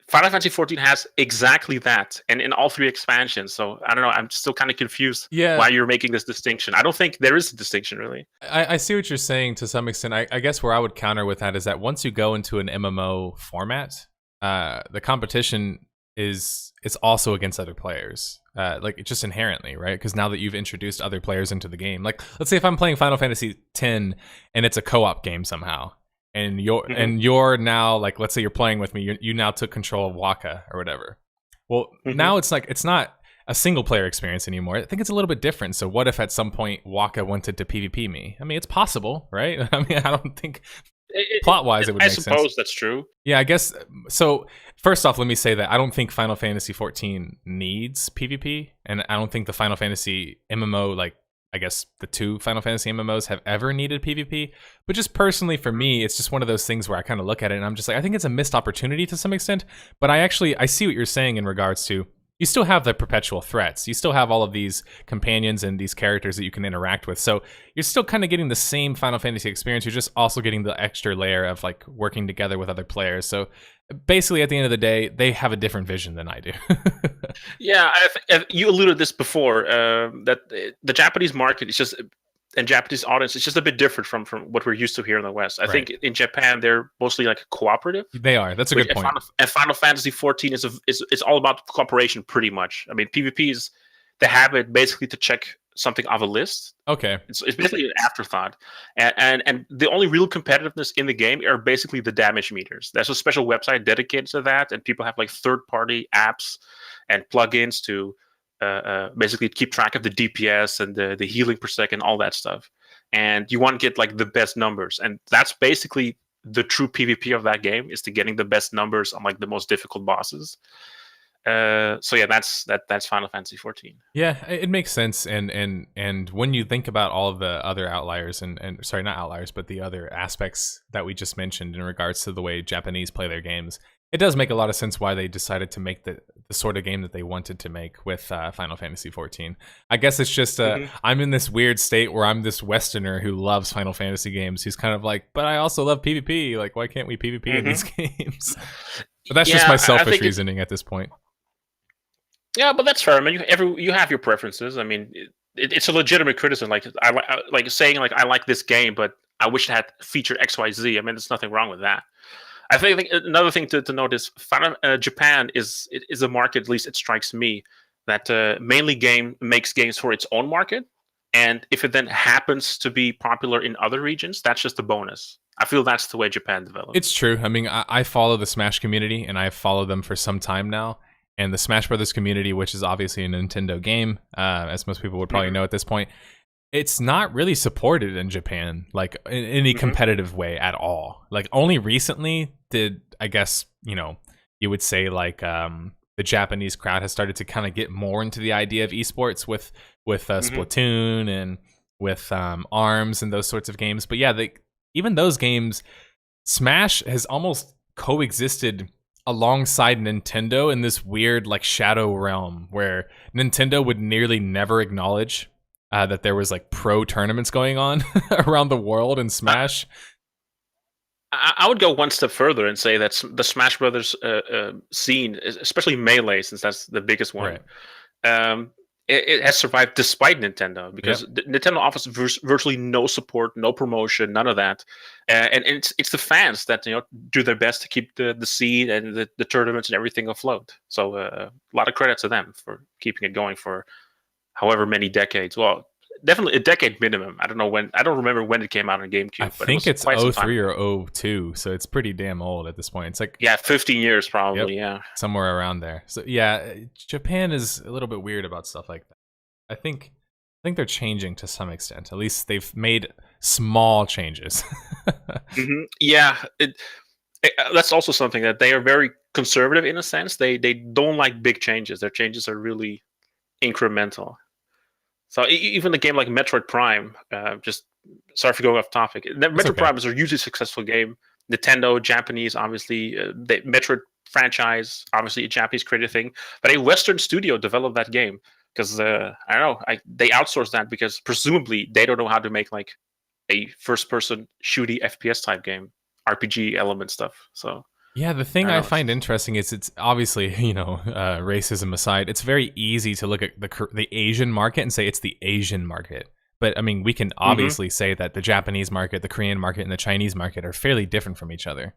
Final Fantasy 14 has exactly that, and in all 3 expansions. So I don't know. I'm still kind of confused why you're making this distinction. I don't think there is a distinction, really. I see what you're saying to some extent. I guess where I would counter with that is that once you go into an MMO format, the competition is also against other players, like just inherently, right? Because now that you've introduced other players into the game, like let's say if I'm playing Final Fantasy X and it's a co-op game somehow. And you're now, like, let's say you're playing with me, you now took control of Waka or whatever. Well, now it's like it's not a single player experience anymore. I think it's a little bit different. So what if at some point Waka wanted to PvP me? I mean, it's possible, right? I mean, I don't think plot wise it would make sense. I suppose that's true. Yeah, I guess so. First off, let me say that I don't think Final Fantasy 14 needs PvP, and I don't think the Final Fantasy MMO, like I guess the 2 Final Fantasy MMOs, have ever needed PvP. But just personally for me, it's just one of those things where I kind of look at it and I'm just like, I think it's a missed opportunity to some extent. But I see what you're saying in regards to, you still have the perpetual threats. You still have all of these companions and these characters that you can interact with. So you're still kind of getting the same Final Fantasy experience. You're just also getting the extra layer of like working together with other players. So basically at the end of the day, they have a different vision than I do. Yeah, you alluded this before that the Japanese market is just and Japanese audience is just a bit different from what we're used to here in the West. I Right. think in Japan they're mostly like cooperative. They are. That's a good point. And Final Fantasy 14 is all about cooperation, pretty much. I mean, PvP is they have it basically to check something off a list. Okay. It's basically an afterthought, and the only real competitiveness in the game are basically the damage meters. There's a special website dedicated to that, and people have like third-party apps and plugins to basically keep track of the DPS and the healing per second, all that stuff. And you want to get like the best numbers, and that's basically the true PvP of that game, is to getting the best numbers on like the most difficult bosses. So yeah, that's Final Fantasy 14. Yeah, it makes sense, and when you think about all of the other outliers and sorry, not outliers, but the other aspects that we just mentioned in regards to the way Japanese play their games, it does make a lot of sense why they decided to make the sort of game that they wanted to make with Final Fantasy 14. I guess it's just I'm in this weird state where I'm this Westerner who loves Final Fantasy games, who's kind of like, but I also love PvP. Like, why can't we PvP in these games? But that's just my selfish reasoning at this point. Yeah, but that's fair. I mean, you have your preferences. I mean, it's a legitimate criticism. Like like saying like I like this game, but I wish it had featured X, Y, Z. I mean, there's nothing wrong with that. I think another thing to note is Japan is a market, at least it strikes me, that mainly makes games for its own market, and if it then happens to be popular in other regions, that's just a bonus. I feel that's the way Japan develops. It's true. I mean, I follow the Smash community, and I've followed them for some time now. And the Smash Brothers community, which is obviously a Nintendo game, as most people would probably know at this point, it's not really supported in Japan, like in any competitive way at all. Like only recently did, I guess, you would say like the Japanese crowd has started to kind of get more into the idea of esports with Splatoon and with ARMS and those sorts of games. But yeah, even those games, Smash has almost coexisted alongside Nintendo in this weird like shadow realm where Nintendo would nearly never acknowledge that there was like pro tournaments going on around the world in Smash. I would go one step further and say that the Smash Brothers scene, especially Melee, since that's the biggest one, right. It has survived despite Nintendo, because Nintendo offers virtually no support, no promotion, none of that, and it's the fans that do their best to keep the scene and the tournaments and everything afloat. So a lot of credit to them for keeping it going for however many decades. Well, definitely a decade minimum. I don't remember when it came out on GameCube. I think it's 03 or 02, so it's pretty damn old at this point. It's like 15 years probably. Yeah, somewhere around there. So yeah, Japan is a little bit weird about stuff like that. I think they're changing to some extent. At least they've made small changes. Yeah, that's also something that they are very conservative in a sense. They don't like big changes. Their changes are really incremental. So even a game like Metroid Prime, just sorry for going off topic. Metroid Prime is a hugely successful game. Nintendo, Japanese, obviously, the Metroid franchise, obviously a Japanese creative thing, but a Western studio developed that game because I don't know, they outsourced that because presumably they don't know how to make like a first-person shooty FPS type game, RPG element stuff. So. Yeah, the thing I find interesting is it's obviously, racism aside, it's very easy to look at the Asian market and say it's the Asian market. But I mean, we can obviously say that the Japanese market, the Korean market, and the Chinese market are fairly different from each other.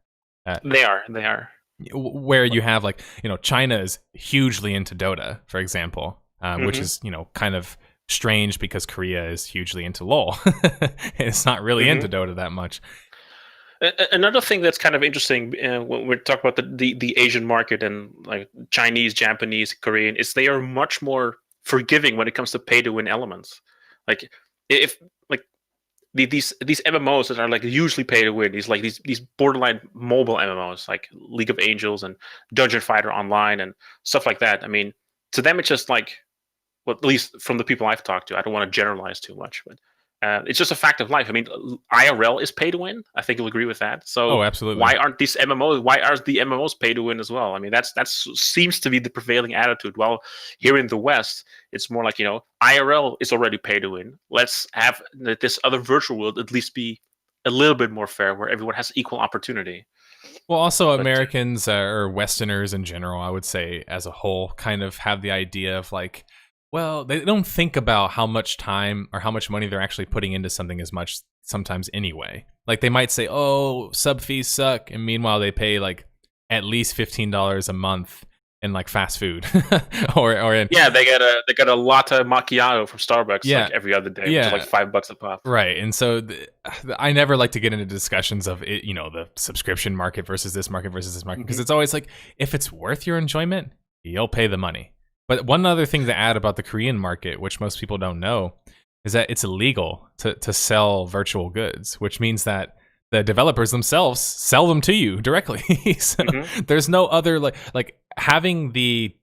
They are. Where you have like, China is hugely into Dota, for example, which is, kind of strange because Korea is hugely into LoL. It's not really into Dota that much. Another thing that's kind of interesting when we talk about the Asian market and like Chinese, Japanese, Korean, is they are much more forgiving when it comes to pay to win elements. Like if like these MMOs that are like usually pay to win, these borderline mobile MMOs like League of Angels and Dungeon Fighter Online and stuff like that. I mean, to them it's just like, well, at least from the people I've talked to, I don't want to generalize too much, but it's just a fact of life. I mean, IRL is pay to win. I think you'll agree with that. So, absolutely. Why aren't these MMOs? Why are the MMOs pay to win as well? I mean, that seems to be the prevailing attitude. Well, here in the West, it's more like IRL is already pay to win. Let's have this other virtual world at least be a little bit more fair, where everyone has equal opportunity. Well, also But, Americans or Westerners in general, I would say as a whole, kind of have the idea of like, well, they don't think about how much time or how much money they're actually putting into something as much sometimes anyway. Like they might say, "Oh, sub fees suck," and meanwhile they pay like at least $15 a month in like fast food, or in yeah, they get a latte macchiato from Starbucks Yeah. like every other day, which Yeah. is like $5 a pop. right. And so I never like to get into discussions of it, the subscription market versus this market because it's always like if it's worth your enjoyment, you'll pay the money. But one other thing to add about the Korean market, which most people don't know, is that it's illegal to sell virtual goods, which means that the developers themselves sell them to you directly. So there's no other like having the,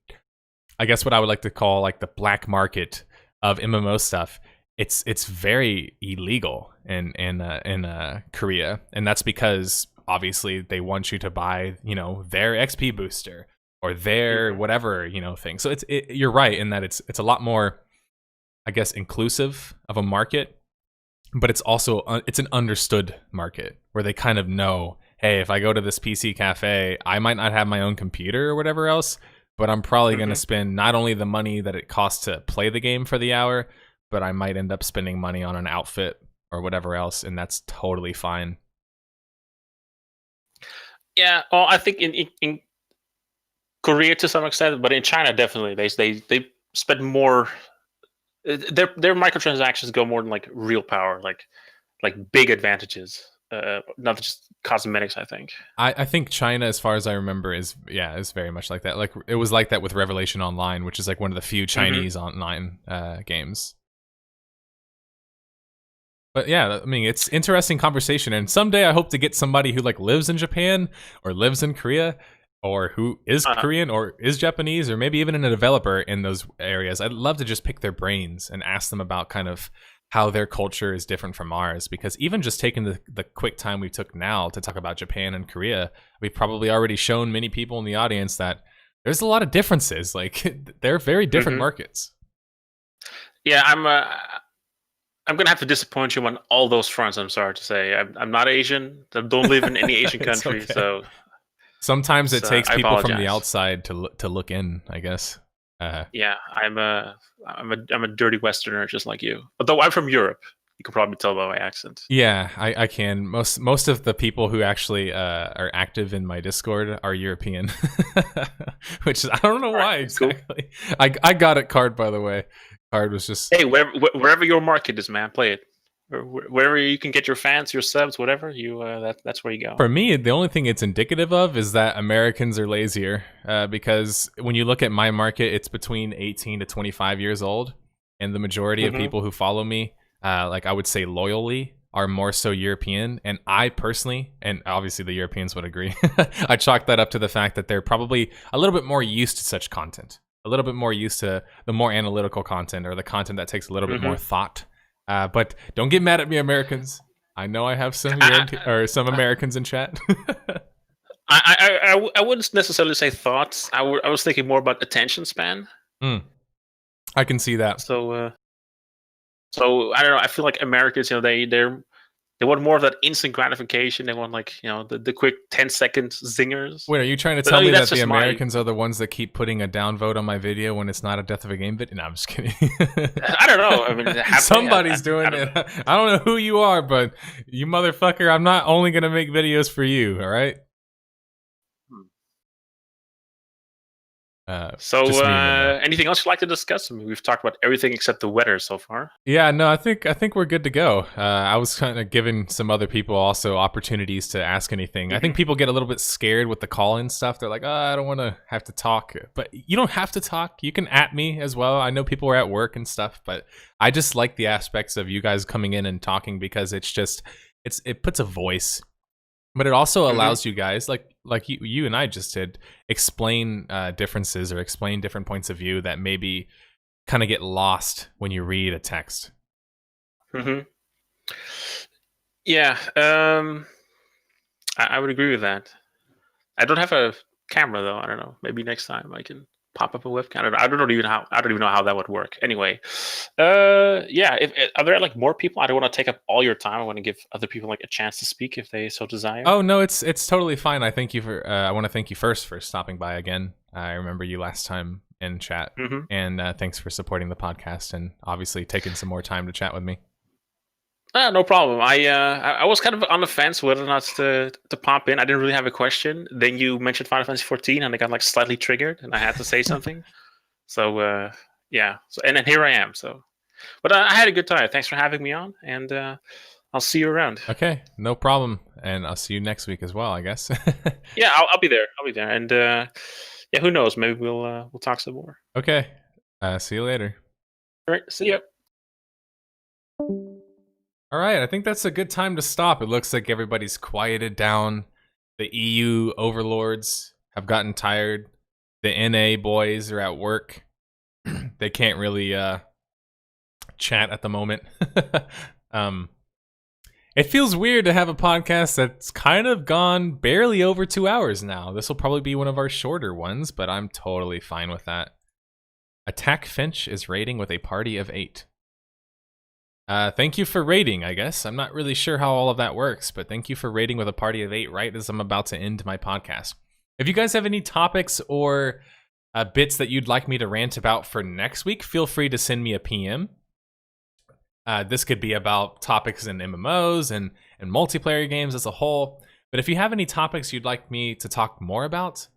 I guess what I would like to call like the black market of MMO stuff. It's very illegal in Korea, and that's because obviously they want you to buy their XP booster or their whatever thing. So you're right in that it's a lot more, I guess, inclusive of a market, but it's also it's an understood market where they kind of know, hey, if I go to this PC cafe, I might not have my own computer or whatever else, but I'm probably going to spend not only the money that it costs to play the game for the hour, but I might end up spending money on an outfit or whatever else, and that's totally fine. Yeah, well, I think in Korea to some extent, but in China definitely they spend more. Their microtransactions go more than like real power, like big advantages, not just cosmetics. I think. I think China, as far as I remember, is very much like that. Like it was like that with Revelation Online, which is like one of the few Chinese online games. But yeah, I mean, it's interesting conversation, and someday I hope to get somebody who like lives in Japan or lives in Korea or who is Korean or is Japanese or maybe even a developer in those areas. I'd love to just pick their brains and ask them about kind of how their culture is different from ours, because even just taking the quick time we took now to talk about Japan and Korea, we've probably already shown many people in the audience that there's a lot of differences. Like they're very different markets. Yeah, I'm gonna have to disappoint you on all those fronts. I'm sorry to say, I'm not Asian. I don't live in any Asian country, okay. so sometimes it takes people from the apologize. outside to look in, I guess. Yeah, I'm a dirty Westerner just like you. Although I'm from Europe, you can probably tell by my accent. Yeah, I can. Most of the people who actually are active in my Discord are European, which I don't know why exactly. Cool. I got it, Card, by the way. Card was just wherever your market is, man, play it. Wherever you can get your fans, your subs, whatever you that's where you go. For me, the only thing it's indicative of is that Americans are lazier, because when you look at my market, it's between 18 to 25 years old, and the majority of people who follow me, like I would say loyally, are more so European. And I personally, and obviously the Europeans would agree, I chalk that up to the fact that they're probably a little bit more used to such content, a little bit more used to the more analytical content or the content that takes a little bit more thought. But don't get mad at me, Americans. I know I have some some Americans in chat. I wouldn't necessarily say thoughts. I was thinking more about attention span. I can see that. So I don't know. I feel like Americans, they want more of that instant gratification. They want the quick 10-second zingers. Wait, are you trying to tell me that the Americans are the ones that keep putting a downvote on my video when it's not a Death of a Game video? No, I'm just kidding. I don't know. I mean, somebody's doing it. I don't know who you are, but you motherfucker, I'm not only going to make videos for you, all right? Anything else you'd like to discuss? I mean, we've talked about everything except the weather so far. Yeah, no, I think we're good to go. I was kind of giving some other people also opportunities to ask anything. I think people get a little bit scared with the call-in stuff. They're like, I don't want to have to talk. But you don't have to talk. You can at me as well. I know people are at work and stuff, but I just like the aspects of you guys coming in and talking, because it puts a voice. But it also allows you guys, like you and I just did, explain differences or explain different points of view that maybe kind of get lost when you read a text. Yeah, I would agree with that. I don't have a camera though. I don't know. Maybe next time I can pop up a webcam. I don't even know how that would work. Anyway, yeah. Are there like more people? I don't want to take up all your time. I want to give other people like a chance to speak if they so desire. Oh no, it's totally fine. I thank you for. I want to thank you first for stopping by again. I remember you last time in chat, and thanks for supporting the podcast and obviously taking some more time to chat with me. No problem. I was kind of on the fence whether or not to pop in. I didn't really have a question. Then you mentioned Final Fantasy 14, and I got like slightly triggered, and I had to say something. So yeah. So and then here I am. So, but I had a good time. Thanks for having me on, and I'll see you around. Okay, no problem, and I'll see you next week as well, I guess. Yeah, I'll be there. I'll be there, and yeah, who knows? Maybe we'll talk some more. Okay. See you later. All right. See ya. All right, I think that's a good time to stop. It looks like everybody's quieted down. The EU overlords have gotten tired. The NA boys are at work. They can't really chat at the moment. It feels weird to have a podcast that's kind of gone barely over 2 hours now. This will probably be one of our shorter ones, but I'm totally fine with that. Attack Finch is raiding with a party of 8. Thank you for raiding, I guess. I'm not really sure how all of that works, but thank you for raiding with a party of 8 right as I'm about to end my podcast. If you guys have any topics or bits that you'd like me to rant about for next week, feel free to send me a PM. This could be about topics in MMOs and multiplayer games as a whole. But if you have any topics you'd like me to talk more about,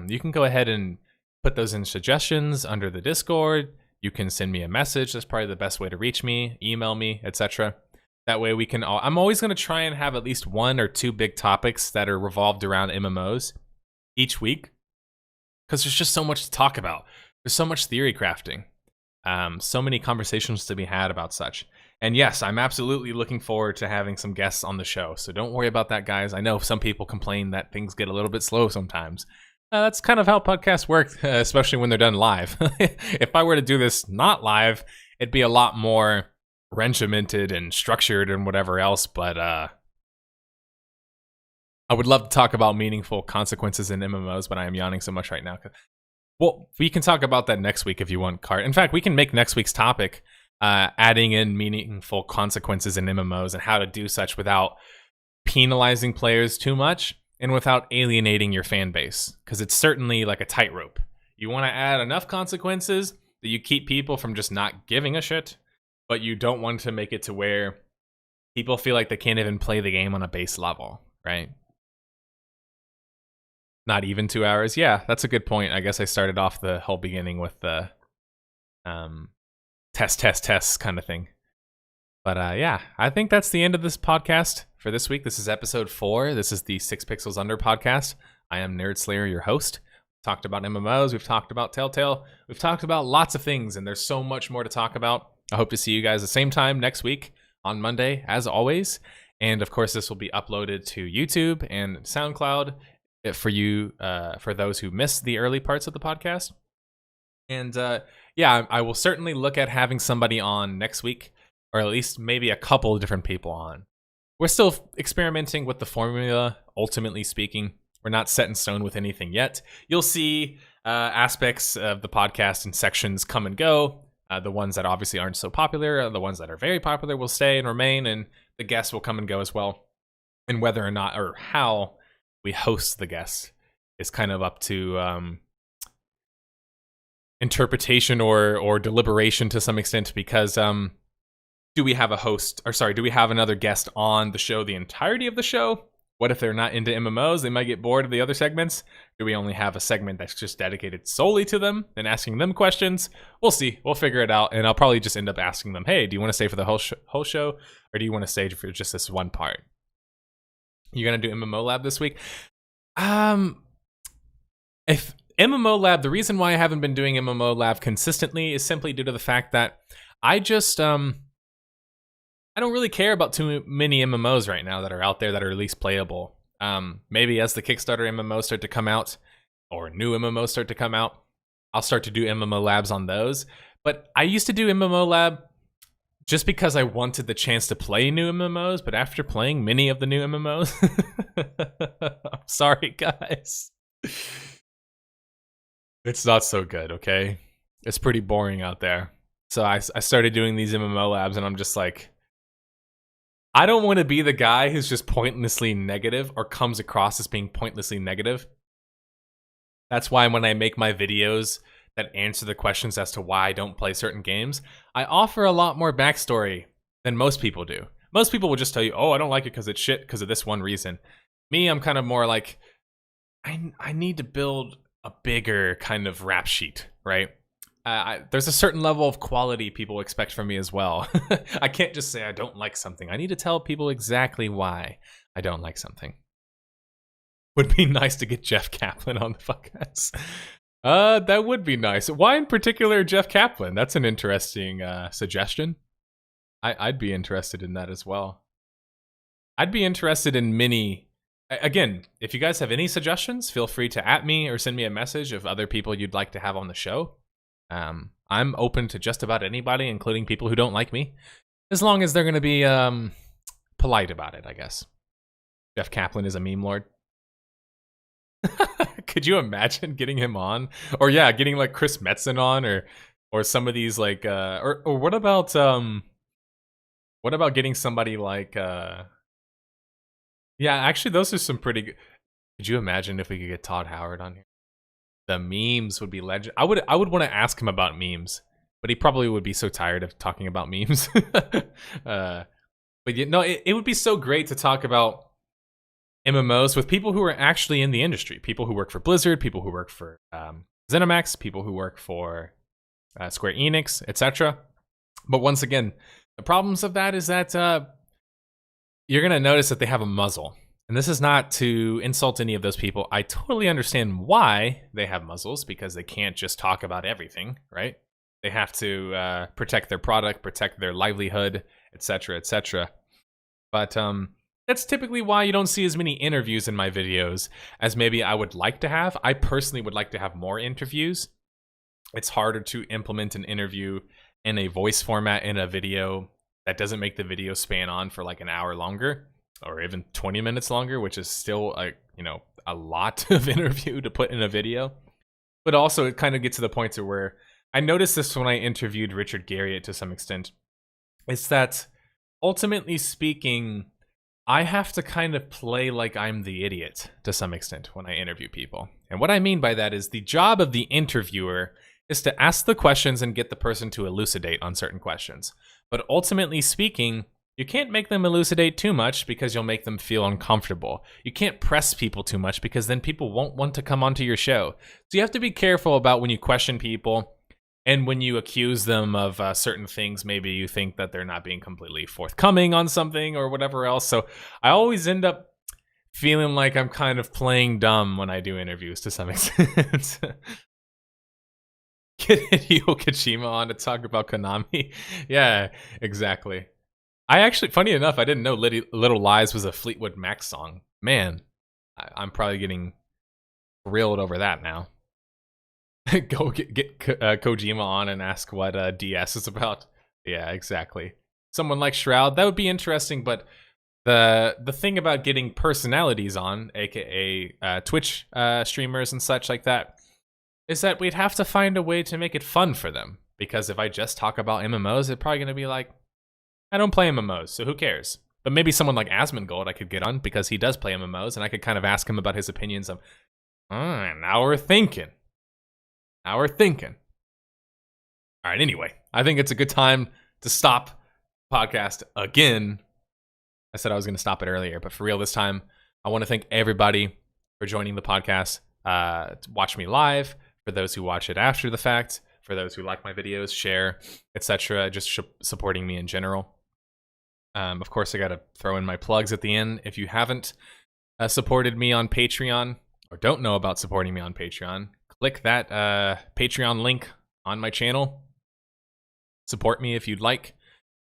you can go ahead and put those in suggestions under the Discord. You can send me a message. That's probably the best way to reach me. Email me, etc. That way we can I'm always going to try and have at least 1 or 2 big topics that are revolved around MMOs each week. Because there's just so much to talk about. There's so much theory crafting. So many conversations to be had about such. And yes, I'm absolutely looking forward to having some guests on the show. So don't worry about that, guys. I know some people complain that things get a little bit slow sometimes. That's kind of how podcasts work, especially when they're done live. If I were to do this not live, it'd be a lot more regimented and structured and whatever else. But I would love to talk about meaningful consequences in MMOs, but I am yawning so much right now. Well, we can talk about that next week if you want, Cart. In fact, we can make next week's topic adding in meaningful consequences in MMOs and how to do such without penalizing players too much and without alienating your fan base, because it's certainly like a tightrope. You want to add enough consequences that you keep people from just not giving a shit, but you don't want to make it to where people feel like they can't even play the game on a base level, right? Not even 2 hours. Yeah, that's a good point. I guess I started off the whole beginning with the test kind of thing. But yeah, I think that's the end of this podcast for this week. This is episode 4. This is the 6 Pixels Under podcast. I am Nerdslayer, your host. We've talked about MMOs. We've talked about Telltale. We've talked about lots of things, and there's so much more to talk about. I hope to see you guys the same time next week on Monday, as always. And of course, this will be uploaded to YouTube and SoundCloud for you, for those who missed the early parts of the podcast. And yeah, I will certainly look at having somebody on next week, or at least maybe a couple of different people on. We're still experimenting with the formula, ultimately speaking. We're not set in stone with anything yet. You'll see aspects of the podcast and sections come and go. The ones that obviously aren't so popular, the ones that are very popular will stay and remain, and the guests will come and go as well. And whether or not, or how we host the guests is kind of up to interpretation or deliberation to some extent, because do we have do we have another guest on the show the entirety of the show? What if they're not into MMOs? They might get bored of the other segments. Do we only have a segment that's just dedicated solely to them and asking them questions? We'll see. We'll figure it out. And I'll probably just end up asking them, hey, do you want to stay for the whole show? Or do you want to stay for just this one part? You going to do MMO Lab this week? If MMO Lab, the reason why I haven't been doing MMO Lab consistently is simply due to the fact that I just, I don't really care about too many MMOs right now that are out there that are at least playable. Maybe as the Kickstarter MMOs start to come out, or new MMOs start to come out, I'll start to do MMO Labs on those. But I used to do MMO Lab just because I wanted the chance to play new MMOs, but after playing many of the new MMOs, I'm sorry, guys. It's not so good, okay? It's pretty boring out there. So I started doing these MMO labs, and I'm just like, I don't want to be the guy who's just pointlessly negative or comes across as being pointlessly negative. That's why when I make my videos that answer the questions as to why I don't play certain games, I offer a lot more backstory than most people do. Most people will just tell you, oh, I don't like it because it's shit because of this one reason. Me, I'm kind of more like, I need to build a bigger kind of rap sheet, right? There's a certain level of quality people expect from me as well. I can't just say I don't like something. I need to tell people exactly why I don't like something. Would be nice to get Jeff Kaplan on the podcast. That would be nice. Why in particular Jeff Kaplan? That's an interesting suggestion. I'd be interested in that as well. I'd be interested in many... Again, if you guys have any suggestions, feel free to @ me or send me a message of other people you'd like to have on the show. I'm open to just about anybody, including people who don't like me, as long as they're going to be polite about it, I guess. Jeff Kaplan is a meme lord. Could you imagine getting him on? Or yeah, getting like Chris Metzen on, or some of these like or what about getting somebody like yeah, actually those are some pretty good. Could you imagine if we could get Todd Howard on here? The memes would be legend. I would want to ask him about memes, but he probably would be so tired of talking about memes. But you know, it would be so great to talk about MMOs with people who are actually in the industry, people who work for Blizzard, people who work for ZeniMax, people who work for Square Enix, etc. But once again, the problems of that is that you're going to notice that they have a muzzle. And this is not to insult any of those people. I totally understand why they have muzzles, because they can't just talk about everything, right? They have to protect their product, protect their livelihood, etc., etc. But that's typically why you don't see as many interviews in my videos as maybe I would like to have. I personally would like to have more interviews. It's harder to implement an interview in a voice format in a video that doesn't make the video span on for like an hour longer, or even 20 minutes longer, which is still a lot of interview to put in a video. But also it kind of gets to the point to where I noticed this when I interviewed Richard Garriott to some extent. It's that ultimately speaking, I have to kind of play like I'm the idiot to some extent when I interview people. And what I mean by that is the job of the interviewer is to ask the questions and get the person to elucidate on certain questions. But ultimately speaking, you can't make them elucidate too much because you'll make them feel uncomfortable. You can't press people too much because then people won't want to come onto your show. So you have to be careful about when you question people and when you accuse them of certain things. Maybe you think that they're not being completely forthcoming on something or whatever else. So I always end up feeling like I'm kind of playing dumb when I do interviews to some extent. Get Hideo Kojima on to talk about Konami. Yeah, exactly. I actually, funny enough, I didn't know Little Lies was a Fleetwood Mac song. Man, I'm probably getting grilled over that now. Go get Kojima on and ask what DS is about. Yeah, exactly. Someone like Shroud, that would be interesting, but the thing about getting personalities on, aka Twitch streamers and such like that, is that we'd have to find a way to make it fun for them. Because if I just talk about MMOs, it's probably going to be like, I don't play MMOs, so who cares? But maybe someone like Asmongold I could get on because he does play MMOs, and I could kind of ask him about his opinions of, now we're thinking. Now we're thinking. All right, anyway, I think it's a good time to stop the podcast again. I said I was going to stop it earlier, but for real this time, I want to thank everybody for joining the podcast. Watch me live, for those who watch it after the fact, for those who like my videos, share, etc., just supporting me in general. Of course, I got to throw in my plugs at the end. If you haven't supported me on Patreon or don't know about supporting me on Patreon, click that Patreon link on my channel. Support me if you'd like.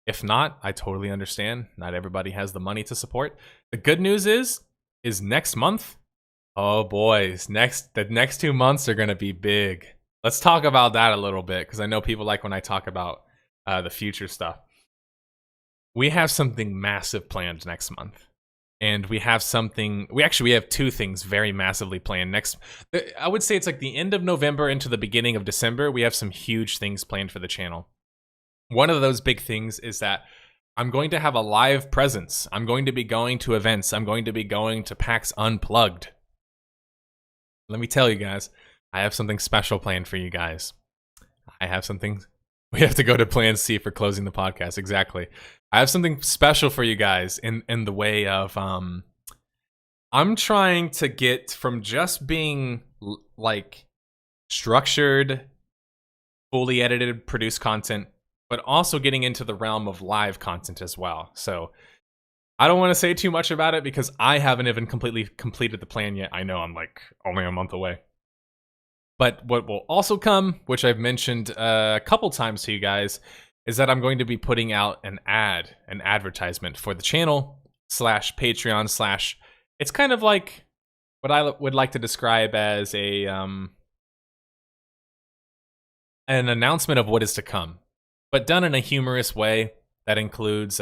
If not, I totally understand. Not everybody has the money to support. The good news is next month, oh boys, the next 2 months are going to be big. Let's talk about that a little bit, because I know people like when I talk about the future stuff. We have something massive planned next month. and we have something. We have two things very massively planned next. I would say it's like the end of November into the beginning of December. We have some huge things planned for the channel. One of those big things is that I'm going to have a live presence. I'm going to be going to events. I'm going to be going to PAX Unplugged. Let me tell you guys, I have something special planned for you guys. I have something. We have to go to Plan C for closing the podcast. Exactly. I have something special for you guys in the way of I'm trying to get from just being like structured, fully edited, produced content, but also getting into the realm of live content as well. So I don't want to say too much about it because I haven't even completely completed the plan yet. I know I'm like only a month away. But what will also come, which I've mentioned a couple times to you guys, is that I'm going to be putting out an advertisement for the channel / Patreon / it's kind of like what I would like to describe as a an announcement of what is to come, but done in a humorous way that includes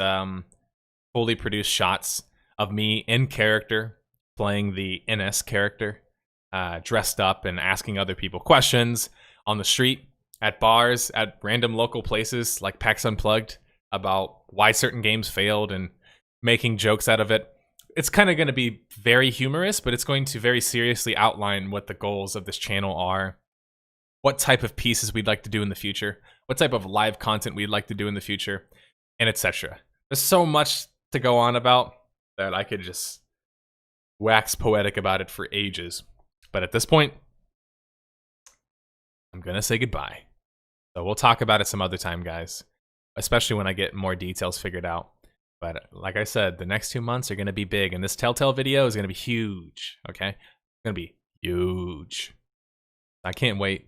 fully produced shots of me in character playing the NS character. Dressed up and asking other people questions on the street, at bars, at random local places like PAX Unplugged about why certain games failed and making jokes out of it. It's kind of going to be very humorous, but it's going to very seriously outline what the goals of this channel are, what type of pieces we'd like to do in the future, what type of live content we'd like to do in the future, and etc. There's so much to go on about that I could just wax poetic about it for ages. But at this point, I'm going to say goodbye. So we'll talk about it some other time, guys, especially when I get more details figured out. But like I said, the next 2 months are going to be big, and this Telltale video is going to be huge, okay? It's going to be huge. I can't wait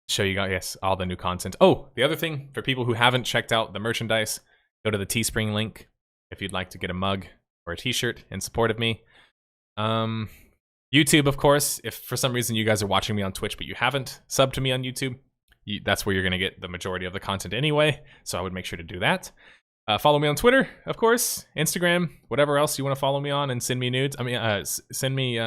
to show you guys all the new content. Oh, the other thing, for people who haven't checked out the merchandise, go to the Teespring link if you'd like to get a mug or a t-shirt in support of me. YouTube, of course, if for some reason you guys are watching me on Twitch but you haven't subbed to me on YouTube, that's where you're going to get the majority of the content anyway, so I would make sure to do that. Follow me on Twitter, of course, Instagram, whatever else you want to follow me on, and send me nudes. Send me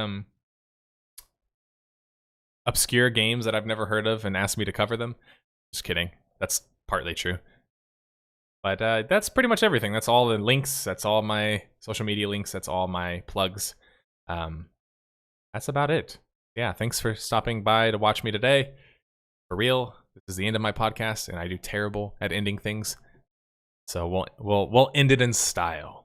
obscure games that I've never heard of and ask me to cover them. Just kidding. That's partly true. But that's pretty much everything. That's all the links. That's all my social media links. That's all my plugs. That's about it. Yeah, thanks for stopping by to watch me today. For real, this is the end of my podcast, and I do terrible at ending things. So we'll end it in style.